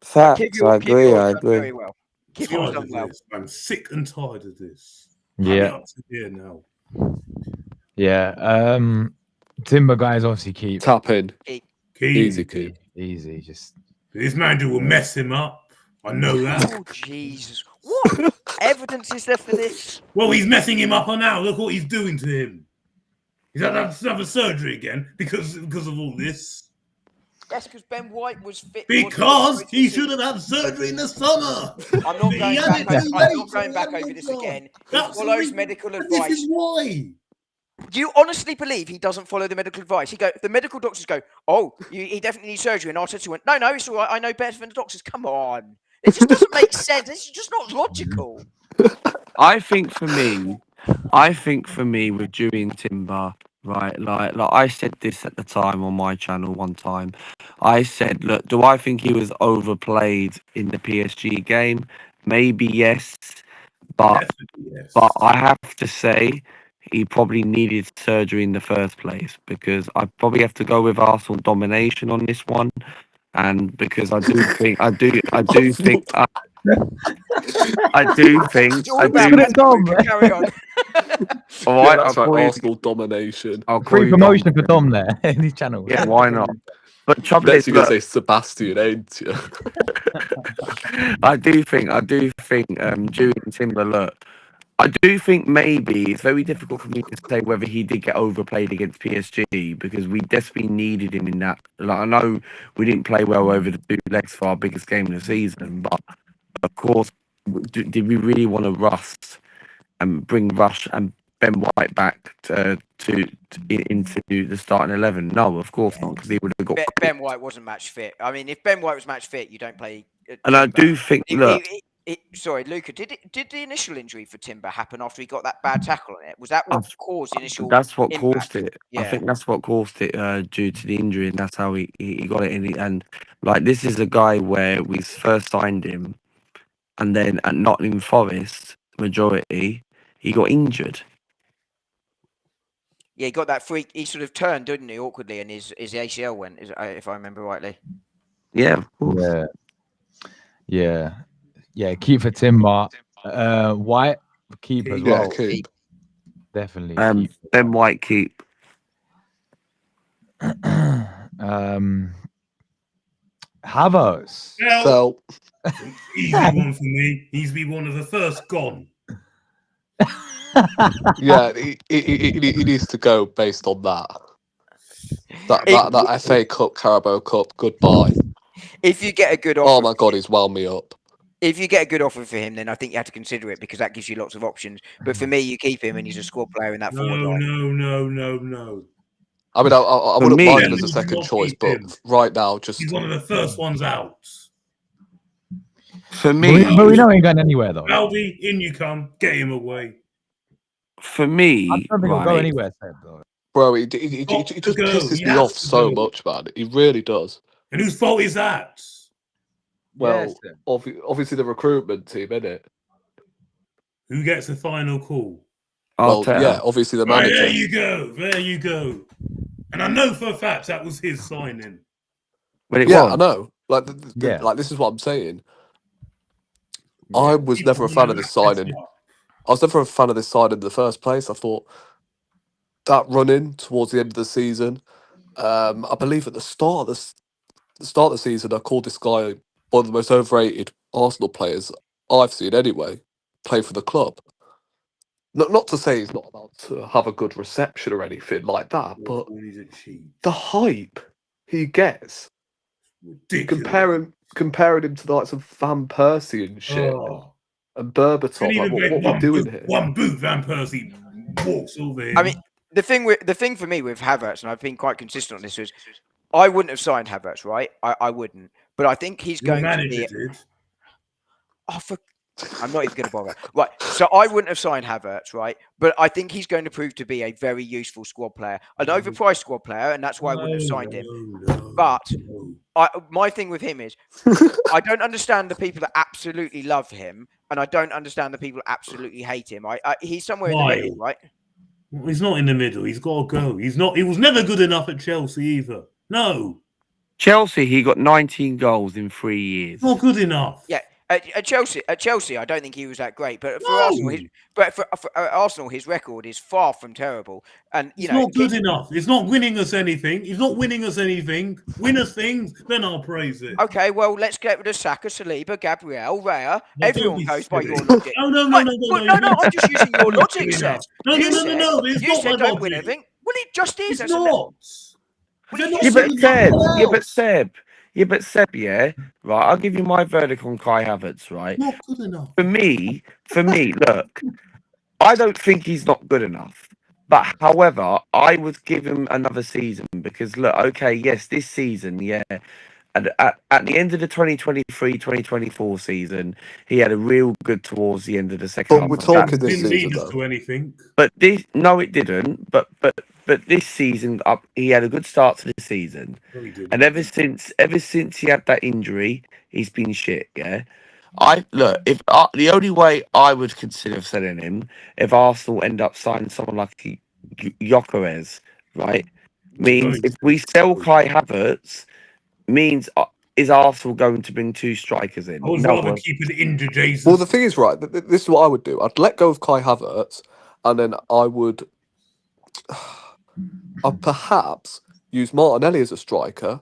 Facts, I agree. Very well. Kivior's done well. I'm sick and tired of this. Yeah. Up to here now. Yeah. Timber guys obviously keep. Tap in. Easy keep. Easy. Just this manager will mess him up. I know that. Oh Jesus! What evidence is there for this? Well, he's messing him up now. Look what he's doing to him. He's had to have a surgery again because of all this. Yes, because Ben White was fit. Because he should have had surgery in the summer. I'm not going back over this again. He follows medical advice. This is why. Do you honestly believe he doesn't follow the medical advice? The medical doctors go, "Oh, he definitely needs surgery," and Arteta went, "No, it's all right. I know better than the doctors." Come on, it just doesn't make sense. It's just not logical. I think for me, with Dewey and Timber, right? Like I said this at the time on my channel one time. I said, look, do I think he was overplayed in the PSG game? Maybe yes, but I have to say he probably needed surgery in the first place, because I probably have to go with Arsenal domination on this one, and because I do think. Carry on. All right, that's right, Arsenal domination. Free promotion for Dom there in his channel. Yeah, why not? But trouble Next is, you're gonna say Sebastian, ain't you? I do think Dewey and Timber, look, I do think maybe it's very difficult for me to say whether he did get overplayed against PSG, because we desperately needed him in that. Like, I know we didn't play well over the 2 legs for our biggest game of the season, but of course, did we really want to rust and bring Rush and Ben White back into the starting 11? No, of course not, because he would have got. Ben White wasn't match fit. I mean, if Ben White was match fit, you don't play. And I do think, look. Sorry, Luca. Did the initial injury for Timber happen after he got that bad tackle on it? Was that what caused the initial? That's what impact? caused it. Yeah. I think that's what caused it due to the injury, and that's how he got it in. And like, this is a guy where we first signed him, and then at Nottingham Forest, majority, he got injured. Yeah, he got that freak. He sort of turned, didn't he, awkwardly, and his ACL went, if I remember rightly. Yeah, of course. Yeah. Keep for Timber. White keep as well. Keep. Definitely. Ben White keep. Havertz. So easy one for me. He's be one of the first gone. Yeah, he needs to go based on that. That FA Cup, Carabao Cup, goodbye. If you get a good offer, Oh my God, he's wound me up. if you get a good offer for him, then I think you have to consider it because that gives you lots of options. But for me, you keep him and he's a squad player in that forward line. No. I mean, I For wouldn't me- mind him as a Do second not choice, keep but him. right now, just He's one of the first ones out. For But me, we know he ain't going anywhere though. Aldi, in you come. Get him away. for I me, don't think he'll go right, anywhere, Seb, though. bro, he Got just to go. pisses He me has off to so go. much, man. He really does. And whose fault is that? Well, Yes, Seb. obviously the recruitment team, innit? Who gets the final call? Well, Arteta. yeah, obviously the Right, manager. there you go. There you go. And I know for a fact that was his signing. Well, it Yeah, was. I know. Like, Yeah. like this is what I'm saying. Yeah. I was People never a wanna fan of this mess signing. it up. I was never a fan of this signing in the first place. I thought that run-in towards the end of the season. I believe at the start of the season, I called this guy one of the most overrated Arsenal players I've seen anyway. Play for the club. Not to say he's not allowed to have a good reception or anything like that, but When he's a cheat. the hype he gets, Ridiculous. comparing him to the likes of Van Persie and shit, Oh. and Berbatov. Couldn't Like, even make what are we doing here? one boot. Van Persie walks over him. I mean, the thing for me with Havertz, and I've been quite consistent on this, was I wouldn't have signed Havertz, right? I wouldn't, but I think he's your going to manager be. did. Oh, I'm not even going to bother. Right, so I wouldn't have signed Havertz, right? But I think he's going to prove to be a very useful squad player, an overpriced squad player, and that's why I wouldn't have signed him. But my thing with him is, I don't understand the people that absolutely love him, and I don't understand the people that absolutely hate him. He's somewhere in the Why? middle, right? Well, he's not in the middle. He's got to go. He's not. He was never good enough at Chelsea either. No, Chelsea, he got 19 goals in 3 years. not good enough. Yeah. At Chelsea, I don't think he was that great. But for No. Arsenal, his record is far from terrible. And He's not good enough. He's not winning us anything. He's not winning us anything. Win us things, then I'll praise it. Okay, well, let's get rid of Saka, Saliba, Gabriel, Raya. No, Everyone don't be goes by silly. your logic. No. No, I'm just using your Don't be logic, silly Seb. now. You No. It's You not said my don't win logic. everything. Well, it just is. It's That's a not. Well, They're you not Yeah, said but good Seb, enough. yeah, but Seb, yeah, right. I'll give you my verdict on Kai Havertz, right? Not good enough. For me, look, I don't think he's not good enough. But however, I would give him another season because look, okay, yes, this season, yeah. And at the end of the 2023-2024 season, he had a real good towards the end of the second But half. we're of that. talking this Didn't season lead us though. to anything. But it didn't. But this season, he had a good start to the season, No, he didn't. and ever since he had that injury, he's been shit. Yeah, if the only way I would consider selling him if Arsenal end up signing someone like Gyökeres, right? Means if we sell Kai Havertz, means is Arsenal going to bring two strikers in? I would No rather one. keep it in Jesus. Well, the thing is, right, this is what I would do. I'd let go of Kai Havertz, and then I would I'd perhaps use Martinelli as a striker,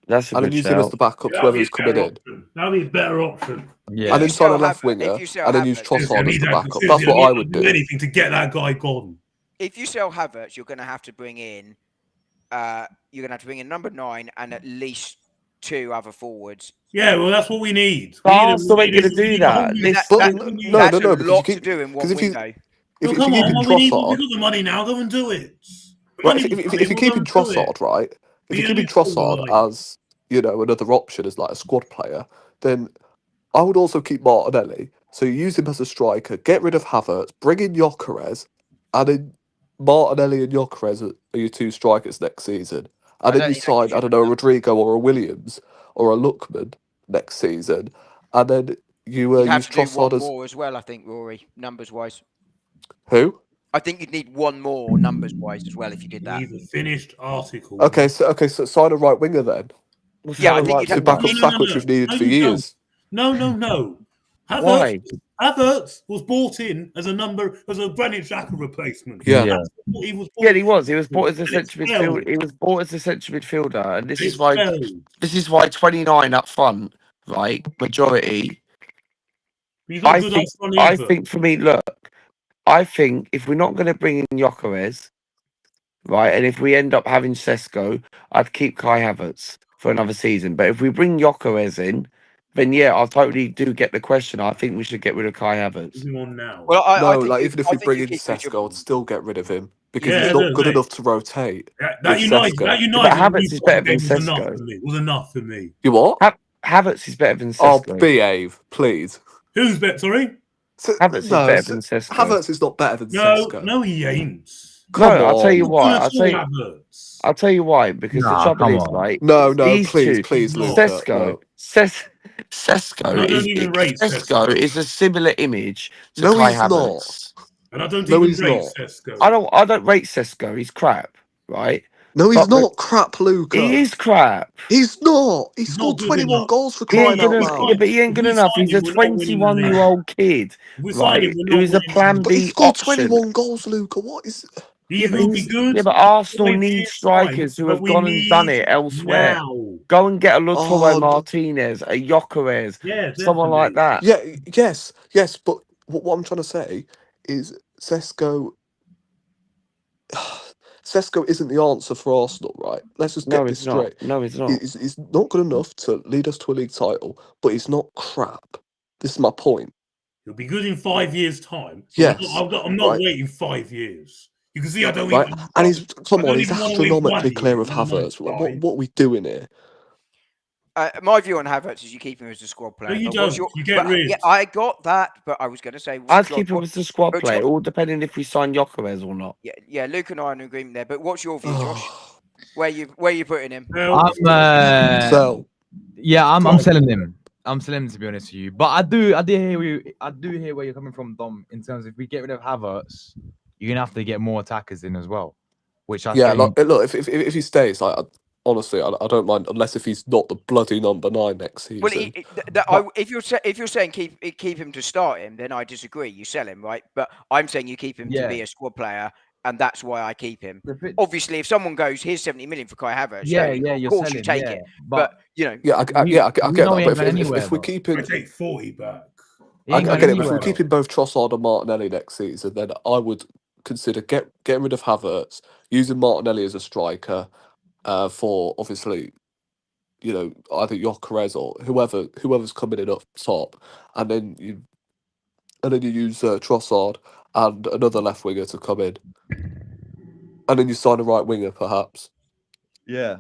That's a and then good use him as shout. the backup to whoever's coming in. That'd be a better option. Yeah. And then you sign a sell left Havertz- winger, if you sell and then use Havertz- Trossard as the backup. Seriously, That's what I would do do. anything to get that guy gone. If you sell Havertz, you're going to have to bring in. You're going to have to bring in number 9 and at least 2 other forwards. Yeah, well, that's what we need. But Arsenal ain't gonna do that. That's no, a because you lot keep- to do in one because if you- window. If come you're on, keeping well, we Trossard, got the money now. Go and do it. right, if you're keeping Trossard, right, if you're keeping Trossard as, another option as like a squad player, then I would also keep Martinelli. So you use him as a striker, get rid of Havertz, bring in Gyökeres, and then Martinelli and Gyökeres are your two strikers next season. And then you sign, I don't know, a Rodrigo or a Williams or a Lookman next season. And then you You'd have use to do Trossard one as... more as well, I think, Rory, numbers-wise. Who? I think you'd need one more numbers-wise as well if you did that. He's a finished article. Okay, so sign a right winger then. Yeah, I think you'd To have back up No, Saka, no, which no. we've needed No, for you years. No. Why? Havertz was bought in as a Granit Xhaka replacement. Yeah. Yeah. That's what he was bought Yeah, he was. He was bought as a And central it's midfielder. failed. He was bought as a central midfielder, and this It's is why. failed. This is why 29 up front, right? Majority. He's not I good think. up front I either. think for me, look. I think if we're not going to bring in Gyökeres, right, and if we end up having Sesko, I'd keep Kai Havertz for another season. But if we bring Gyökeres in, then yeah, I totally do get the question. I think we should get rid of Kai Havertz. Moving on now. Well, I No, think like you- even if I we think bring you in keep Richard Sesko, I'd still get rid of him because Yeah, he's not no, good mate. enough to rotate. That with United, Sesko. that Yeah, United but Havertz is Newcastle better than game was enough Sesko. for me. Was enough for me. You what? Havertz is better than Oh, Sesko. behave, please. Who's better? Sorry. Havertz is better than Sesko. Havertz is not better than No, Sesko. no, he ain't. Come No, I'll tell you on. why. Havertz. I'll tell you why. Because the Nah, trouble come is, on. right? No, these please, two, please, No. Luca. Sesko, Sesko I don't is even rate Sesko Sesko. is a similar image to No, Kai he's not. Havertz. And I don't No, even he's rate not. Sesko. I don't rate Sesko. He's crap, right? No, he's But not crap, Luca. He is crap. He's not. He He's scored not good 21 enough. goals for He ain't crying out good loud. enough. Yeah, but he ain't good If we enough. sign He's a him, we're not winning the league. 21-year-old kid, If we sign right? him, we're Who not is a winning plan But he B scored option. 21 goals, Luca. What is... He Yeah, but, will be good. yeah, but Arsenal 5 need years' strikers time, who but have we gone and done need it elsewhere. now. Go and get a Lautaro Oh, Martinez, a Gyökeres, Yeah, someone like that. Yeah, yes, but what I'm trying to say is Sesko isn't the answer for Arsenal, right? Let's just No, get this it's not. straight. No, it's not. He's not good enough to lead us to a league title, but he's not crap. This is my point. He'll be good in 5 years' time. Yes, I'm not right. waiting 5 years. You can see I don't Right? even. And he's I don't he's even wanna wait 1 astronomically clear year, of never mind Havertz. What 5. are we doing here? My view on Havertz is you keep him as a squad player. No, you But what's don't. You get rid. Yeah, I got that, but I was going to say, I'd Josh, keep him as a squad but player, Josh- all depending if we sign Gyökeres or not. yeah, Luke and I are in agreement there. But what's your view, Josh? Where you putting him? Well, So I'm selling him. I'm selling him, to be honest with you. But I do hear where you're coming from, Dom. In terms of if we get rid of Havertz, you're gonna have to get more attackers in as well. Which I think, look, if he stays, like honestly, I don't mind unless if he's not the bloody number 9 next season. Well, if you're saying keep him to start him, then I disagree. You sell him, right? But I'm saying you keep him to be a squad player, and that's why I keep him. Obviously, if someone goes, here's 70 million for Kai Havertz, you're of course selling, you take yeah. it. But you know, I get that. But if we though. keep I him, take 40 back. He I ain't going get it. If we're anywhere, keeping both Trossard and Martinelli next season, then I would consider getting rid of Havertz, using Martinelli as a striker, for obviously, either Gyökeres or whoever's coming in up top, and then you use Trossard and another left winger to come in, and then you sign a right winger perhaps. Yeah.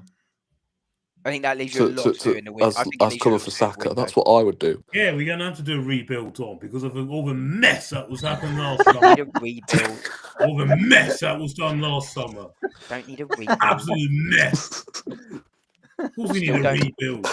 I think that leaves you a lot to do in the week. As cover for Saka. That's what I would do. Yeah, we're going to have to do a rebuild, on because of all the mess that was happening last summer. Don't need a rebuild. All the mess that was done last summer. Don't need a rebuild. Absolute mess. Of course we need a rebuild.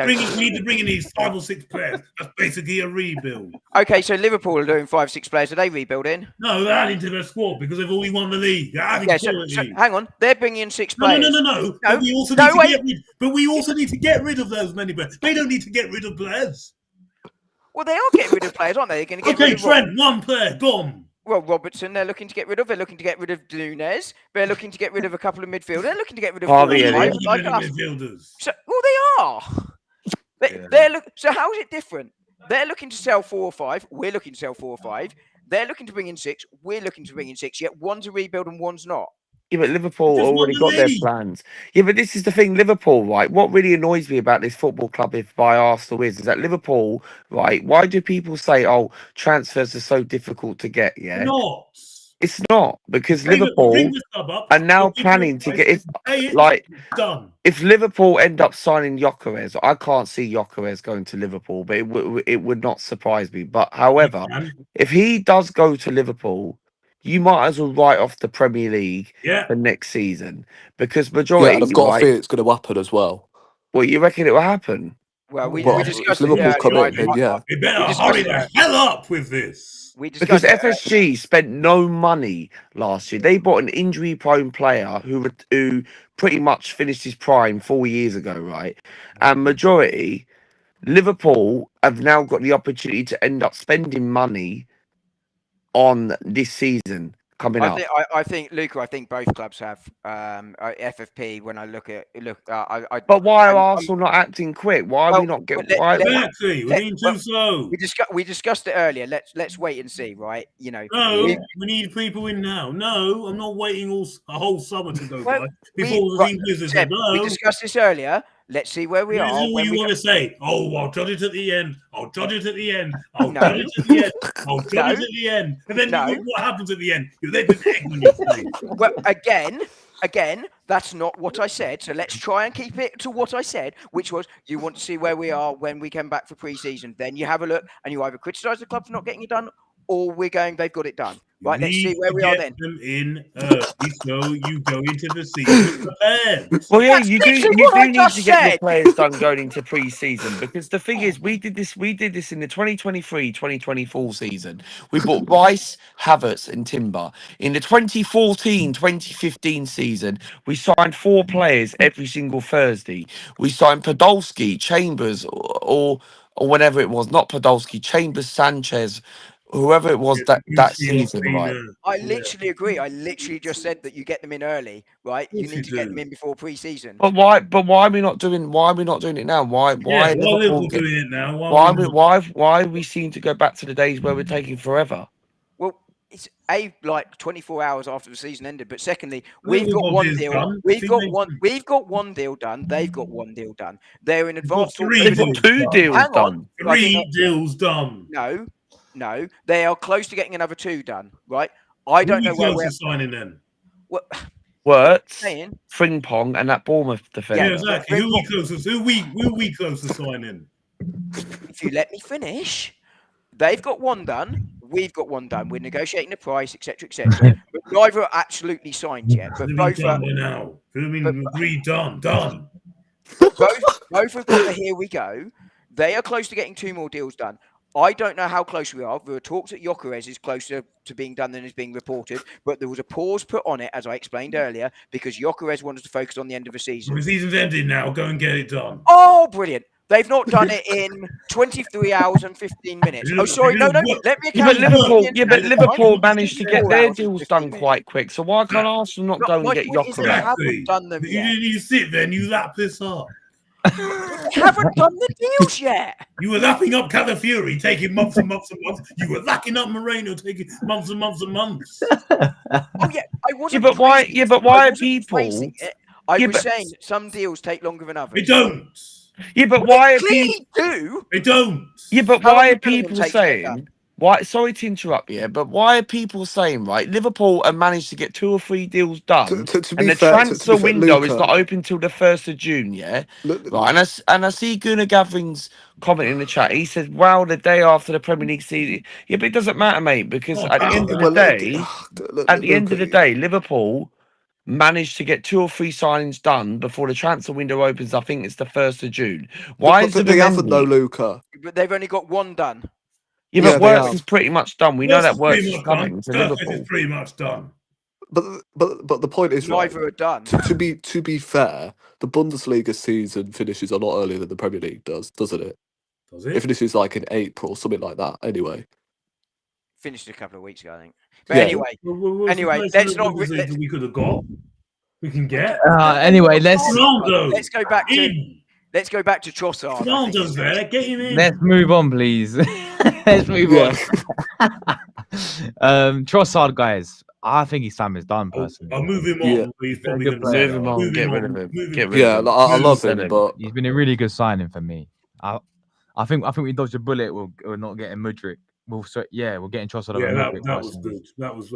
We need to bring in these 5 or 6 players. That's basically a rebuild. Okay, so Liverpool are doing 5-6 players. Are they rebuilding? No, they're adding to their squad because they've already won the league. They're adding quality. So hang on, they're bringing in 6 players. No. But we also need to get rid of those many players. They don't need to get rid of players. Well, they are getting rid of players, aren't they? They're going to get rid of Trent, 1 player, gone. Well, Robertson, they're looking to get rid of. They're looking to get rid of Nunez. They're looking to get rid of a couple of midfielders. They're looking to get rid of midfielders. So, well, they are. So how is it different? They're looking to sell 4 or 5. We're looking to sell 4 or 5. They're looking to bring in 6. We're looking to bring in 6. Yet one's a rebuild and one's not. Yeah, but Liverpool already got their plans. Yeah, but this is the thing, Liverpool, right? What really annoys me about this football club, if by Arsenal is that Liverpool, right? Why do people say, "Oh, transfers are so difficult to get"? Yeah, it's not because Liverpool are now planning to get done. If Liverpool end up signing Gyökeres, I can't see Gyökeres going to Liverpool, but it would not surprise me. But however, if he does go to Liverpool, you might as well write off the Premier League for next season because majority. Yeah, and I've got a feeling it's going to happen as well. Well, you reckon it will happen? Well, we if discussed Liverpool it. come in, then yeah. We better hurry the hell up with this. Because FSG spent no money last year. They bought an injury-prone player who pretty much finished his prime 4 years ago, right? And majority, Liverpool have now got the opportunity to end up spending money on this season coming up. I think, Luca, I think both clubs have FFP. When I look at But why are Arsenal not acting quick? Why are we not getting? Exactly, we're being too slow. We discussed it earlier. Let's wait and see, right? No, we need people in now. No, I'm not waiting a whole summer to go by before the business. We discussed this earlier. Let's see where we This are. is all When you we want go- to say. Oh, I'll judge it at the end. I'll judge it at the end. I'll No. judge it at the end. I'll judge No. it at the end. And then No. what happens at the end? You're there with egg on your face. Well, again, that's not what I said. So let's try and keep it to what I said, which was you want to see where we are when we come back for pre-season. Then you have a look and you either criticise the club for not getting it done, or we're going, they've got it done. Right, let's see where we are then. Them in early, so you go into the season prepared. Well, yeah, That's you do literally what I need just to get your said. players done going into pre-season, because the thing is, we did this in the 2023-2024 season. We bought Rice, Havertz and Timber. In the 2014-2015 season, we signed 4 players every single Thursday. We signed Podolski, Chambers, or whatever it was, not Podolski, Chambers, Sanchez, whoever it was that season, right? I literally agree. I literally just said that you get them in early, right? You need to get them in before pre-season. But why are we not doing it now? Why Liverpool doing it now? Why we seem to go back to the days where we're taking forever? Well, it's like 24 hours after the season ended, but secondly, we've got one deal. We've got one deal done. They've got one deal done. They're in advance. They've got 2 deals done. 3 deals done. No, they are close to getting another 2 done. Right? I don't know where we're signing then. What? Wirtz, Frimpong, and that Bournemouth defender. Yeah, exactly. Who we close to signing? If you let me finish, they've got one done. We've got one done. We're negotiating the price, etc., etc. But neither are absolutely signed yet. But both are now. Agreed, done. Both have got the here we go. They are close to getting 2 more deals done. I don't know how close we are. There were talks that Gyökeres is closer to being done than is being reported, but there was a pause put on it, as I explained earlier, because Gyökeres wanted to focus on the end of the season. The season's ending now. Go and get it done. Oh, brilliant. They've not done it in 23 hours and 15 minutes. Oh, sorry. No. Let me but Liverpool managed to get their deals done quite quick. So why can't Arsenal not go and get Gyökeres? They haven't done them yet. You sit there and you lap this up. They haven't done the deals yet. You were lapping up Calafiori, taking months and months and months. You were lacking up Moreno, taking months and months and months. Oh yeah, I wasn't. But why are people? I was saying that some deals take longer than others. They don't. Yeah, but why are people? They don't. Yeah, but why are people saying? Why? Sorry to interrupt you, but why are people saying, right? Liverpool have managed to get 2 or 3 deals done, and the transfer window is not open till the 1st of June. Yeah, right. And I see Gunnar Gatherings comment in the chat. He says, "Wow, the day after the Premier League season." Yeah, but it doesn't matter, mate, because at the end of the day, Liverpool managed to get 2 or 3 signings done before the transfer window opens. I think it's the 1st of June. Why is they haven't though, Luca? But they've only got one done. Yeah, but Wirtz is pretty much done. We know that Wirtz is coming to Liverpool. It's pretty much done. But the point is, neither are done. To be fair, the Bundesliga season finishes a lot earlier than the Premier League does, doesn't it? Does it? It finishes like in April, something like that. Anyway, finished a couple of weeks ago, I think. But anyway, let's not. We could have got. We can get. Anyway, let's go back to. Let's go back to Trossard. Ronaldo's there. Get him in. Let's move on, please. Let's move on. Trossard, guys. I think his time is done, personally. I'll move him on. Yeah. He's probably going to move him on. Get rid of him. I love him, but he's been a really good signing for me. I think we dodged a bullet. We're not getting Mudryk. We're getting Trossard. Yeah, that was good. That was.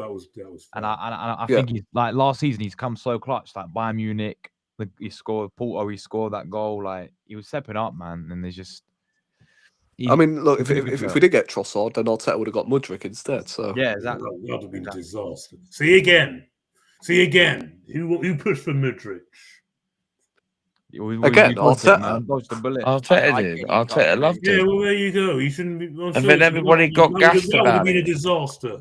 And I think he's like last season. He's come so clutch. Like Bayern Munich, he scored. Porto, he scored that goal. Like he was stepping up, man. And there's just. I mean, look, if we did get Trossard, then Arteta would have got Mudryk instead. So yeah, exactly. That would have been a disaster. See again. Who pushed for Mudryk? Again, Arteta. Arteta did. Arteta loved it. Yeah, well, there you go. He shouldn't be. And then everybody got gassed about it. That would have been a disaster.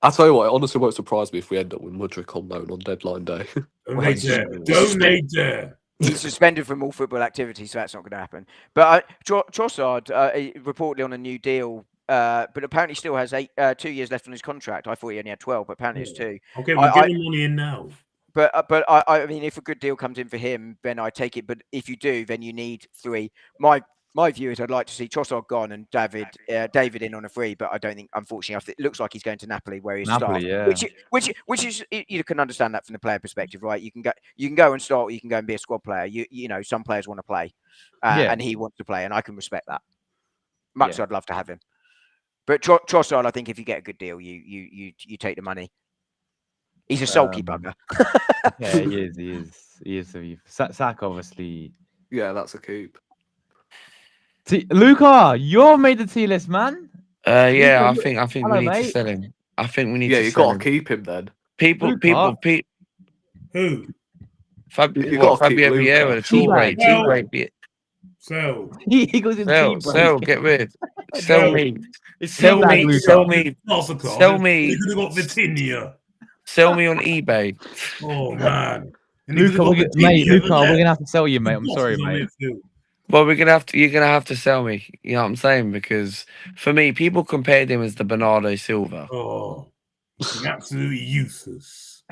I tell you what, it honestly won't surprise me if we end up with Mudryk on loan on deadline day. Don't dare. He's suspended from all football activity, so that's not going to happen. But Trossard reportedly on a new deal, but apparently still has 2 years left on his contract. I thought he only had 12, but apparently it's 2. Okay, we're getting money in now. But I mean, if a good deal comes in for him, then I take it. But if you do, then you need 3. My My view is I'd like to see Trossard gone and David in on a free, but I don't think, unfortunately, it looks like he's going to Napoli where he's Napoli, started. yeah. Which is you can understand that from the player perspective, right? You can go and start, or you can go and be a squad player. You know, some players want to play, and he wants to play, and I can respect that. Much I'd love to have him, but Trossard, I think if you get a good deal, you take the money. He's a sulky bugger. Yeah, he is. Saka, obviously. Yeah, that's a keep. Luca, you're made the T list, man. Yeah, Luca, I think hello, we need mate. to sell him. I think we need Yeah, to you sell got him. to keep him then. People. Who? You got to keep Fabio Luca, Vieira, surely. T-break. Sell. He goes in Sell, get rid. Sell Sell. me. It's Sell teabag, me. Luca. Sell me. Sell me. You could have got Vitinha. Sell me on eBay. Oh man. Luca, we're gonna have to sell you, mate. I'm sorry, mate. Well, you're gonna have to sell me. You know what I'm saying? Because for me, people compared him as the Bernardo Silva. Oh, he's absolutely useless.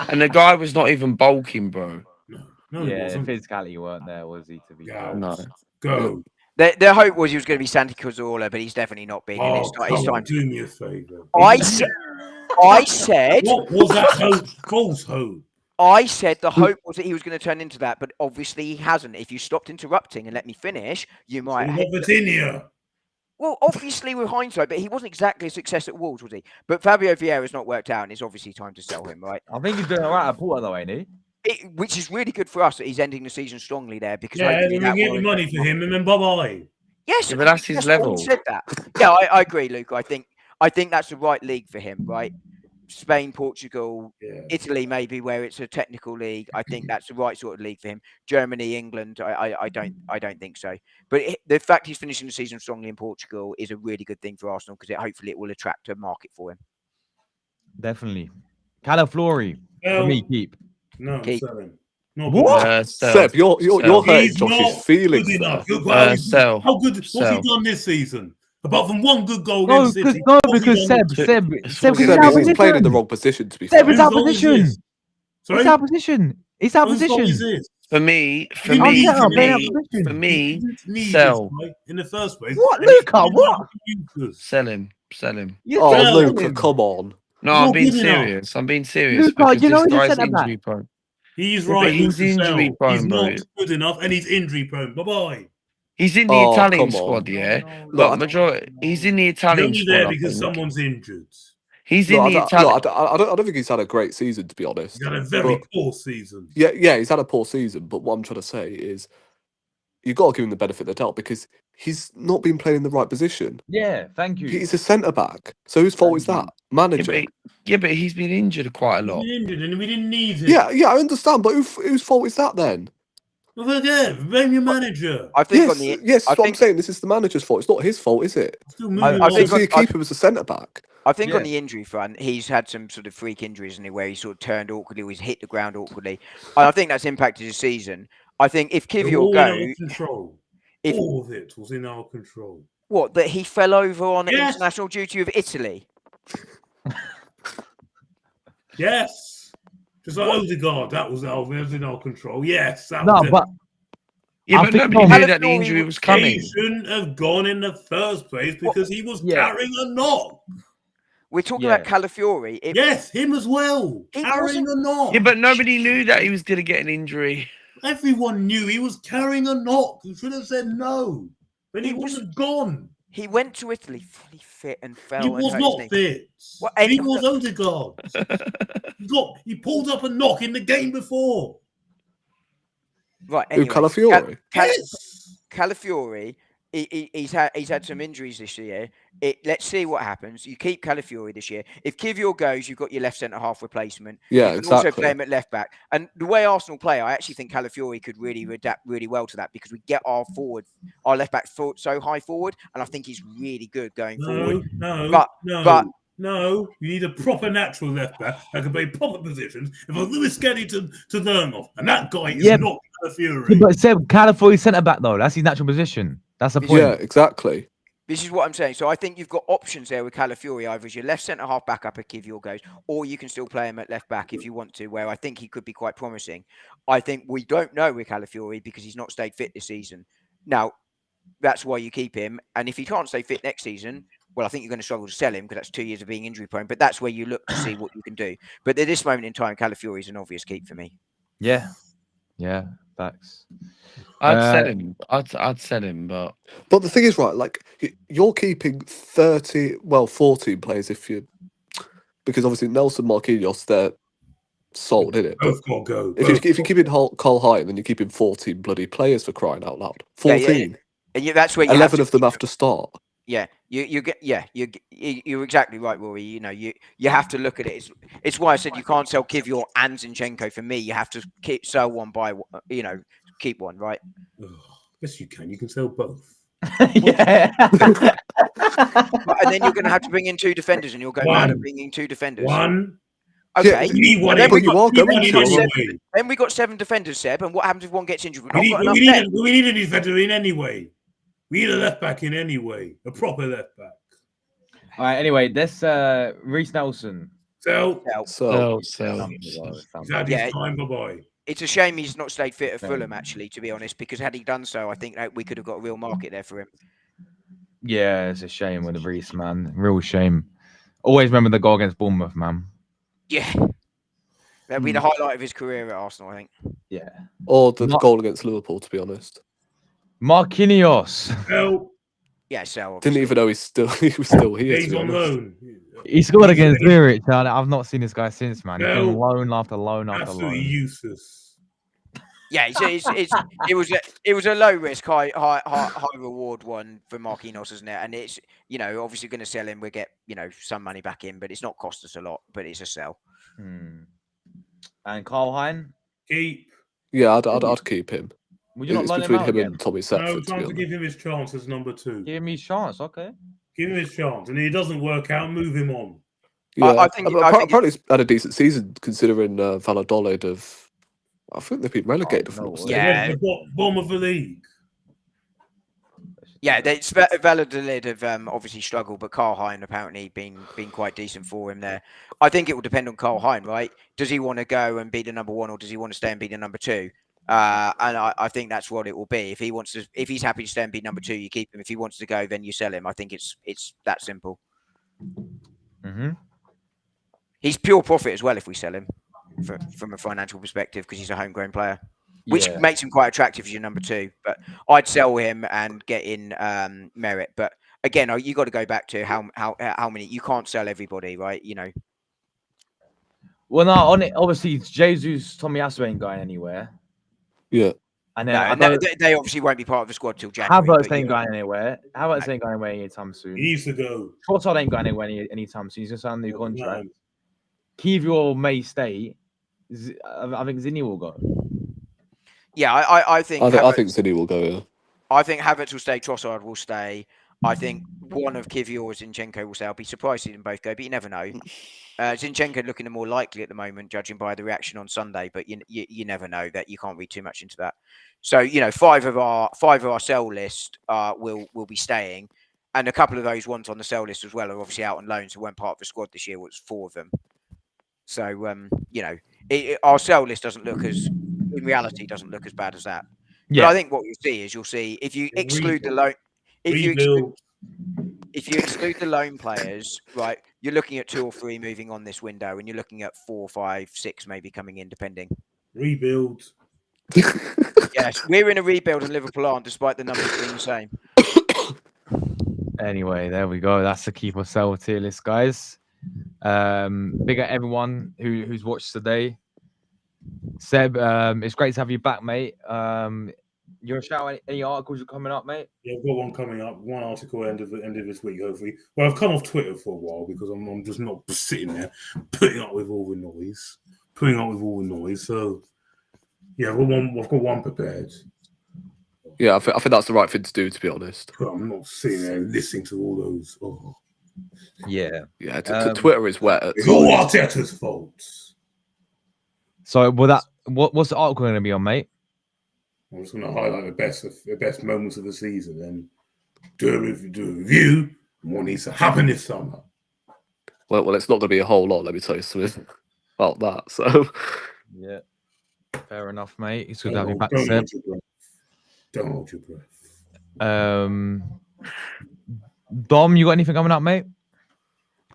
And the guy was not even bulking, bro. No, he wasn't. Physicality weren't there, was he? To be fair. No. Go. Their hope was he was going to be Santi Cazorla, but he's definitely not big. Oh, it's time do me a favour. I said. What was that hope? False hope. I said the hope was that he was going to turn into that, but obviously he hasn't. If you stopped interrupting and let me finish, you might. Vitinha. Well, obviously with hindsight, but he wasn't exactly a success at Wolves, was he? But Fabio Vieira's not worked out, and it's obviously time to sell him, right? I think he's doing all right at Porto, though, ain't he? Which is really good for us that he's ending the season strongly there because we get the money for him and then bye-bye. Yes, yeah, but that's his level. Said that. Yeah, I agree, Luke. I think that's the right league for him, right? Spain, Portugal, Italy, maybe where it's a technical league. I think that's the right sort of league for him. Germany, England, I don't think so. But the fact he's finishing the season strongly in Portugal is a really good thing for Arsenal because hopefully it will attract a market for him. Definitely. Calafiori, for me, keep. No, keep. selling. What? Seb, you're hurting Josh's feelings. Sell. How good? What's he done this season? Apart from one good goal No, against City. because Seb, he's playing in the wrong position, to be fair. Seb, it's our position. Sorry? It's our position. It's our position. For me, sell. In the first place. What, Luca? What? Sell him. Oh, Luca, come on. No, I'm being serious. Luca, you know he's injury prone. He's right. He's injury prone, he's bro. not good enough, and he's injury prone. Bye-bye. He's in the Italian squad, yeah. Look, majority. He's in the Italian squad. There because someone's injured. He's in the Italian. I don't think he's had a great season, to be honest. He's had a very poor season. Yeah, he's had a poor season. But what I'm trying to say is, you've got to give him the benefit of the doubt because he's not been playing in the right position. Yeah, thank you. He's a centre back. So whose fault is that? Manager. Yeah, but he's been injured quite a lot. He's been injured and we didn't need him. Yeah, I understand. But whose fault is that then? Well, again, blame your manager. I think what I'm saying. This is the manager's fault. It's not his fault, is it? I think you keep him as a centre back. I think on the injury front, he's had some sort of freak injuries where he sort of turned awkwardly, or he's hit the ground awkwardly. And I think that's impacted his season. I think if Kivior goes, all of it was in our control. What, that he fell over on international duty of Italy? Yes. Just like Odegaard, that was in our control. Yes. But nobody knew that the injury was coming. He shouldn't have gone in the first place because he was carrying a knock. We're talking about Calafiori. Yes, him as well. Carrying a knock. Yeah, but nobody knew that he was going to get an injury. Everyone knew he was carrying a knock. You should have said no. But he wasn't gone. He went to Italy fully fit and fell. He was not fit. He was Odegaard. He pulled up a knock in the game before. Right. Anyway, Calafiori. Calafiori. He's had some injuries this year. Let's see what happens. You keep Calafiori this year. If Kivior goes, you've got your left centre half replacement. Yeah, you can also play him at left back. And the way Arsenal play, I actually think Calafiori could really adapt really well to that because we get our left back so high forward, and I think he's really good going forward. No, you need a proper natural left back that can play proper positions. If I'm Lewis Skelly to learn off, and that guy is not Calafiori. But Seb, Calafiori centre back though, that's his natural position. That's the point. Yeah, exactly. This is what I'm saying. So I think you've got options there with Calafiori, either as your left centre half back up if Kivior goes, or you can still play him at left back if you want to, where I think he could be quite promising. I think we don't know with Calafiori because he's not stayed fit this season. Now, that's why you keep him. And if he can't stay fit next season, well, I think you're going to struggle to sell him because that's 2 years of being injury prone. But that's where you look to see what you can do. But at this moment in time, Calafiori is an obvious keep for me. Yeah, facts. I'd sell him. I'd sell him, but the thing is, right, like you're keeping 14 players because obviously Nelson, Marquinhos, they're sold, isn't it? Both got to go. If you're keeping Cole Hine, then you're keeping 14 bloody players, for crying out loud. 14. And that's where you 11 of them have to start. Yeah, you're exactly right, Rory. You know, you have to look at it. It's why I said you can't sell Kivior and Zinchenko. For me, you have to sell one by, keep one, right? Yes, you can. You can sell both. Yeah. And then you're going to have to bring in 2 defenders, and you'll go mad at bringing 2 defenders. One. Okay. Yeah, then we got 7 defenders, Seb. And what happens if one gets injured? need a defender in anyway. We need a left back in anyway. A proper left back. All right. Anyway, this Reece Nelson. Sell. sell. He's had his time. Bye-bye. It's a shame he's not stayed fit at Fulham, actually, to be honest, because had he done so, I think that we could have got a real market there for him. Yeah, it's a shame with the Reece, man. Real shame. Always remember the goal against Bournemouth, man. Yeah. That'd be the highlight of his career at Arsenal, I think. Yeah. Or the goal against Liverpool, to be honest. Marquinhos. Sell. Yeah, so Didn't even know he was still here. He's on loan. He scored against Zurich. I've not seen this guy since, man. He's been No. loan after loan after Absolutely loan. useless. Yeah, it was a low risk, high reward one for Marquinhos, isn't it? And it's obviously going to sell him. We get some money back in, but it's not cost us a lot. But it's a sell. And Carl Hein, Keep. Yeah, I'd keep him. would you not It's loan between him out him again? and Tommy No, Setford, to time be to honest. give him his chance as number 2. Give me a chance, okay. Give him his chance, and if he doesn't work out, move him on. Yeah, I think apparently he's had a decent season considering Valladolid I think they've been relegated from last year. Yeah. The bottom of the league. Yeah, Valladolid have obviously struggled, but Carl Hein apparently been quite decent for him there. I think it will depend on Carl Hein, right? Does he want to go and be the number 1, or does he want to stay and be the number 2? And I think that's what it will be. If he's happy to stay and be number 2, you keep him. If he wants to go, then you sell him. I think it's that simple. Mm-hmm. He's pure profit as well if we sell him from a financial perspective because he's a homegrown player, which makes him quite attractive as your number 2. But I'd sell him and get in Merit. But again, you got to go back to how many. You can't sell everybody, right? Well, no, on it, obviously, Jesus, Tomiyasu ain't going anywhere. Yeah. And then they obviously won't be part of the squad till January. Havertz ain't going anywhere. Havertz ain't going anywhere anytime soon. He needs to go. Trossard ain't going anywhere anytime soon. He's just on a new contract. Kivior may stay. I think Zinni will go. Yeah, I think. I think Zinni will go. Yeah. I think Havertz will stay. Trossard will stay. I think one of Kivior or Zinchenko will stay. I'll be surprised to see them both go, but you never know. Zinchenko looking the more likely at the moment, judging by the reaction on Sunday. But you never know. That you can't read too much into that. So 5 of our sell list will be staying, and a couple of those ones on the sell list as well are obviously out on loan, so weren't part of the squad this year. Was 4 of them. So our sell list doesn't look in reality doesn't look as bad as that. Yeah. But I think what you'll see if you exclude the loan. If you exclude the loan players, right, you're looking at 2 or 3 moving on this window, and you're looking at 4, 5, 6 maybe coming in, depending. Rebuild. Yes, we're in a rebuild, and Liverpool aren't, despite the numbers being the same. Anyway, there we go. That's the keep or sell tier list, guys. Big at everyone who's watched today. Seb, it's great to have you back, mate. You're shouting any articles are coming up, mate? Yeah, I've got one coming up. One article end of this week, hopefully. Well, I've come off Twitter for a while because I'm just not sitting there putting up with all the noise. So yeah, I've got one prepared. Yeah, I think that's the right thing to do, to be honest. But I'm not sitting there listening to all those. Oh. Yeah. Twitter is wet. It's all Arteta's fault. So, what's the article going to be on, mate? I'm just going to highlight the best moments of the season and do a review of what needs to happen this summer. Well, it's not going to be a whole lot. Let me tell you something about that. So, yeah, fair enough, mate. It's good to have you back, Seb. Don't hold your breath. Dom, you got anything coming up, mate?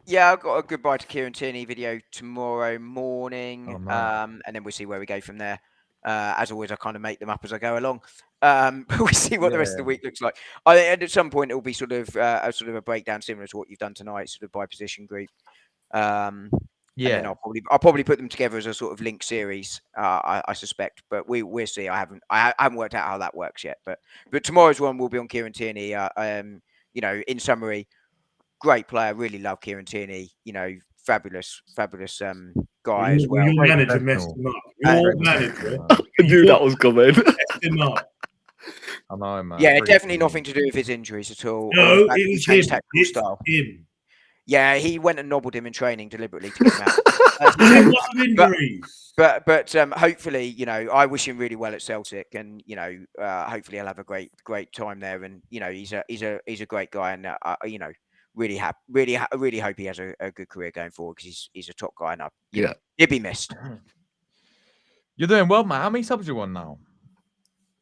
Yeah, I've got a goodbye to Kieran Tierney video tomorrow morning, Oh, nice. and then we'll see where we go from there. As always, I kind of make them up as I go along. We'll see what the rest of the week looks like. And at some point, it will be sort of a breakdown similar to what you've done tonight, sort of by position group. And then I'll probably put them together as a sort of link series. I suspect, but we'll see. I haven't worked out how that works yet. But tomorrow's one will be on Kieran Tierney. In summary, great player. Really love Kieran Tierney. Fabulous guy as well. Your manager messed him up. Your manager. I knew that was coming. Messed him up. I know, man. Yeah, definitely nothing to do with his injuries at all. No, it was him. It's him. Yeah, he went and nobbled him in training deliberately to get him out. But hopefully, I wish him really well at Celtic, and hopefully he'll have a great time there. And he's a great guy, and really hope he has a good career going forward, because he's a top guy, and he'd be missed. You're doing well, man. How many subs you on now?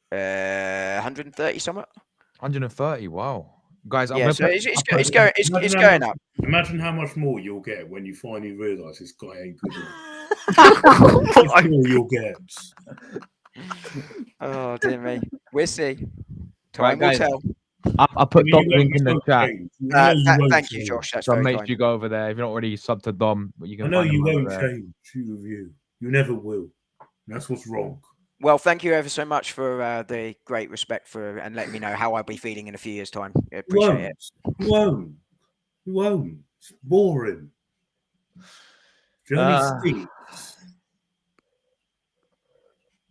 130 somewhat. 130. Wow, guys. It's going up. Imagine how much more you'll get when you finally realise this guy ain't good enough. How much more you'll get. Oh dear me. We'll see. Time will tell. I put Dom link in the chat. Thank you, Josh. That's very make kind. sure you go over there. If you're not already subbed to Dom, but you can. I know you won't change. You never will. That's what's wrong. Well, thank you ever so much for the great respect and letting me know how I'll be feeling in a few years' time. I appreciate it. You won't. It's boring. Johnny stinks.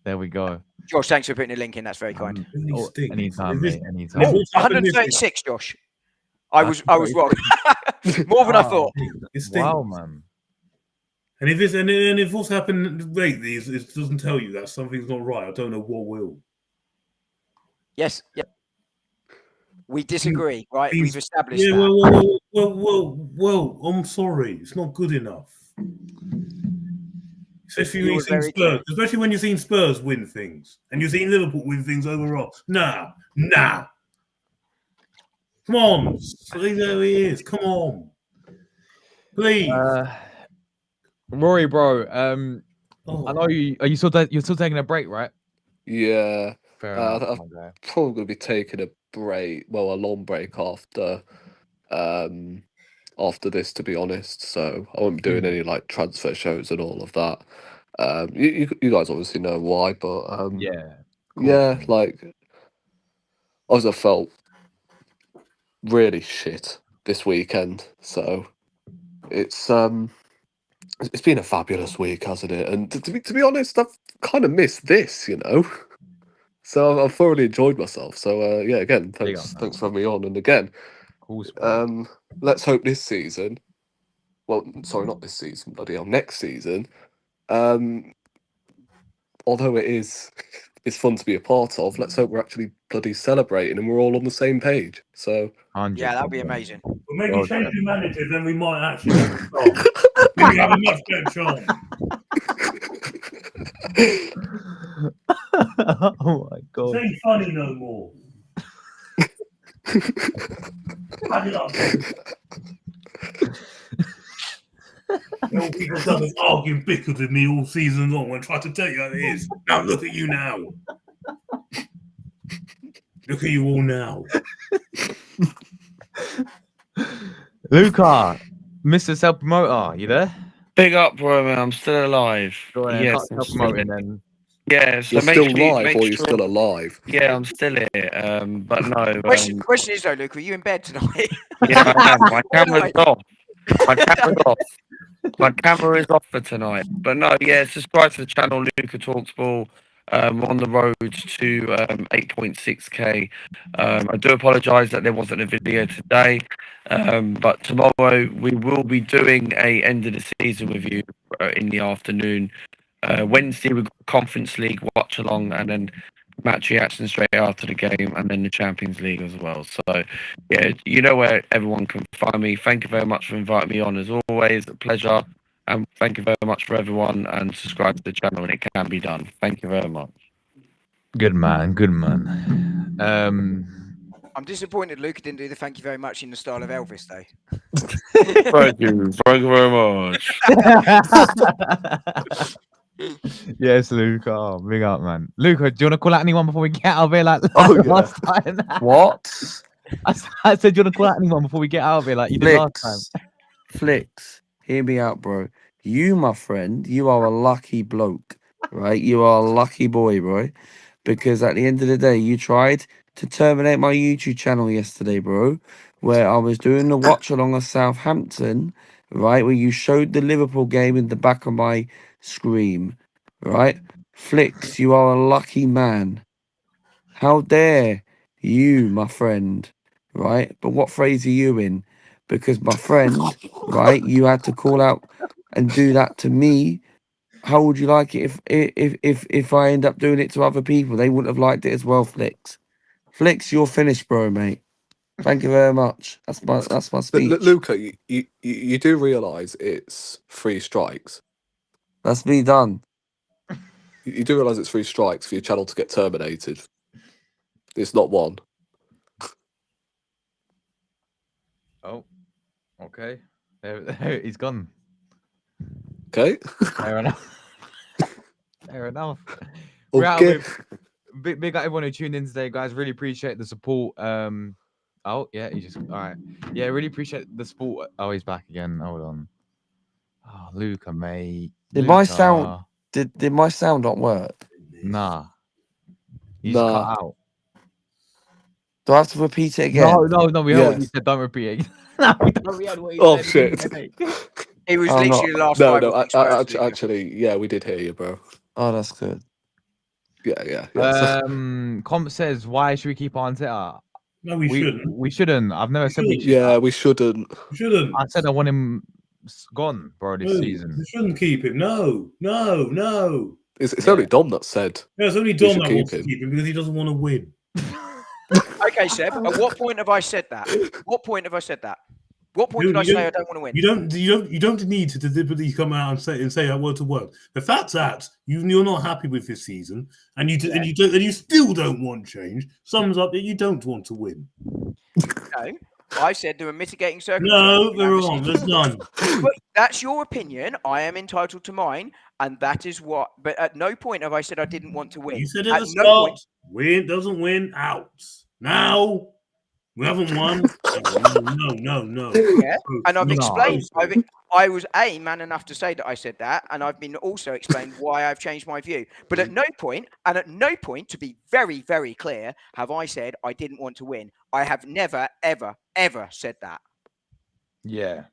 There we go. Josh, thanks for putting the link in. That's very kind. Anytime, mate. Anytime. 136, Josh. I was wrong. More than I thought. Wow, man. And if what's happened lately it doesn't tell you that something's not right, I don't know what will. Yes. Yep. We disagree, right? We've established that. Well, I'm sorry. It's not good enough. Especially when you've seen Spurs win things, and you've seen Liverpool win things overall. Nah. Come on. There he is. Come on. Please. Rory, bro. I know you. Are you you're still taking a break, right? Yeah. Fair enough. I'm probably going to be taking a break. Well, a long break after this, to be honest. So I won't be doing any transfer shows and all of that. You guys obviously know why, but I felt really shit this weekend. So it's been a fabulous week, hasn't it? And to be honest, I've kind of missed this, So I've thoroughly enjoyed myself. So again, thanks for having me on. And again, let's hope this season. Well, sorry, not this season, bloody hell, next season. Although it's fun to be a part of, let's hope we're actually bloody celebrating and we're all on the same page. So yeah, that'd be amazing. Well, maybe change the manager, then we might actually maybe have a much better chance. Oh my god! It ain't funny no more. All people have done is argue and bickered with me all season long and try to tell you how it is. Now look at you now. Look at you all now. Luca, Mr. Self Promoter, you there? Big up, bro, man. I'm still alive. Yes, promoting then. Yeah, so you're still live, or you're still alive? Yeah, I'm still here. But no. Question is though, Luke, are you in bed tonight? Yeah, I am. My camera's off. My camera is off for tonight. But no, subscribe to the channel, Luca Talks Ball. We're on the road to 8.6k. I do apologise that there wasn't a video today, but tomorrow we will be doing a end of the season review in the afternoon. Wednesday we've got Conference League watch along, and then match reaction straight after the game, and then the Champions League as well. So yeah, you know where everyone can find me. Thank you very much for inviting me on, as always. A pleasure. And thank you very much for everyone, and subscribe to the channel when it can be done. Thank you very much. Good man. I'm disappointed Luca didn't do the thank you very much in the style of Elvis, though. Thank you very much. Yes, Luca. Oh, big up, man. Luca, do you want to call out anyone before we get out of here? Like Oh, yeah. last time. What? I said, do you want to call out anyone before we get out of here? Like you did last time. Flicks, hear me out, bro. You, my friend, you are a lucky bloke, right? You are a lucky boy, bro. Because at the end of the day, you tried to terminate my YouTube channel yesterday, bro, where I was doing the watch along of Southampton, right? Where you showed the Liverpool game in the back of my screen, right? Flicks, you are a lucky man. How dare you, my friend, right? But what phrase are you in? Because my friend, right, you had to call out and do that to me. How would you like it if I end up doing it to other people? They wouldn't have liked it as well, Flicks. Flicks, you're finished, bro, mate. Thank you very much. That's my speech. Luca, you do realise it's 3 strikes. That's me done. You do realise it's 3 strikes for your channel to get terminated. It's not 1. Oh, okay. There, he's gone. Okay. Fair enough. Fair enough. We're out Okay. with big up everyone who tuned in today, guys. Really appreciate the support. Oh yeah, he just all right. Yeah, really appreciate the support. Oh, he's back again. Hold on. Oh, Luca, mate. Did my Luca. sound did my sound not work? Nah. You just Nah. cut out. Do I have to repeat it again? No. We heard what you Yes. said. Don't repeat it. No, we heard what you Oh, said. shit. It was I'm not- literally the last No, 5 no. or 6 words. Actually, yeah, we did hear you, bro. Oh, that's good. Yeah. Comp says, why should we keep on Twitter? No, we shouldn't. We shouldn't. I've never said we should. should. Yeah, we shouldn't. We shouldn't. I said I want him gone, bro, this No, season. we shouldn't keep him. No. It's Yeah. only Dom that said. Yeah, it's only We Dom should that keep wants to him. keep him because he doesn't want to win. Okay, Seb. At what point have I said that? What point have I said that? What point did I say I don't want to win? You don't need to deliberately come out and say that word to word. The fact that you're not happy with this season and you still don't want change sums up that you don't want to win. No, I said there are mitigating No, circumstances. there aren't. There's none. But that's your opinion. I am entitled to mine, and that is what. But at no point have I said I didn't want to win. You said at the no start, point. win doesn't win out. Now we haven't won. No. Yeah, and I've No. explained. I was man enough to say that I said that, and I've been also explained why I've changed my view. But at no point, to be very, very clear, have I said I didn't want to win. I have never, ever, ever said that. Yeah.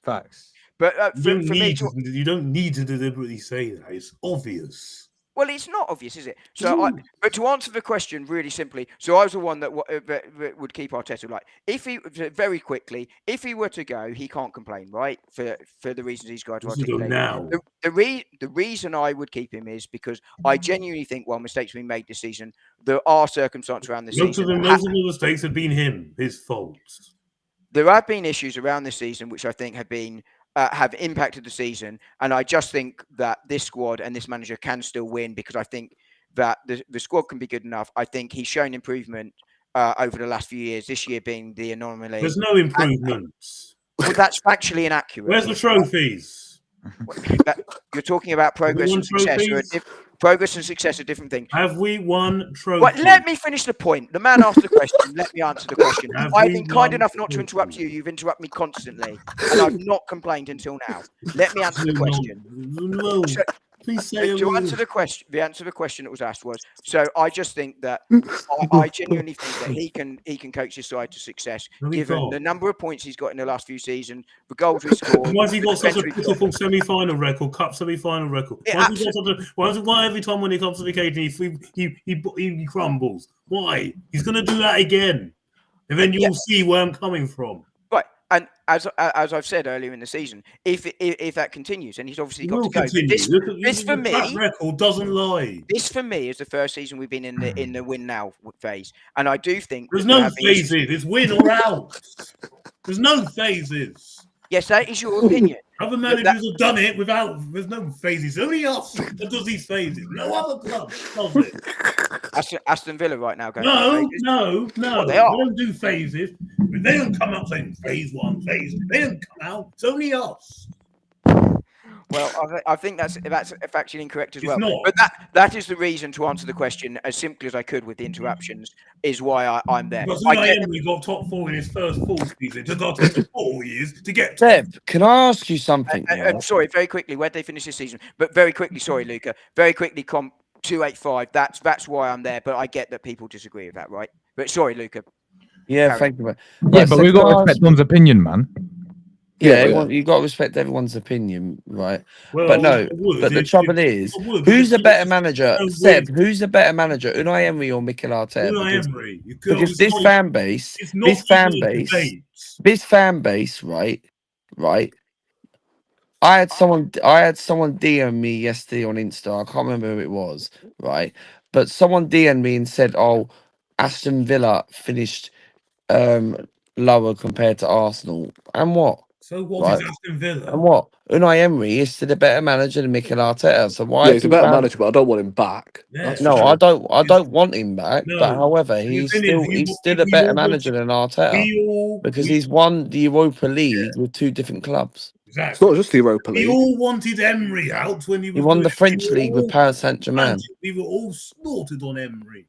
Facts. But You don't need to deliberately say that. It's obvious. Well, it's not obvious, is it? So, but to answer the question really simply, so I was the one that would keep Arteta. Like, if he very quickly, if he were to go, he can't complain, right? For the reasons he's got to articulate. Now, the reason I would keep him is because I genuinely think, while mistakes have been made this season, there are circumstances around this season. Most of the mistakes have been his fault. There have been issues around this season which I think have been. Have impacted the season, and I just think that this squad and this manager can still win because I think that the squad can be good enough. I think he's shown improvement over the last few years, this year being the anomaly. There's no improvements. Well, that's factually inaccurate. Where's the trophies? You're talking about progress and success. Progress and success are different things. Have we won trophies? Well, let me finish the point. The man asked the question. Let me answer the question. I've been kind enough not to interrupt you. You've interrupted me constantly, and I've not complained until now. Let me answer the question. No. Please say to answer the question, the answer to the question that was asked was, so I just think that I genuinely think that he can coach his side to success, given the number of points he's got in the last few seasons, the goals he scored. Why has he got such a pitiful semi-final record, cup semi-final record? Why every time when he comes to the occasion he crumbles? Why? He's going to do that again, and then you'll see where I'm coming from. Right, and as I've said earlier in the season, if that continues, and he's obviously got to go. This for me, track record doesn't lie. This for me is the first season we've been in the win now phase, and I do think there's no phases. It's win or out. There's no phases. Yes, that is your opinion. Other managers have done it without. There's no phases. Only us that does these phases. No other club does it. Aston Villa right now going. No. Well, They don't do phases. They don't come out saying phase 1, phase 2. They don't come out. It's only us. Well, I think that's factually incorrect as well. Not. But that is the reason, to answer the question as simply as I could with the interruptions, is why I'm there. Because Unai Emery got top 4 in his first full season. It took Arteta 4 years to get. Seb, can I ask you something? Sorry, very quickly. Where'd they finish this season? But very quickly, sorry, Luca. Very quickly, 285. That's why I'm there. But I get that people disagree with that, right? But sorry, Luca. Yeah, thank you. Yeah, but we've got to respect Dom's opinion, man. Yeah, you've got to respect everyone's opinion, right? Well, but the trouble is, who's a better manager? Seb, who's a better manager, Unai Emery or Mikel Arteta? Unai Emery. Because this fan base, right? I had someone DM me yesterday on Insta. I can't remember who it was, right? But someone DM'd me and said, "Oh, Aston Villa finished lower compared to Arsenal." And what? So what is Aston Villa? And what? Unai Emery is still a better manager than Mikel Arteta. So why? Yeah, he's a better manager, but I don't want him back. Yeah. No, I don't want him back. No. But however, he's still a better manager than Arteta because he's won the Europa League with 2 different clubs. Exactly. It's not just the Europa League. We all wanted Emery out when he won the French league with Paris Saint-Germain. We were all slaughtered on Emery.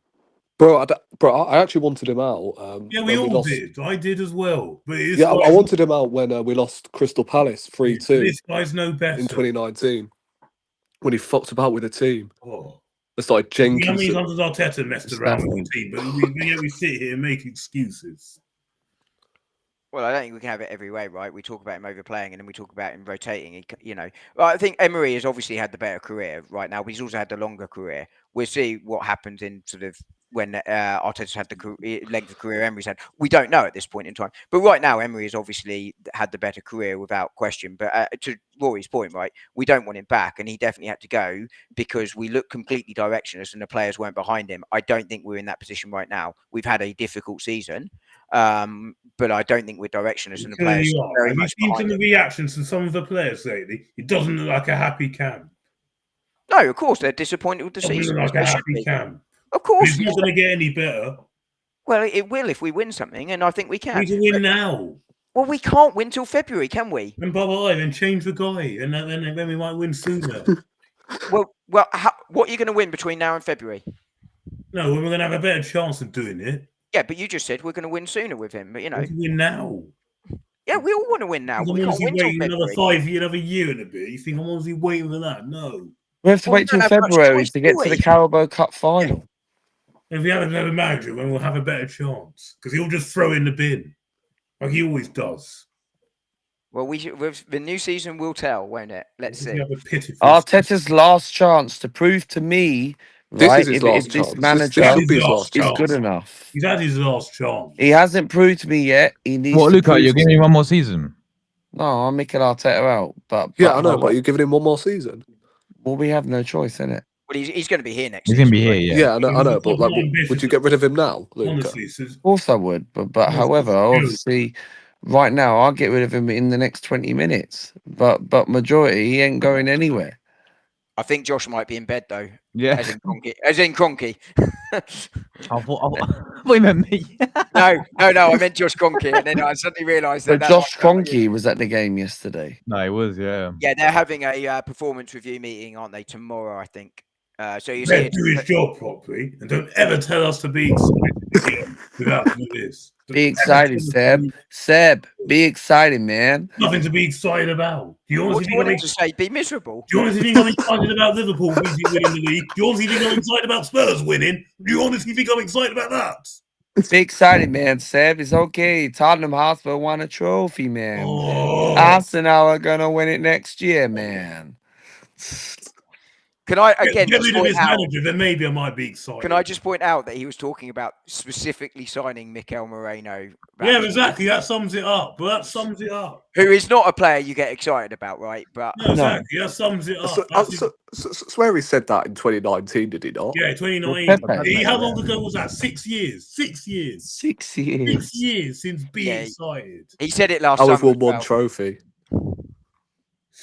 Bro, I actually wanted him out. Yeah, we all did. I did as well. But I wanted him out when we lost Crystal Palace 3-2. This guy's no better. In 2019, when he fucked about with the team. Oh. It's like Jenkins. I mean, Arteta messed around with the team, but we sit here and make excuses. Well, I don't think we can have it every way, right? We talk about him overplaying, and then we talk about him rotating. Well, I think Emery has obviously had the better career right now, but he's also had the longer career. We'll see what happens in sort of when Arteta's had the length of career Emery's had. We don't know at this point in time. But right now, Emery has obviously had the better career without question. But to Rory's point, right, we don't want him back, and he definitely had to go because we look completely directionless and the players weren't behind him. I don't think we're in that position right now. We've had a difficult season. But I don't think we're directionless and the players very much behind. Have you seen the reactions from some of the players lately? It doesn't look like a happy camp. No, of course they're disappointed with the season. Look like a happy camp. Of course, it's not going to get any better. Well, it will if we win something, and I think we can. We can win now. Well, we can't win till February, can we? And then change the guy, and then we might win sooner. well, what are you going to win between now and February? No, we're going to have a better chance of doing it. Yeah, but you just said we're going to win sooner with him. But we can win now. Yeah, we all want to win now. We can't win till February. Another year and a bit. You think I'm honestly waiting for that? No. We have to wait till February to get to the Carabao Cup final. Yeah. If we have another manager, then we'll have a better chance because he'll just throw in the bin like he always does. Well, with the new season will tell, won't it? Let's see. Arteta's last chance to prove to me. Right, if this manager is good enough. He's had his last chance. He hasn't proved to me yet. He needs. What, Luca? You're giving him one more season? No, I'm making Arteta out. But I know. But you're giving him one more season. Well, we have no choice, innit? Well, he's going to be here next. He's going to be here. Yeah. Yeah, I know. But would you get rid of him now, Luca? Honestly, of course I would. But however, obviously, right now I'll get rid of him in the next 20 minutes. But majority, he ain't going anywhere. I think Josh might be in bed though. Yeah. As in Kroenke. I thought you meant me. No. I meant Josh Kroenke, and then I suddenly realised that. But Josh Kroenke was at the game yesterday. No, he was. Yeah. Yeah, they're having a performance review meeting, aren't they? Tomorrow, I think. So you see, do his job properly, and don't ever tell us to be excited again without doing this. Be excited, Seb. Seb, be excited, man. Nothing to be excited about. Do you want to say be miserable? Do you honestly think I'm excited about Liverpool winning the league? Do you honestly think I'm excited about Spurs winning? Do you honestly think I'm excited about that? Be excited, man, Seb. It's okay. Tottenham Hotspur won a trophy, man. Oh. Arsenal are going to win it next year, man. Can I again get rid of his manager? Then maybe I might be excited. Can I just point out that he was talking about specifically signing Mikel Moreno? Yeah, exactly. That sums it up. Who is not a player you get excited about, right? But no, exactly. That sums it up. Swear he said that in 2019, did he not? Yeah, 2019. How long ago was that? 6 years. 6 years. 6 years. 6 years since being excited. He said it last summer. We've won one trophy.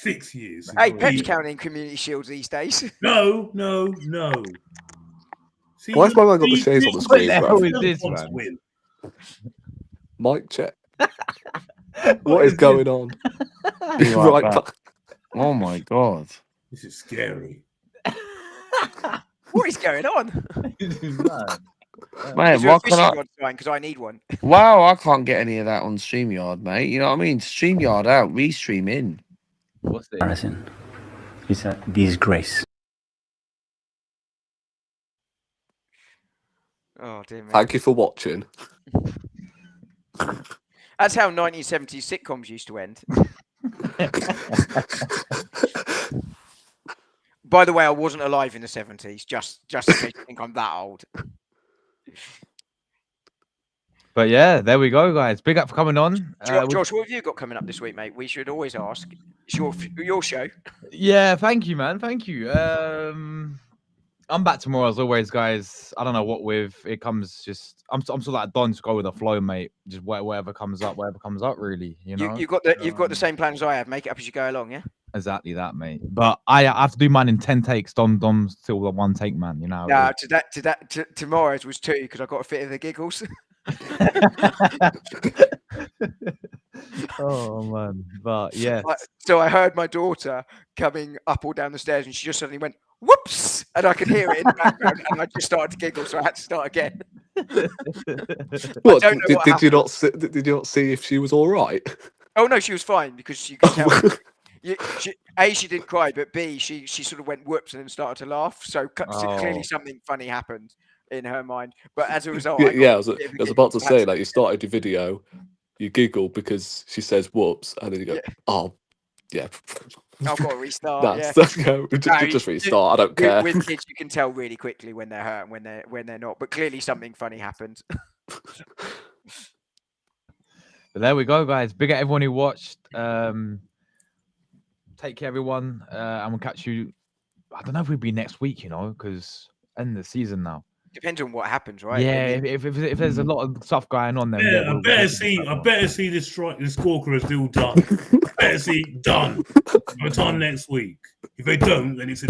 6 years. Hey, Pep's counting Community Shields these days. No. See, Why has my man got the shades on the screen, the bro? hell is this, man? Win. Mic check. What is going on? Be right Right back. back. Oh my god. This is scary. What is going on? Man, Is there why a fishing can't I? rod sign? Because I need one. Wow, I can't get any of that on StreamYard, mate. You know what I mean? StreamYard out, we stream in. What's this? Embarrassing. It's a disgrace. Oh dear me. Thank you for watching. That's how 1970s sitcoms used to end. By the way, I wasn't alive in the 70s. Just in case you think I'm that old. But yeah, there we go, guys. Big up for coming on. Josh, what have you got coming up this week, mate? We should always ask. It's your show. Yeah, thank you, man. Thank you. I'm back tomorrow as always, guys. I don't know what with it comes. Just I'm sort of like Don, just go with the flow, mate. Just whatever comes up, really. You know. You've got the same plan as I have. Make it up as you go along, yeah. Exactly that, mate. But I have to do mine in 10 takes. Dom's still the one take man. You know. No, tomorrow's was 2 because I got a fit of the giggles. Oh man, but yeah. So I heard my daughter coming up or down the stairs, and she just suddenly went whoops, and I could hear it in the background, and I just started to giggle, so I had to start again. What, don't know what did you not see? Did you not see if she was all right? Oh no, she was fine because you could tell. She didn't cry, but B, she sort of went whoops and then started to laugh. So clearly something funny happened in her mind. But as a result, I was about to say, like, you started your video, you giggle because she says whoops, and then you go, oh, yeah. I've got to restart. Just restart. I don't care. With kids, you can tell really quickly when they're hurt and when they're not. But clearly, something funny happened. But there we go, guys. Big up everyone who watched. Take care, everyone, and we'll catch you. I don't know if we'll be next week, you know, because end of the season now. Depends on what happens, right? Yeah, if there's a lot of stuff going on, then I better see this scorecard is still done. I better see it done. By the time next week. If they don't, then it's a